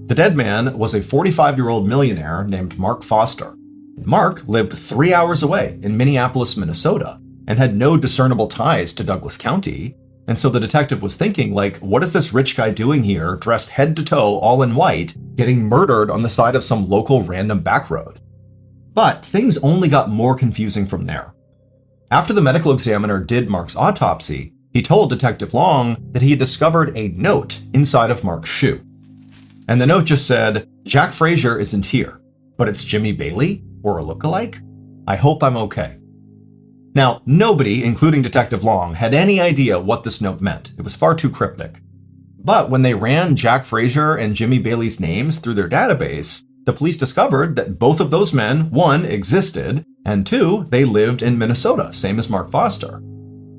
The dead man was a 45-year-old millionaire named Mark Foster. Mark lived 3 hours away in Minneapolis, Minnesota, and had no discernible ties to Douglas County. And so the detective was thinking, what is this rich guy doing here, dressed head to toe, all in white, getting murdered on the side of some local random back road? But things only got more confusing from there. After the medical examiner did Mark's autopsy, he told Detective Long that he had discovered a note inside of Mark's shoe. And the note just said, "Jack Frazier isn't here, but it's Jimmy Bailey, or a lookalike. I hope I'm okay." Now, nobody, including Detective Long, had any idea what this note meant. It was far too cryptic. But when they ran Jack Frazier and Jimmy Bailey's names through their database, the police discovered that both of those men, one, existed, and two, they lived in Minnesota, same as Mark Foster.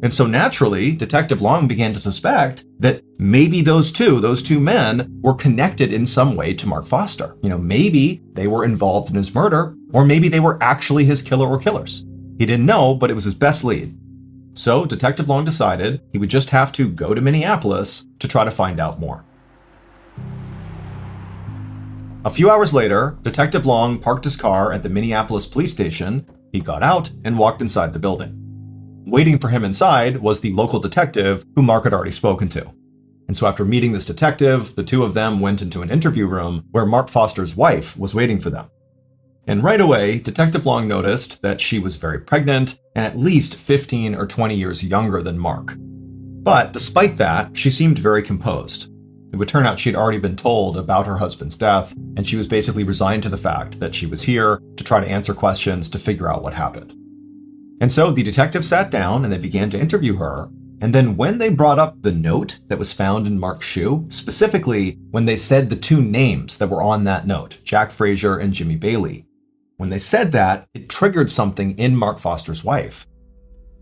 And so naturally, Detective Long began to suspect that maybe those two men were connected in some way to Mark Foster. Maybe they were involved in his murder, or maybe they were actually his killer or killers. He didn't know, but it was his best lead. So Detective Long decided he would just have to go to Minneapolis to try to find out more. A few hours later, Detective Long parked his car at the Minneapolis police station. He got out and walked inside the building. Waiting for him inside was the local detective who Mark had already spoken to. And so after meeting this detective, the two of them went into an interview room where Mark Foster's wife was waiting for them. And right away, Detective Long noticed that she was very pregnant and at least 15 or 20 years younger than Mark. But despite that, she seemed very composed. It would turn out she had already been told about her husband's death, and she was basically resigned to the fact that she was here to try to answer questions to figure out what happened. And so the detective sat down and they began to interview her. And then when they brought up the note that was found in Mark's shoe, specifically when they said the two names that were on that note, Jack Frazier and Jimmy Bailey, when they said that, it triggered something in Mark Foster's wife.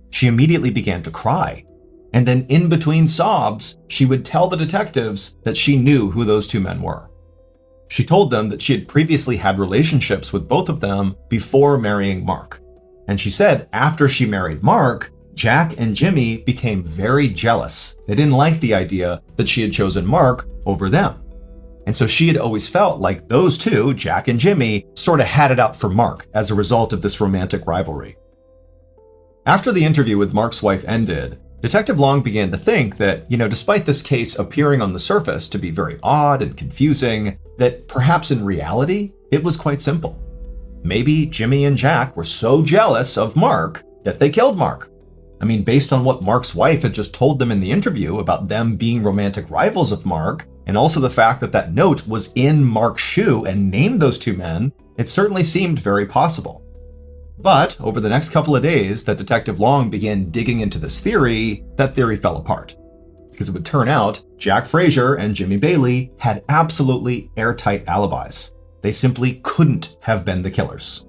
She immediately began to cry. And then in between sobs, she would tell the detectives that she knew who those two men were. She told them that she had previously had relationships with both of them before marrying Mark. And she said after she married Mark, Jack and Jimmy became very jealous. They didn't like the idea that she had chosen Mark over them. And so she had always felt like those two, Jack and Jimmy, sort of had it out for Mark as a result of this romantic rivalry. After the interview with Mark's wife ended, Detective Long began to think that, despite this case appearing on the surface to be very odd and confusing, that perhaps in reality, it was quite simple. Maybe Jimmy and Jack were so jealous of Mark that they killed Mark. Based on what Mark's wife had just told them in the interview about them being romantic rivals of Mark, and also the fact that that note was in Mark's shoe and named those two men, it certainly seemed very possible. But over the next couple of days that Detective Long began digging into this theory, that theory fell apart. Because it would turn out Jack Frazier and Jimmy Bailey had absolutely airtight alibis. They simply couldn't have been the killers.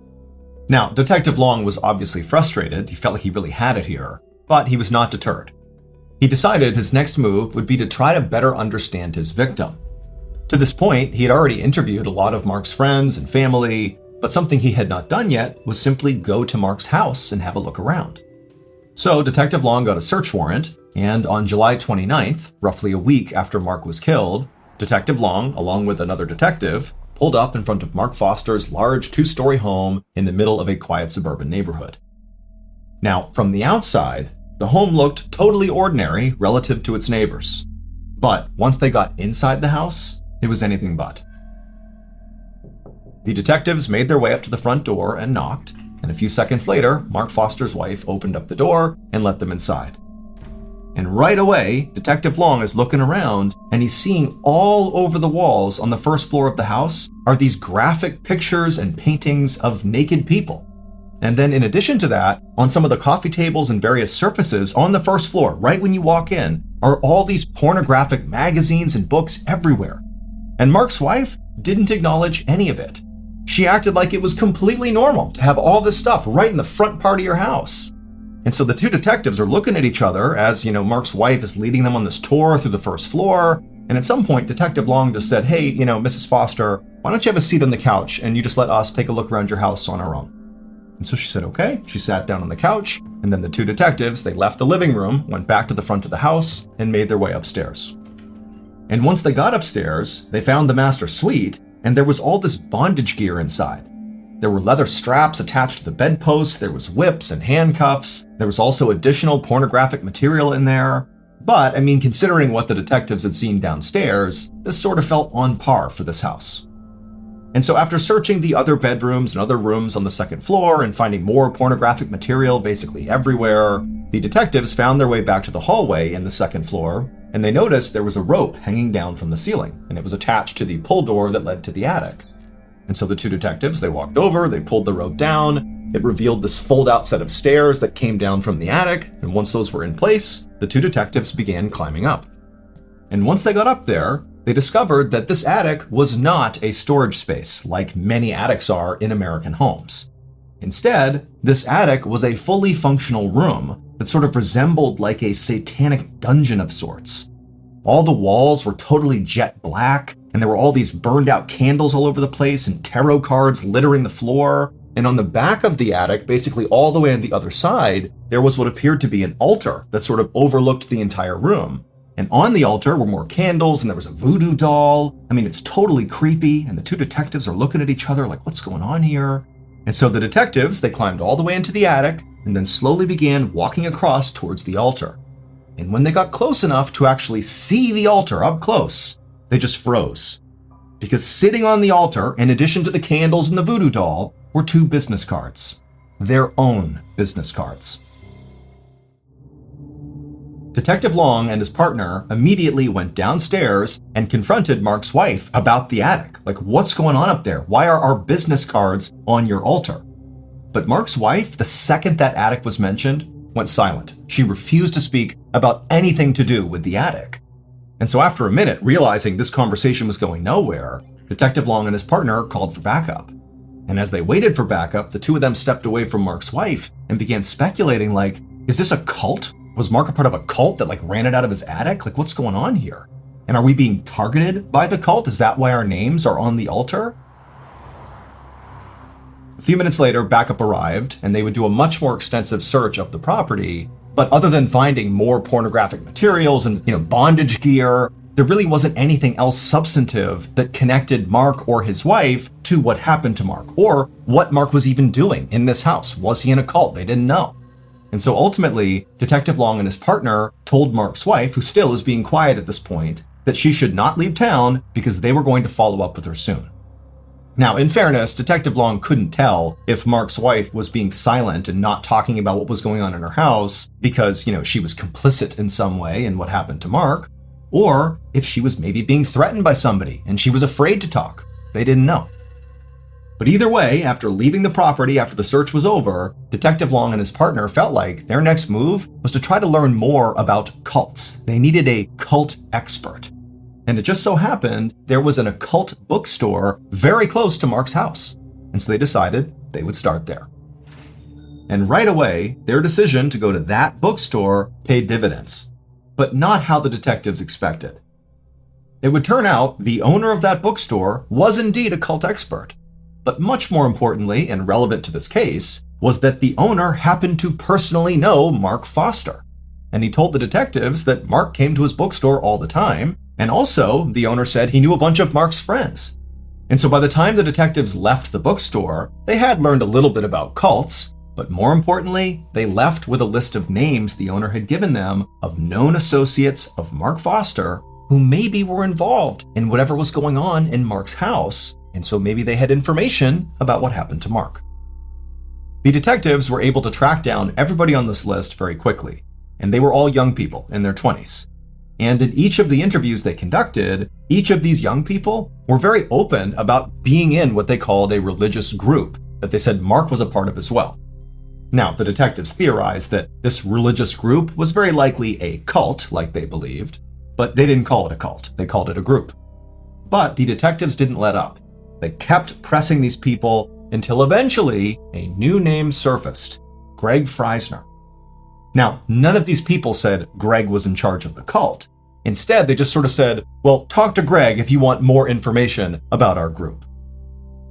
Now, Detective Long was obviously frustrated. He felt like he really had it here, but he was not deterred. He decided his next move would be to try to better understand his victim. To this point, he had already interviewed a lot of Mark's friends and family, but something he had not done yet was simply go to Mark's house and have a look around. So Detective Long got a search warrant, and on July 29th, roughly a week after Mark was killed, Detective Long, along with another detective, pulled up in front of Mark Foster's large 2-story home in the middle of a quiet suburban neighborhood. Now, from the outside, the home looked totally ordinary relative to its neighbors. But once they got inside the house, it was anything but. The detectives made their way up to the front door and knocked, and a few seconds later, Mark Foster's wife opened up the door and let them inside. And right away, Detective Long is looking around, and he's seeing all over the walls on the first floor of the house are these graphic pictures and paintings of naked people. And then in addition to that, on some of the coffee tables and various surfaces on the first floor, right when you walk in, are all these pornographic magazines and books everywhere. And Mark's wife didn't acknowledge any of it. She acted like it was completely normal to have all this stuff right in the front part of your house. And so the two detectives are looking at each other as, Mark's wife is leading them on this tour through the first floor. And at some point, Detective Long just said, hey, Mrs. Foster, why don't you have a seat on the couch and you just let us take a look around your house on our own? And so she said, okay. She sat down on the couch, and then the two detectives, they left the living room, went back to the front of the house, and made their way upstairs. And once they got upstairs, they found the master suite, and there was all this bondage gear inside. There were leather straps attached to the bedposts, there was whips and handcuffs, there was also additional pornographic material in there. But, considering what the detectives had seen downstairs, this sort of felt on par for this house. And so after searching the other bedrooms and other rooms on the second floor and finding more pornographic material basically everywhere, the detectives found their way back to the hallway in the second floor, and they noticed there was a rope hanging down from the ceiling, and it was attached to the pull door that led to the attic. And so the two detectives, they walked over, they pulled the rope down, It revealed this fold-out set of stairs that came down from the attic, and once those were in place, the two detectives began climbing up. And once they got up there, they discovered that this attic was not a storage space like many attics are in American homes. Instead, this attic was a fully functional room that sort of resembled like a satanic dungeon of sorts. All the walls were totally jet black, and there were all these burned out candles all over the place and tarot cards littering the floor. And on the back of the attic, basically all the way on the other side, there was what appeared to be an altar that sort of overlooked the entire room. And on the altar were more candles, and there was a voodoo doll. I mean, it's totally creepy, and the two detectives are looking at each other like, what's going on here? And so the detectives, they climbed all the way into the attic, and then slowly began walking across towards the altar. And when they got close enough to actually see the altar up close, they just froze. Because sitting on the altar, in addition to the candles and the voodoo doll, were two business cards. Their own business cards. Detective Long and his partner immediately went downstairs and confronted Mark's wife about the attic. Like, what's going on up there? Why are our business cards on your altar? But Mark's wife, the second that attic was mentioned, went silent. She refused to speak about anything to do with the attic. And so after a minute, realizing this conversation was going nowhere, Detective Long and his partner called for backup. And as they waited for backup, the two of them stepped away from Mark's wife and began speculating like, is this a cult? Was Mark a part of a cult that like ran it out of his attic? Like, what's going on here? And are we being targeted by the cult? Is that why our names are on the altar? A few minutes later, backup arrived, and they would do a much more extensive search of the property. But other than finding more pornographic materials and, bondage gear, there really wasn't anything else substantive that connected Mark or his wife to what happened to Mark, or what Mark was even doing in this house. Was he in a cult? They didn't know. And so ultimately, Detective Long and his partner told Mark's wife, who still is being quiet at this point, that she should not leave town because they were going to follow up with her soon. Now, in fairness, Detective Long couldn't tell if Mark's wife was being silent and not talking about what was going on in her house because, she was complicit in some way in what happened to Mark, or if she was maybe being threatened by somebody and she was afraid to talk. They didn't know. But either way, after leaving the property after the search was over, Detective Long and his partner felt like their next move was to try to learn more about cults. They needed a cult expert. And it just so happened there was an occult bookstore very close to Mark's house. And so they decided they would start there. And right away, their decision to go to that bookstore paid dividends, but not how the detectives expected. It would turn out the owner of that bookstore was indeed a cult expert. But much more importantly, and relevant to this case, was that the owner happened to personally know Mark Foster. And he told the detectives that Mark came to his bookstore all the time, and also the owner said he knew a bunch of Mark's friends. And so by the time the detectives left the bookstore, they had learned a little bit about cults, but more importantly, they left with a list of names the owner had given them of known associates of Mark Foster who maybe were involved in whatever was going on in Mark's house. And so maybe they had information about what happened to Mark. The detectives were able to track down everybody on this list very quickly, and they were all young people in their 20s. And in each of the interviews they conducted, each of these young people were very open about being in what they called a religious group that they said Mark was a part of as well. Now, the detectives theorized that this religious group was very likely a cult, like they believed, but they didn't call it a cult, they called it a group. But the detectives didn't let up. They kept pressing these people until eventually a new name surfaced, Greg Freisner. Now, none of these people said Greg was in charge of the cult. Instead, they just sort of said, well, talk to Greg if you want more information about our group.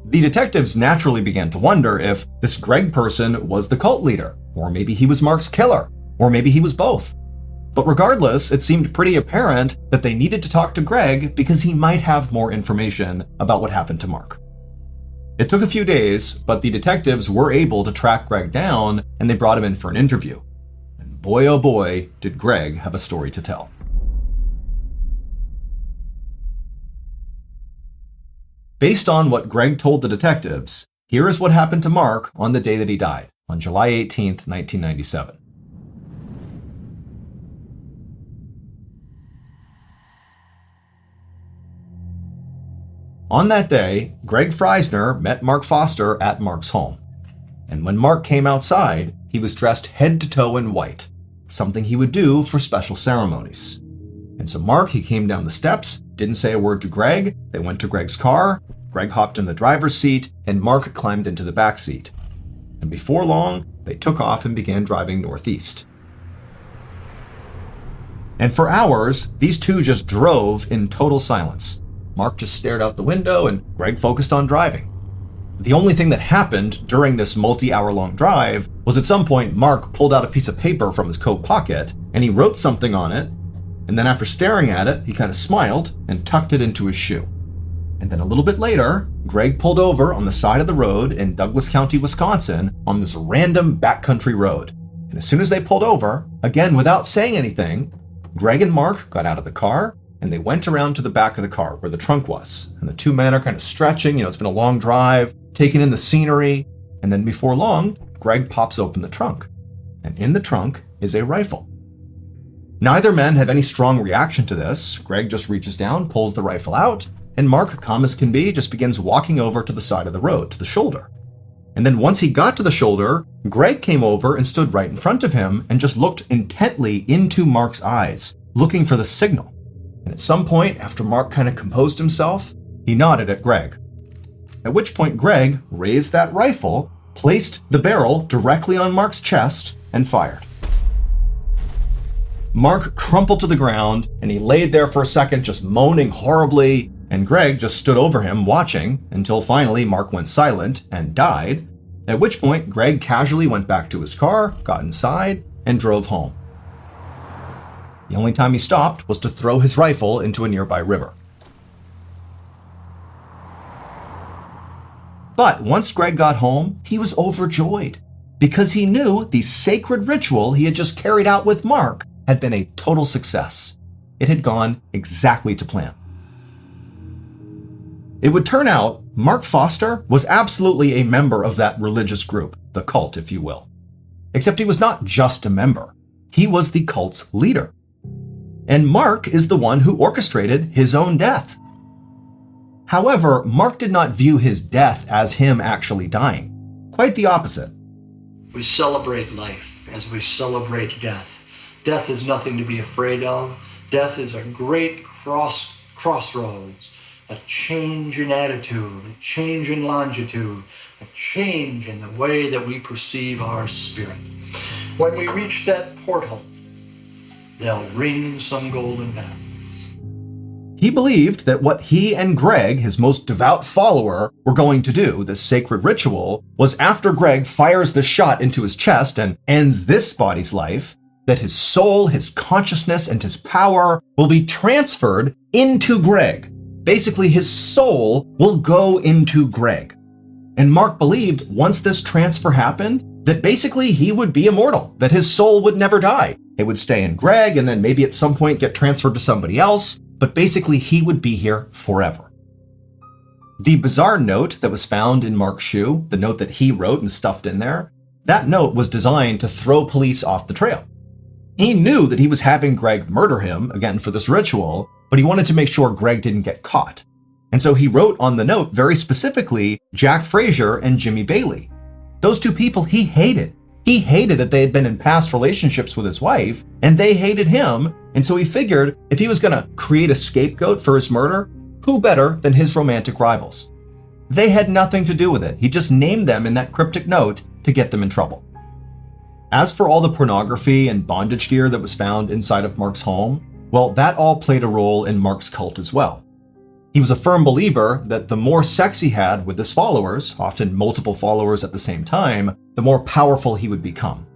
The detectives naturally began to wonder if this Greg person was the cult leader, or maybe he was Mark's killer, or maybe he was both. But regardless, it seemed pretty apparent that they needed to talk to Greg because he might have more information about what happened to Mark. It took a few days, but the detectives were able to track Greg down, and they brought him in for an interview. And boy, oh boy, did Greg have a story to tell. Based on what Greg told the detectives, here is what happened to Mark on the day that he died, on July 18th, 1997. On that day, Greg Freisner met Mark Foster at Mark's home. And when Mark came outside, he was dressed head to toe in white, something he would do for special ceremonies. And so Mark, he came down the steps, didn't say a word to Greg. They went to Greg's car. Greg hopped in the driver's seat, and Mark climbed into the back seat. And before long, they took off and began driving northeast. And for hours, these two just drove in total silence. Mark just stared out the window, and Greg focused on driving. The only thing that happened during this multi-hour-long drive was at some point Mark pulled out a piece of paper from his coat pocket, and he wrote something on it, and then after staring at it, he kind of smiled and tucked it into his shoe. And then a little bit later, Greg pulled over on the side of the road in Douglas County, Wisconsin, on this random backcountry road. And as soon as they pulled over, again without saying anything, Greg and Mark got out of the car, and they went around to the back of the car where the trunk was. And the two men are kind of stretching, it's been a long drive, taking in the scenery, and then before long, Greg pops open the trunk. And in the trunk is a rifle. Neither man have any strong reaction to this. Greg just reaches down, pulls the rifle out, and Mark, calm as can be, just begins walking over to the side of the road, to the shoulder. And then once he got to the shoulder, Greg came over and stood right in front of him and just looked intently into Mark's eyes, looking for the signal. And at some point, after Mark kind of composed himself, he nodded at Greg. At which point Greg raised that rifle, placed the barrel directly on Mark's chest, and fired. Mark crumpled to the ground, and he laid there for a second just moaning horribly, and Greg just stood over him watching until finally Mark went silent and died, at which point Greg casually went back to his car, got inside, and drove home. The only time he stopped was to throw his rifle into a nearby river. But once Greg got home, he was overjoyed because he knew the sacred ritual he had just carried out with Mark had been a total success. It had gone exactly to plan. It would turn out Mark Foster was absolutely a member of that religious group, the cult, if you will. Except he was not just a member. He was the cult's leader. And Mark is the one who orchestrated his own death. However, Mark did not view his death as him actually dying. Quite the opposite. We celebrate life as we celebrate death. Death is nothing to be afraid of. Death is a great crossroads, a change in attitude, a change in longitude, a change in the way that we perceive our spirit. When we reach that portal, they'll ring some golden bells. He believed that what he and Greg, his most devout follower, were going to do, this sacred ritual, was after Greg fires the shot into his chest and ends this body's life, that his soul, his consciousness, and his power will be transferred into Greg. Basically, his soul will go into Greg. And Mark believed once this transfer happened, that basically he would be immortal, that his soul would never die. It would stay in Greg and then maybe at some point get transferred to somebody else, but basically he would be here forever. The bizarre note that was found in Mark's shoe, the note that he wrote and stuffed in there, that note was designed to throw police off the trail. He knew that he was having Greg murder him, again for this ritual, but he wanted to make sure Greg didn't get caught. And so he wrote on the note very specifically Jack Frazier and Jimmy Bailey. Those two people he hated. He hated that they had been in past relationships with his wife, and they hated him, and so he figured if he was going to create a scapegoat for his murder, who better than his romantic rivals? They had nothing to do with it. He just named them in that cryptic note to get them in trouble. As for all the pornography and bondage gear that was found inside of Mark's home, well, that all played a role in Mark's cult as well. He was a firm believer that the more sex he had with his followers, often multiple followers at the same time, the more powerful he would become.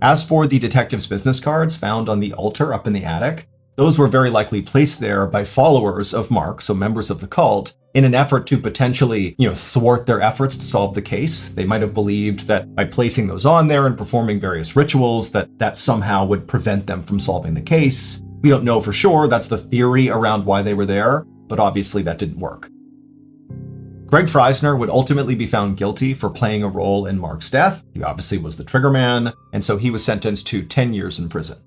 As for the detective's business cards found on the altar up in the attic, those were very likely placed there by followers of Mark, so members of the cult, in an effort to potentially, thwart their efforts to solve the case. They might have believed that by placing those on there and performing various rituals, that somehow would prevent them from solving the case. We don't know for sure. That's the theory around why they were there, but obviously that didn't work. Greg Freisner would ultimately be found guilty for playing a role in Mark's death. He obviously was the trigger man, and so he was sentenced to 10 years in prison.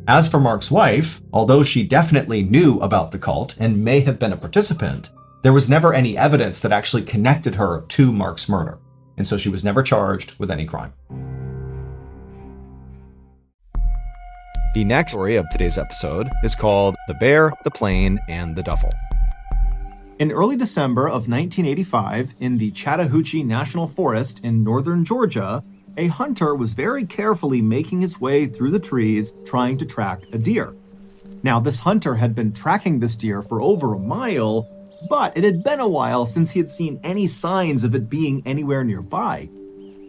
As for Mark's wife, although she definitely knew about the cult and may have been a participant, there was never any evidence that actually connected her to Mark's murder. and so she was never charged with any crime. The next story of today's episode is called The Bear, the Plane, and the Duffel. In early December of 1985, in the Chattahoochee National Forest in northern Georgia, a hunter was very carefully making his way through the trees trying to track a deer. Now, this hunter had been tracking this deer for over a mile, but it had been a while since he had seen any signs of it being anywhere nearby.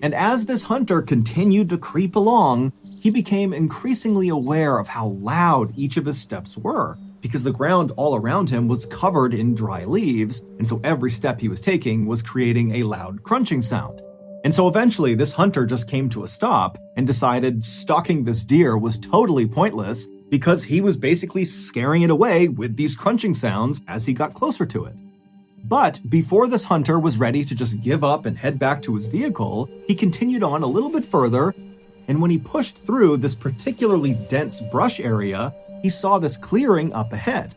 And as this hunter continued to creep along, he became increasingly aware of how loud each of his steps were, because the ground all around him was covered in dry leaves, and so every step he was taking was creating a loud crunching sound. And so eventually this hunter just came to a stop and decided stalking this deer was totally pointless because he was basically scaring it away with these crunching sounds as he got closer to it. But before this hunter was ready to just give up and head back to his vehicle, he continued on a little bit further, and when he pushed through this particularly dense brush area, he saw this clearing up ahead.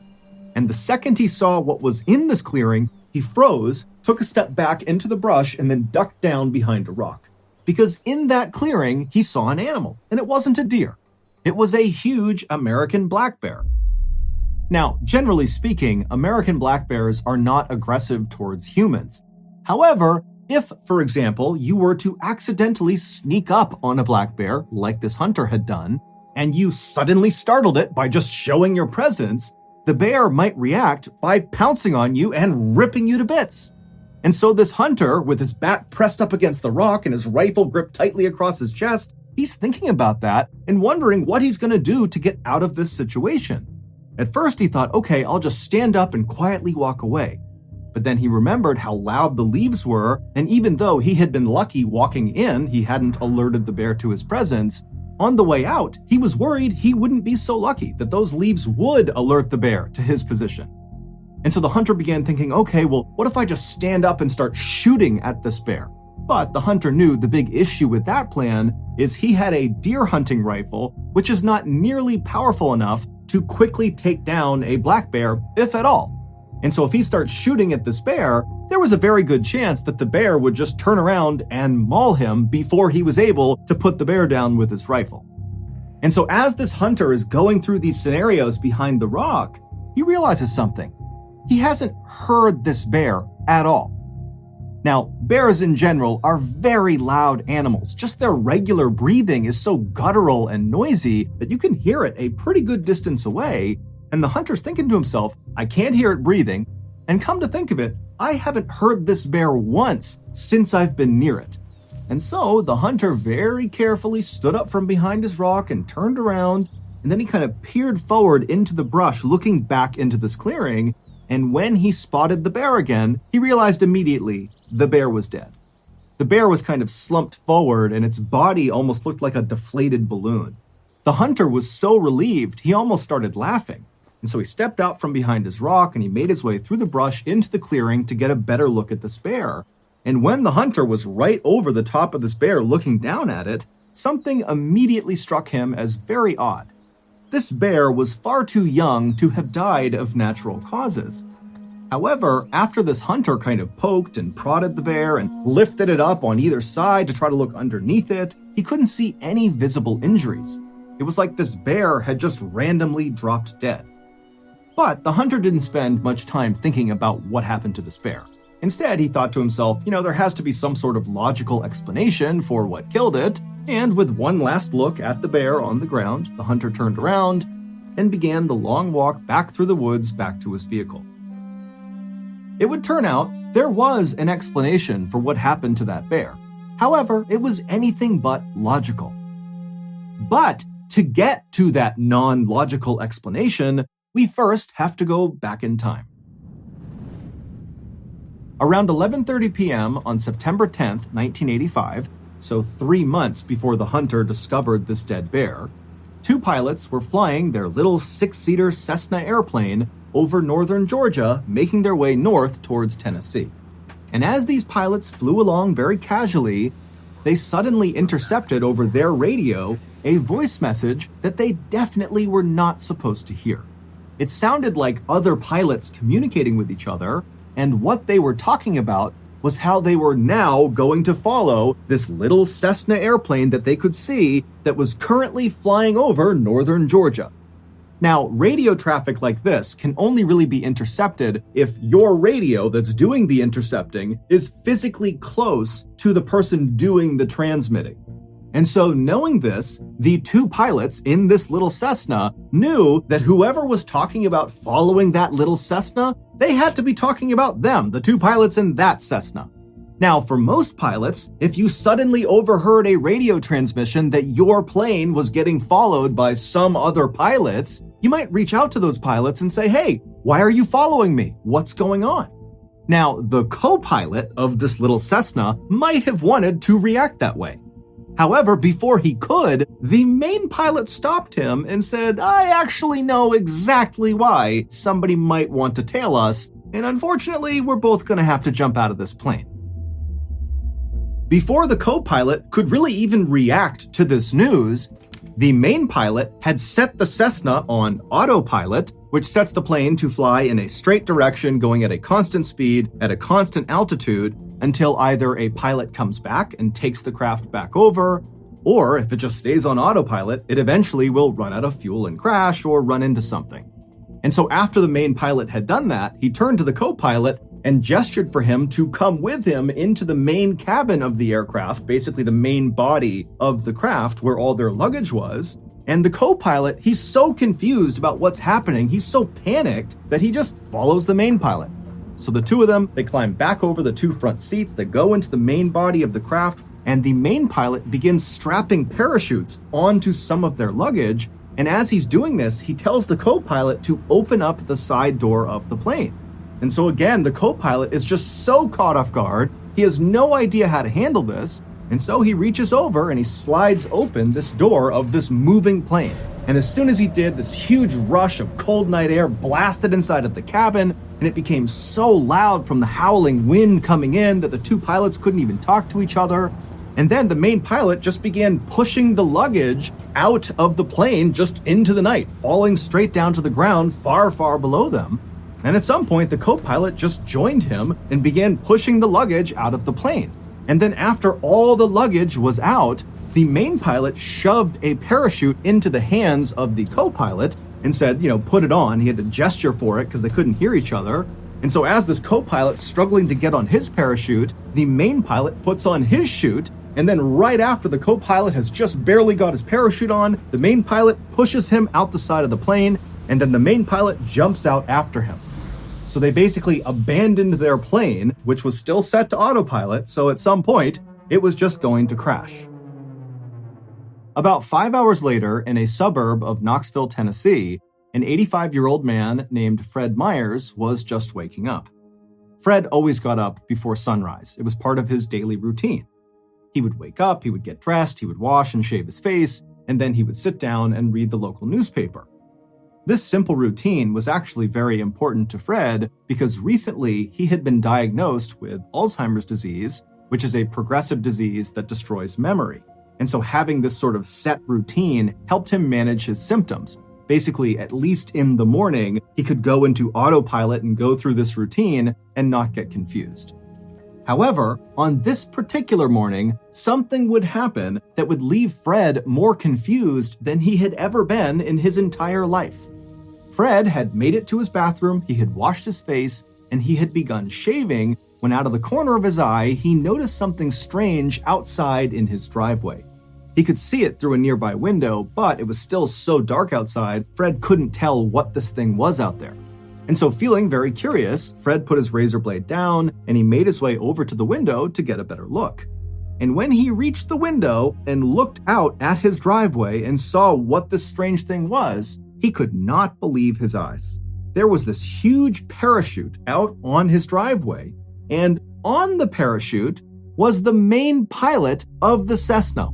And the second he saw what was in this clearing, he froze, took a step back into the brush, and then ducked down behind a rock. Because in that clearing, he saw an animal, and it wasn't a deer. It was a huge American black bear. Now, generally speaking, American black bears are not aggressive towards humans. However, if, for example, you were to accidentally sneak up on a black bear, like this hunter had done, and you suddenly startled it by just showing your presence, the bear might react by pouncing on you and ripping you to bits. And so this hunter, with his back pressed up against the rock and his rifle gripped tightly across his chest, he's thinking about that and wondering what he's going to do to get out of this situation. At first he thought, okay, I'll just stand up and quietly walk away. But then he remembered how loud the leaves were, and even though he had been lucky walking in, he hadn't alerted the bear to his presence. On the way out, he was worried he wouldn't be so lucky that those leaves would alert the bear to his position. And so the hunter began thinking, okay, well, what if I just stand up and start shooting at this bear? But the hunter knew the big issue with that plan is he had a deer hunting rifle, which is not nearly powerful enough to quickly take down a black bear, if at all. And so if he starts shooting at this bear, there was a very good chance that the bear would just turn around and maul him before he was able to put the bear down with his rifle. And so as this hunter is going through these scenarios behind the rock, he realizes something. He hasn't heard this bear at all. Now, bears in general are very loud animals. Just their regular breathing is so guttural and noisy that you can hear it a pretty good distance away. And the hunter's thinking to himself, I can't hear it breathing. And come to think of it, I haven't heard this bear once since I've been near it. And so the hunter very carefully stood up from behind his rock and turned around. And then he kind of peered forward into the brush, looking back into this clearing. And when he spotted the bear again, he realized immediately the bear was dead. The bear was kind of slumped forward and its body almost looked like a deflated balloon. The hunter was so relieved, he almost started laughing. And so he stepped out from behind his rock and he made his way through the brush into the clearing to get a better look at this bear. And when the hunter was right over the top of this bear looking down at it, something immediately struck him as very odd. This bear was far too young to have died of natural causes. However, after this hunter kind of poked and prodded the bear and lifted it up on either side to try to look underneath it, he couldn't see any visible injuries. It was like this bear had just randomly dropped dead. But the hunter didn't spend much time thinking about what happened to this bear. Instead, he thought to himself, there has to be some sort of logical explanation for what killed it. And with one last look at the bear on the ground, the hunter turned around and began the long walk back through the woods back to his vehicle. It would turn out there was an explanation for what happened to that bear. However, it was anything but logical. But to get to that non-logical explanation, we first have to go back in time. Around 11:30 p.m. on September 10th, 1985, so 3 months before the hunter discovered this dead bear, 2 pilots were flying their little 6-seater Cessna airplane over northern Georgia, making their way north towards Tennessee. And as these pilots flew along very casually, they suddenly intercepted over their radio a voice message that they definitely were not supposed to hear. It sounded like other pilots communicating with each other, and what they were talking about was how they were now going to follow this little Cessna airplane that they could see that was currently flying over northern Georgia. Now, radio traffic like this can only really be intercepted if your radio that's doing the intercepting is physically close to the person doing the transmitting. And so knowing this, the two pilots in this little Cessna knew that whoever was talking about following that little Cessna, they had to be talking about them, the two pilots in that Cessna. Now, for most pilots, if you suddenly overheard a radio transmission that your plane was getting followed by some other pilots, you might reach out to those pilots and say, "Hey, why are you following me? What's going on?" Now, the co-pilot of this little Cessna might have wanted to react that way. However, before he could, the main pilot stopped him and said, "I actually know exactly why somebody might want to tail us, and unfortunately, we're both going to have to jump out of this plane." Before the co-pilot could really even react to this news, the main pilot had set the Cessna on autopilot, which sets the plane to fly in a straight direction going at a constant speed at a constant altitude until either a pilot comes back and takes the craft back over, or if it just stays on autopilot, it eventually will run out of fuel and crash or run into something. And so after the main pilot had done that, he turned to the co-pilot and gestured for him to come with him into the main cabin of the aircraft, basically the main body of the craft where all their luggage was. And the co-pilot, he's so confused about what's happening, he's so panicked that he just follows the main pilot. So the two of them, they climb back over the two front seats that go into the main body of the craft, and the main pilot begins strapping parachutes onto some of their luggage. And as he's doing this, he tells the co-pilot to open up the side door of the plane. And so again, the co-pilot is just so caught off guard, he has no idea how to handle this, and so he reaches over and he slides open this door of this moving plane. And as soon as he did, this huge rush of cold night air blasted inside of the cabin, and it became so loud from the howling wind coming in that the two pilots couldn't even talk to each other. And then the main pilot just began pushing the luggage out of the plane just into the night, falling straight down to the ground far, far below them. And at some point, the co-pilot just joined him and began pushing the luggage out of the plane. And then after all the luggage was out, the main pilot shoved a parachute into the hands of the co-pilot and said, put it on. He had to gesture for it because they couldn't hear each other. And so as this co-pilot's struggling to get on his parachute, the main pilot puts on his chute. And then right after the co-pilot has just barely got his parachute on, the main pilot pushes him out the side of the plane, and then the main pilot jumps out after him. So they basically abandoned their plane, which was still set to autopilot, so at some point, it was just going to crash. About 5 hours later, in a suburb of Knoxville, Tennessee, an 85-year-old man named Fred Myers was just waking up. Fred always got up before sunrise. It was part of his daily routine. He would wake up, he would get dressed, he would wash and shave his face, and then he would sit down and read the local newspaper. This simple routine was actually very important to Fred because recently he had been diagnosed with Alzheimer's disease, which is a progressive disease that destroys memory. And so having this sort of set routine helped him manage his symptoms. Basically, at least in the morning, he could go into autopilot and go through this routine and not get confused. However, on this particular morning, something would happen that would leave Fred more confused than he had ever been in his entire life. Fred had made it to his bathroom, he had washed his face, and he had begun shaving when out of the corner of his eye, he noticed something strange outside in his driveway. He could see it through a nearby window, but it was still so dark outside, Fred couldn't tell what this thing was out there. And so feeling very curious, Fred put his razor blade down and he made his way over to the window to get a better look. And when he reached the window and looked out at his driveway and saw what this strange thing was, he could not believe his eyes. There was this huge parachute out on his driveway, and on the parachute was the main pilot of the Cessna.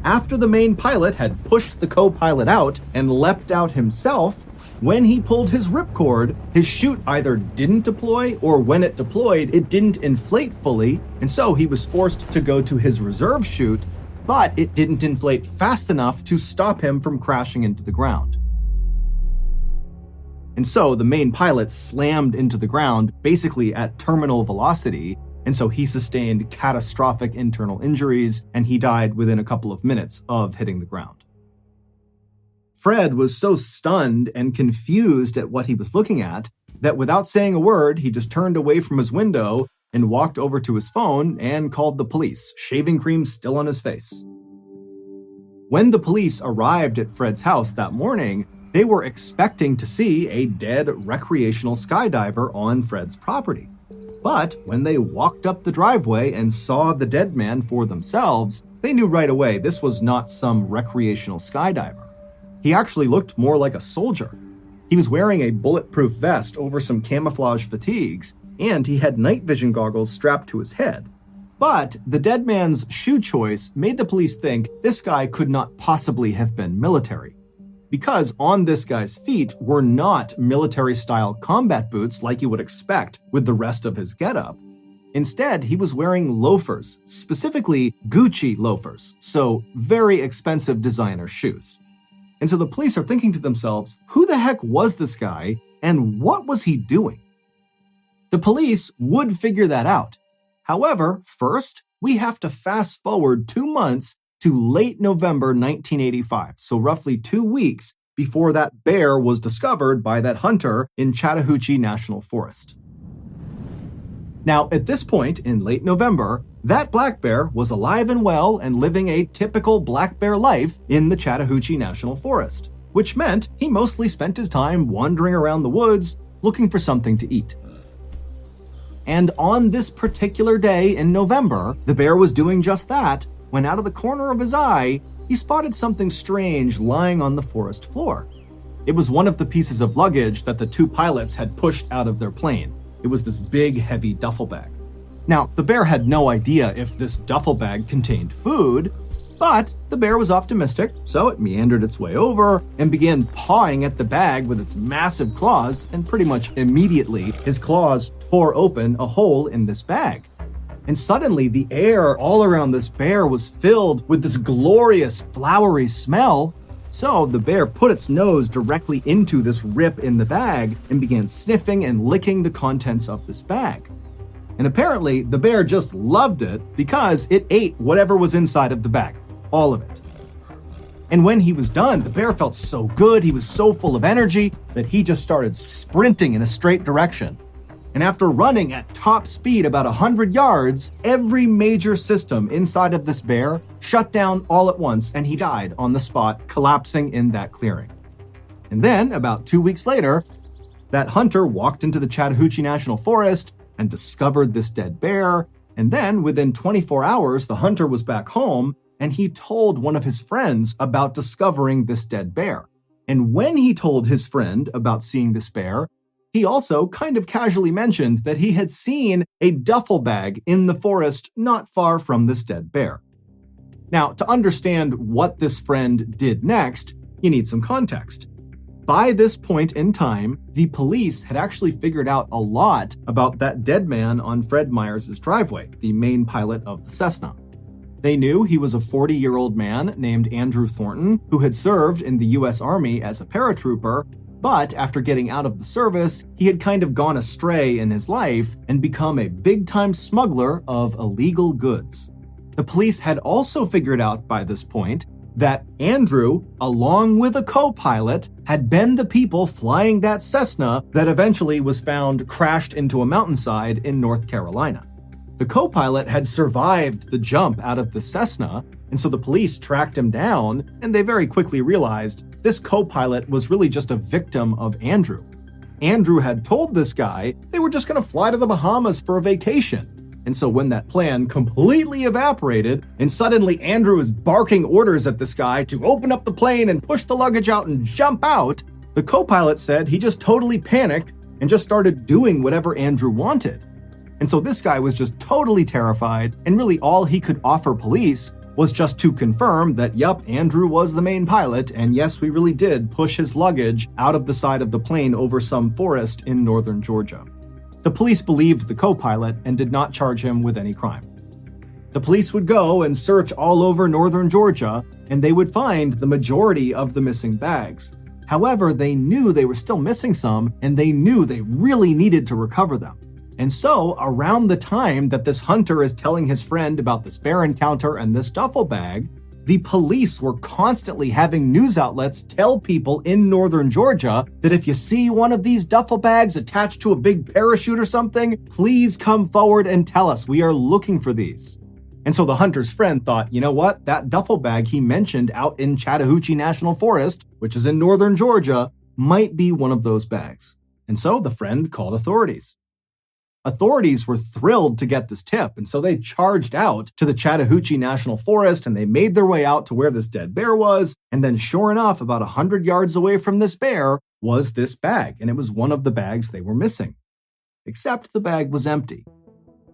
After the main pilot had pushed the co-pilot out and leapt out himself, when he pulled his ripcord, his chute either didn't deploy or when it deployed, it didn't inflate fully, and so he was forced to go to his reserve chute, but it didn't inflate fast enough to stop him from crashing into the ground. And so the main pilot slammed into the ground, basically at terminal velocity, and so he sustained catastrophic internal injuries, and he died within a couple of minutes of hitting the ground. Fred was so stunned and confused at what he was looking at that without saying a word, he just turned away from his window and walked over to his phone and called the police, shaving cream still on his face. When the police arrived at Fred's house that morning, they were expecting to see a dead recreational skydiver on Fred's property. But when they walked up the driveway and saw the dead man for themselves, they knew right away this was not some recreational skydiver. He actually looked more like a soldier. He was wearing a bulletproof vest over some camouflage fatigues, and he had night vision goggles strapped to his head. But the dead man's shoe choice made the police think this guy could not possibly have been military, because on this guy's feet were not military-style combat boots like you would expect with the rest of his getup. Instead, he was wearing loafers, specifically Gucci loafers, so very expensive designer shoes. And so the police are thinking to themselves, who the heck was this guy, and what was he doing? The police would figure that out. However, first, we have to fast forward 2 months to late November 1985, so roughly 2 weeks before that bear was discovered by that hunter in Chattahoochee National Forest. Now, at this point in late November, that black bear was alive and well and living a typical black bear life in the Chattahoochee National Forest, which meant he mostly spent his time wandering around the woods looking for something to eat. And on this particular day in November, the bear was doing just that when out of the corner of his eye, he spotted something strange lying on the forest floor. It was one of the pieces of luggage that the 2 pilots had pushed out of their plane. It was this big, heavy duffel bag. Now, the bear had no idea if this duffel bag contained food, but the bear was optimistic, so it meandered its way over and began pawing at the bag with its massive claws, and pretty much immediately, his claws tore open a hole in this bag. And suddenly, the air all around this bear was filled with this glorious, flowery smell. So the bear put its nose directly into this rip in the bag and began sniffing and licking the contents of this bag. And apparently, the bear just loved it because it ate whatever was inside of the bag, all of it. And when he was done, the bear felt so good, he was so full of energy that he just started sprinting in a straight direction. And after running at top speed about 100 yards, every major system inside of this bear shut down all at once, and he died on the spot, collapsing in that clearing. And then, about 2 weeks later, that hunter walked into the Chattahoochee National Forest and discovered this dead bear. And then, within 24 hours, the hunter was back home, and he told one of his friends about discovering this dead bear. And when he told his friend about seeing this bear, he also kind of casually mentioned that he had seen a duffel bag in the forest not far from this dead bear. Now, to understand what this friend did next, you need some context. By this point in time, the police had actually figured out a lot about that dead man on Fred Myers' driveway, the main pilot of the Cessna. They knew he was a 40-year-old man named Andrew Thornton, who had served in the U.S. Army as a paratrooper. But after getting out of the service, he had kind of gone astray in his life and become a big-time smuggler of illegal goods. The police had also figured out by this point that Andrew, along with a co-pilot, had been the people flying that Cessna that eventually was found crashed into a mountainside in North Carolina. The co-pilot had survived the jump out of the Cessna, and so the police tracked him down, and they very quickly realized this co-pilot was really just a victim of Andrew. Andrew had told this guy they were just going to fly to the Bahamas for a vacation. And so when that plan completely evaporated, and suddenly Andrew is barking orders at this guy to open up the plane and push the luggage out and jump out, the co-pilot said he just totally panicked and just started doing whatever Andrew wanted. And so this guy was just totally terrified, and really all he could offer police was just to confirm that, yup, Andrew was the main pilot, and yes, we really did push his luggage out of the side of the plane over some forest in northern Georgia. The police believed the co-pilot and did not charge him with any crime. The police would go and search all over northern Georgia, and they would find the majority of the missing bags. However, they knew they were still missing some, and they knew they really needed to recover them. And so, around the time that this hunter is telling his friend about this bear encounter and this duffel bag, the police were constantly having news outlets tell people in northern Georgia that if you see one of these duffel bags attached to a big parachute or something, please come forward and tell us. We are looking for these. And so the hunter's friend thought, you know what? That duffel bag he mentioned out in Chattahoochee National Forest, which is in northern Georgia, might be one of those bags. And so the friend called authorities. Authorities were thrilled to get this tip, and so they charged out to the Chattahoochee National Forest, and they made their way out to where this dead bear was, and then sure enough, about 100 yards away from this bear was this bag, and it was one of the bags they were missing. Except the bag was empty.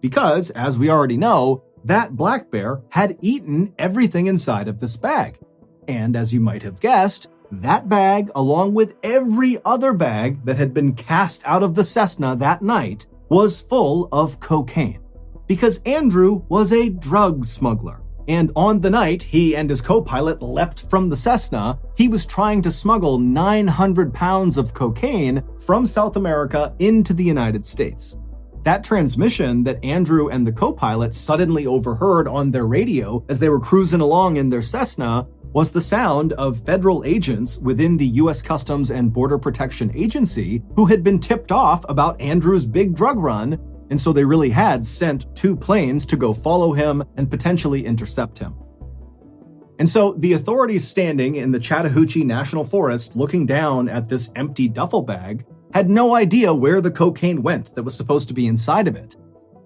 Because, as we already know, that black bear had eaten everything inside of this bag. And as you might have guessed, that bag, along with every other bag that had been cast out of the Cessna that night, was full of cocaine. Because Andrew was a drug smuggler. And on the night he and his co-pilot leapt from the Cessna, he was trying to smuggle 900 pounds of cocaine from South America into the United States. That transmission that Andrew and the co-pilot suddenly overheard on their radio as they were cruising along in their Cessna was the sound of federal agents within the U.S. Customs and Border Protection Agency who had been tipped off about Andrew's big drug run, and so they really had sent 2 planes to go follow him and potentially intercept him. And so the authorities standing in the Chattahoochee National Forest looking down at this empty duffel bag had no idea where the cocaine went that was supposed to be inside of it.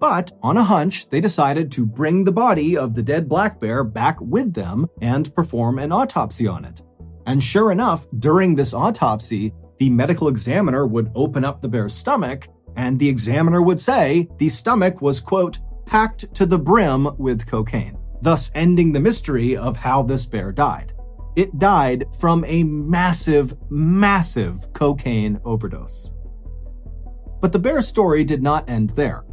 But on a hunch, they decided to bring the body of the dead black bear back with them and perform an autopsy on it. And sure enough, during this autopsy, the medical examiner would open up the bear's stomach, and the examiner would say the stomach was, quote, packed to the brim with cocaine, thus ending the mystery of how this bear died. It died from a massive, massive cocaine overdose. But the bear's story did not end there.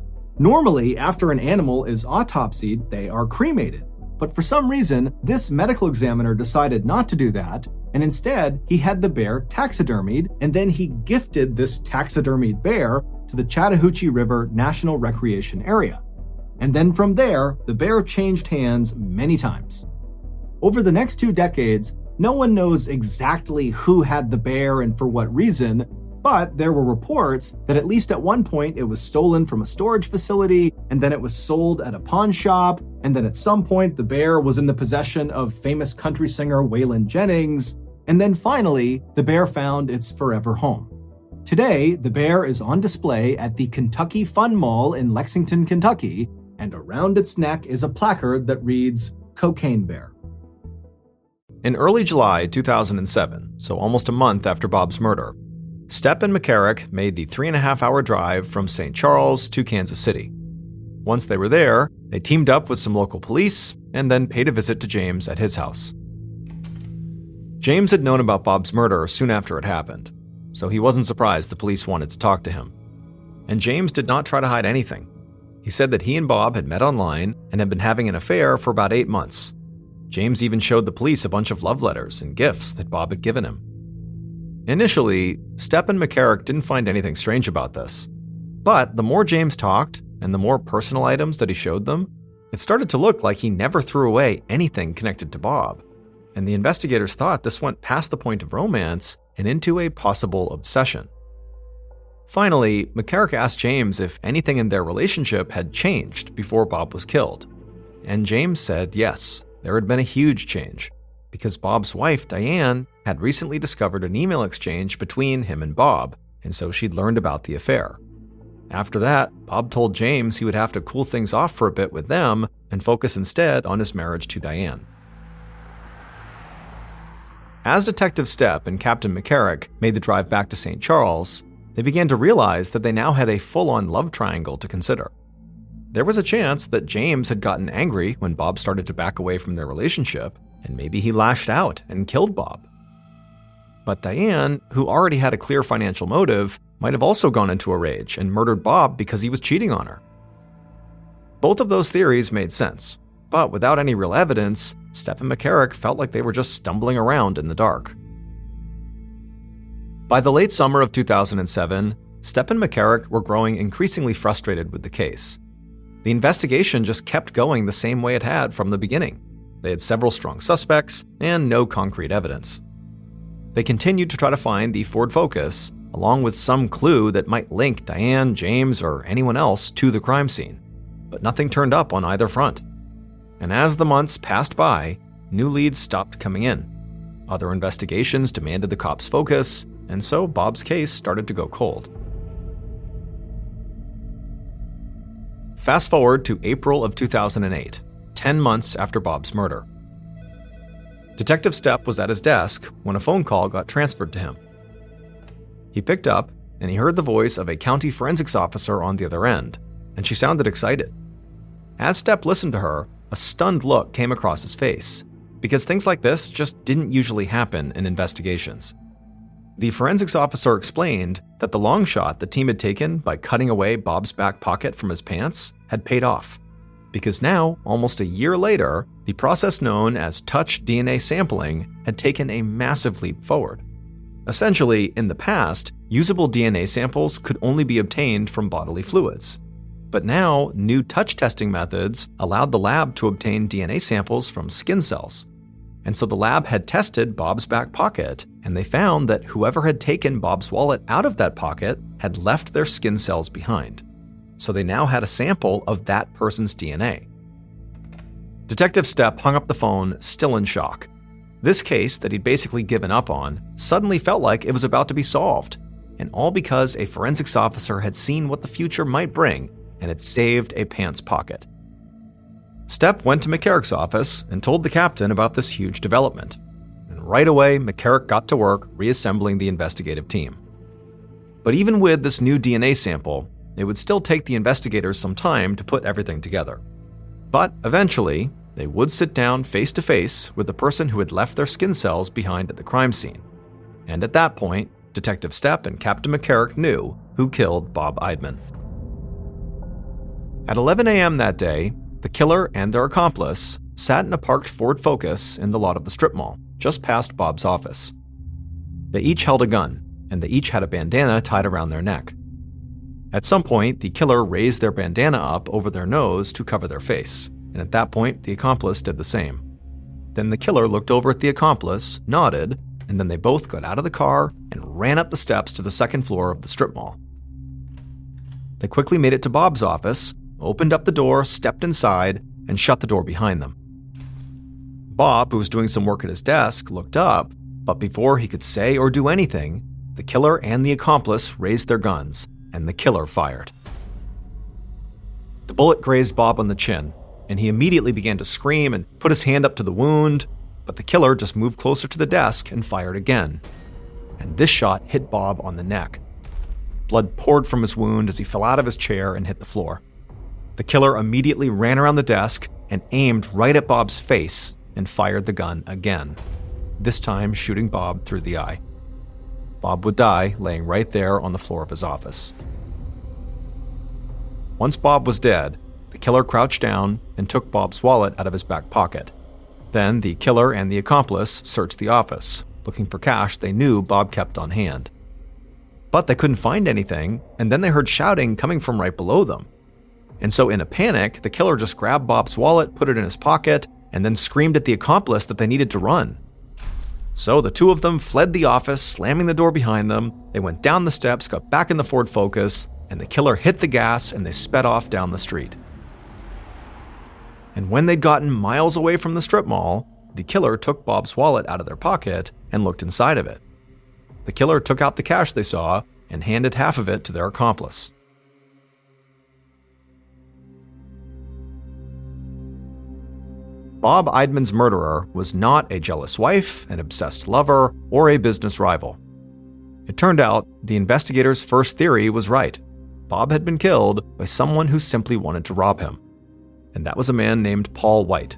Normally, after an animal is autopsied, they are cremated. But for some reason, this medical examiner decided not to do that, and instead, he had the bear taxidermied, and then he gifted this taxidermied bear to the Chattahoochee River National Recreation Area. And then from there, the bear changed hands many times. Over the next 2 decades, no one knows exactly who had the bear and for what reason, but there were reports that at least at one point it was stolen from a storage facility, and then it was sold at a pawn shop, and then at some point the bear was in the possession of famous country singer Waylon Jennings, and then finally the bear found its forever home. Today, the bear is on display at the Kentucky Fun Mall in Lexington, Kentucky, and around its neck is a placard that reads, Cocaine Bear. In early July 2007, so almost a month after Bob's murder, Stepp and McCarrick made the 3.5-hour drive from St. Charles to Kansas City. Once they were there, they teamed up with some local police and then paid a visit to James at his house. James had known about Bob's murder soon after it happened, so he wasn't surprised the police wanted to talk to him. And James did not try to hide anything. He said that he and Bob had met online and had been having an affair for about 8 months. James even showed the police a bunch of love letters and gifts that Bob had given him. Initially, Stepp and McCarrick didn't find anything strange about this. But the more James talked, and the more personal items that he showed them, it started to look like he never threw away anything connected to Bob. And the investigators thought this went past the point of romance and into a possible obsession. Finally, McCarrick asked James if anything in their relationship had changed before Bob was killed. And James said yes, there had been a huge change, because Bob's wife, Diane, had recently discovered an email exchange between him and Bob, and so she'd learned about the affair. After that, Bob told James he would have to cool things off for a bit with them and focus instead on his marriage to Diane. As Detective Stepp and Captain McCarrick made the drive back to St. Charles, they began to realize that they now had a full-on love triangle to consider. There was a chance that James had gotten angry when Bob started to back away from their relationship, and maybe he lashed out and killed Bob. But Diane, who already had a clear financial motive, might have also gone into a rage and murdered Bob because he was cheating on her. Both of those theories made sense, but without any real evidence, Stepp and McCarrick felt like they were just stumbling around in the dark. By the late summer of 2007, Stepp and McCarrick were growing increasingly frustrated with the case. The investigation just kept going the same way it had from the beginning. They had several strong suspects and no concrete evidence. They continued to try to find the Ford Focus, along with some clue that might link Diane, James, or anyone else to the crime scene. But nothing turned up on either front. And as the months passed by, new leads stopped coming in. Other investigations demanded the cops' focus, and so Bob's case started to go cold. Fast forward to April of 2008, 10 months after Bob's murder. Detective Stepp was at his desk when a phone call got transferred to him. He picked up, and he heard the voice of a county forensics officer on the other end, and she sounded excited. As Stepp listened to her, a stunned look came across his face, because things like this just didn't usually happen in investigations. The forensics officer explained that the long shot the team had taken by cutting away Bob's back pocket from his pants had paid off, because now, almost a year later, the process known as touch DNA sampling had taken a massive leap forward. Essentially, in the past, usable DNA samples could only be obtained from bodily fluids. But now, new touch testing methods allowed the lab to obtain DNA samples from skin cells. And so the lab had tested Bob's back pocket, and they found that whoever had taken Bob's wallet out of that pocket had left their skin cells behind. So they now had a sample of that person's DNA. Detective Stepp hung up the phone, still in shock. This case that he'd basically given up on suddenly felt like it was about to be solved, and all because a forensics officer had seen what the future might bring and had saved a pants pocket. Stepp went to McCarrick's office and told the captain about this huge development. And right away, McCarrick got to work reassembling the investigative team. But even with this new DNA sample, it would still take the investigators some time to put everything together. But eventually, they would sit down face to face with the person who had left their skin cells behind at the crime scene. And at that point, Detective Stepp and Captain McCarrick knew who killed Bob Eidman. At 11 a.m. that day, the killer and their accomplice sat in a parked Ford Focus in the lot of the strip mall, just past Bob's office. They each held a gun, and they each had a bandana tied around their neck. At some point, the killer raised their bandana up over their nose to cover their face, and at that point, the accomplice did the same. Then the killer looked over at the accomplice, nodded, and then they both got out of the car and ran up the steps to the second floor of the strip mall. They quickly made it to Bob's office, opened up the door, stepped inside, and shut the door behind them. Bob, who was doing some work at his desk, looked up, but before he could say or do anything, the killer and the accomplice raised their guns, and the killer fired. The bullet grazed Bob on the chin, and he immediately began to scream and put his hand up to the wound, but the killer just moved closer to the desk and fired again. And this shot hit Bob on the neck. Blood poured from his wound as he fell out of his chair and hit the floor. The killer immediately ran around the desk and aimed right at Bob's face and fired the gun again, this time shooting Bob through the eye. Bob would die laying right there on the floor of his office. Once Bob was dead, the killer crouched down and took Bob's wallet out of his back pocket. Then the killer and the accomplice searched the office, looking for cash they knew Bob kept on hand. But they couldn't find anything, and then they heard shouting coming from right below them. And so in a panic, the killer just grabbed Bob's wallet, put it in his pocket, and then screamed at the accomplice that they needed to run. So the two of them fled the office, slamming the door behind them. They went down the steps, got back in the Ford Focus, and the killer hit the gas and they sped off down the street. And when they'd gotten miles away from the strip mall, the killer took Bob's wallet out of their pocket and looked inside of it. The killer took out the cash they saw and handed half of it to their accomplice. Bob Eidman's murderer was not a jealous wife, an obsessed lover, or a business rival. It turned out the investigators' first theory was right. Bob had been killed by someone who simply wanted to rob him. And that was a man named Paul White.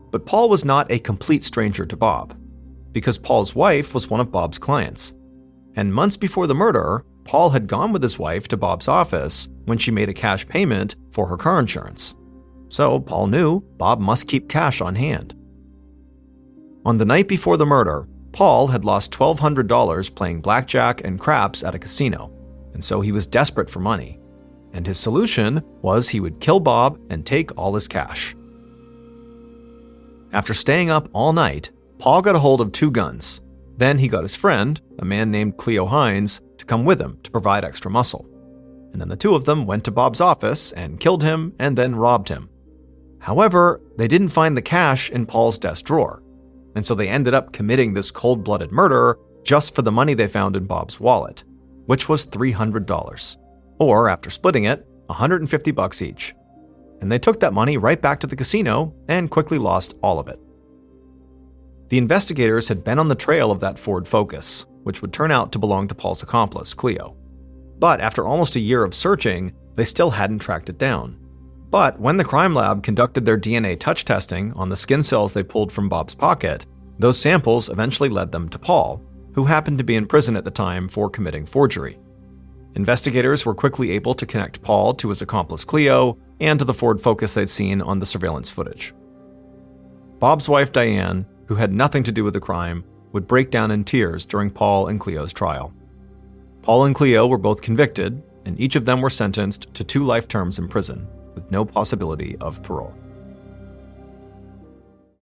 But Paul was not a complete stranger to Bob, because Paul's wife was one of Bob's clients. And months before the murder, Paul had gone with his wife to Bob's office when she made a cash payment for her car insurance. So Paul knew Bob must keep cash on hand. On the night before the murder, Paul had lost $1,200 playing blackjack and craps at a casino, and so he was desperate for money. And his solution was he would kill Bob and take all his cash. After staying up all night, Paul got a hold of 2 guns. Then he got his friend, a man named Cleo Hines, to come with him to provide extra muscle. And then the 2 of them went to Bob's office and killed him and then robbed him. However, they didn't find the cash in Paul's desk drawer, and so they ended up committing this cold-blooded murder just for the money they found in Bob's wallet, which was $300, or after splitting it, $150 each. And they took that money right back to the casino and quickly lost all of it. The investigators had been on the trail of that Ford Focus, which would turn out to belong to Paul's accomplice, Cleo. But after almost a year of searching, they still hadn't tracked it down. But when the crime lab conducted their DNA touch testing on the skin cells they pulled from Bob's pocket, those samples eventually led them to Paul, who happened to be in prison at the time for committing forgery. Investigators were quickly able to connect Paul to his accomplice Cleo and to the Ford Focus they'd seen on the surveillance footage. Bob's wife Diane, who had nothing to do with the crime, would break down in tears during Paul and Cleo's trial. Paul and Cleo were both convicted, and each of them were sentenced to 2 life terms in prison, with no possibility of parole.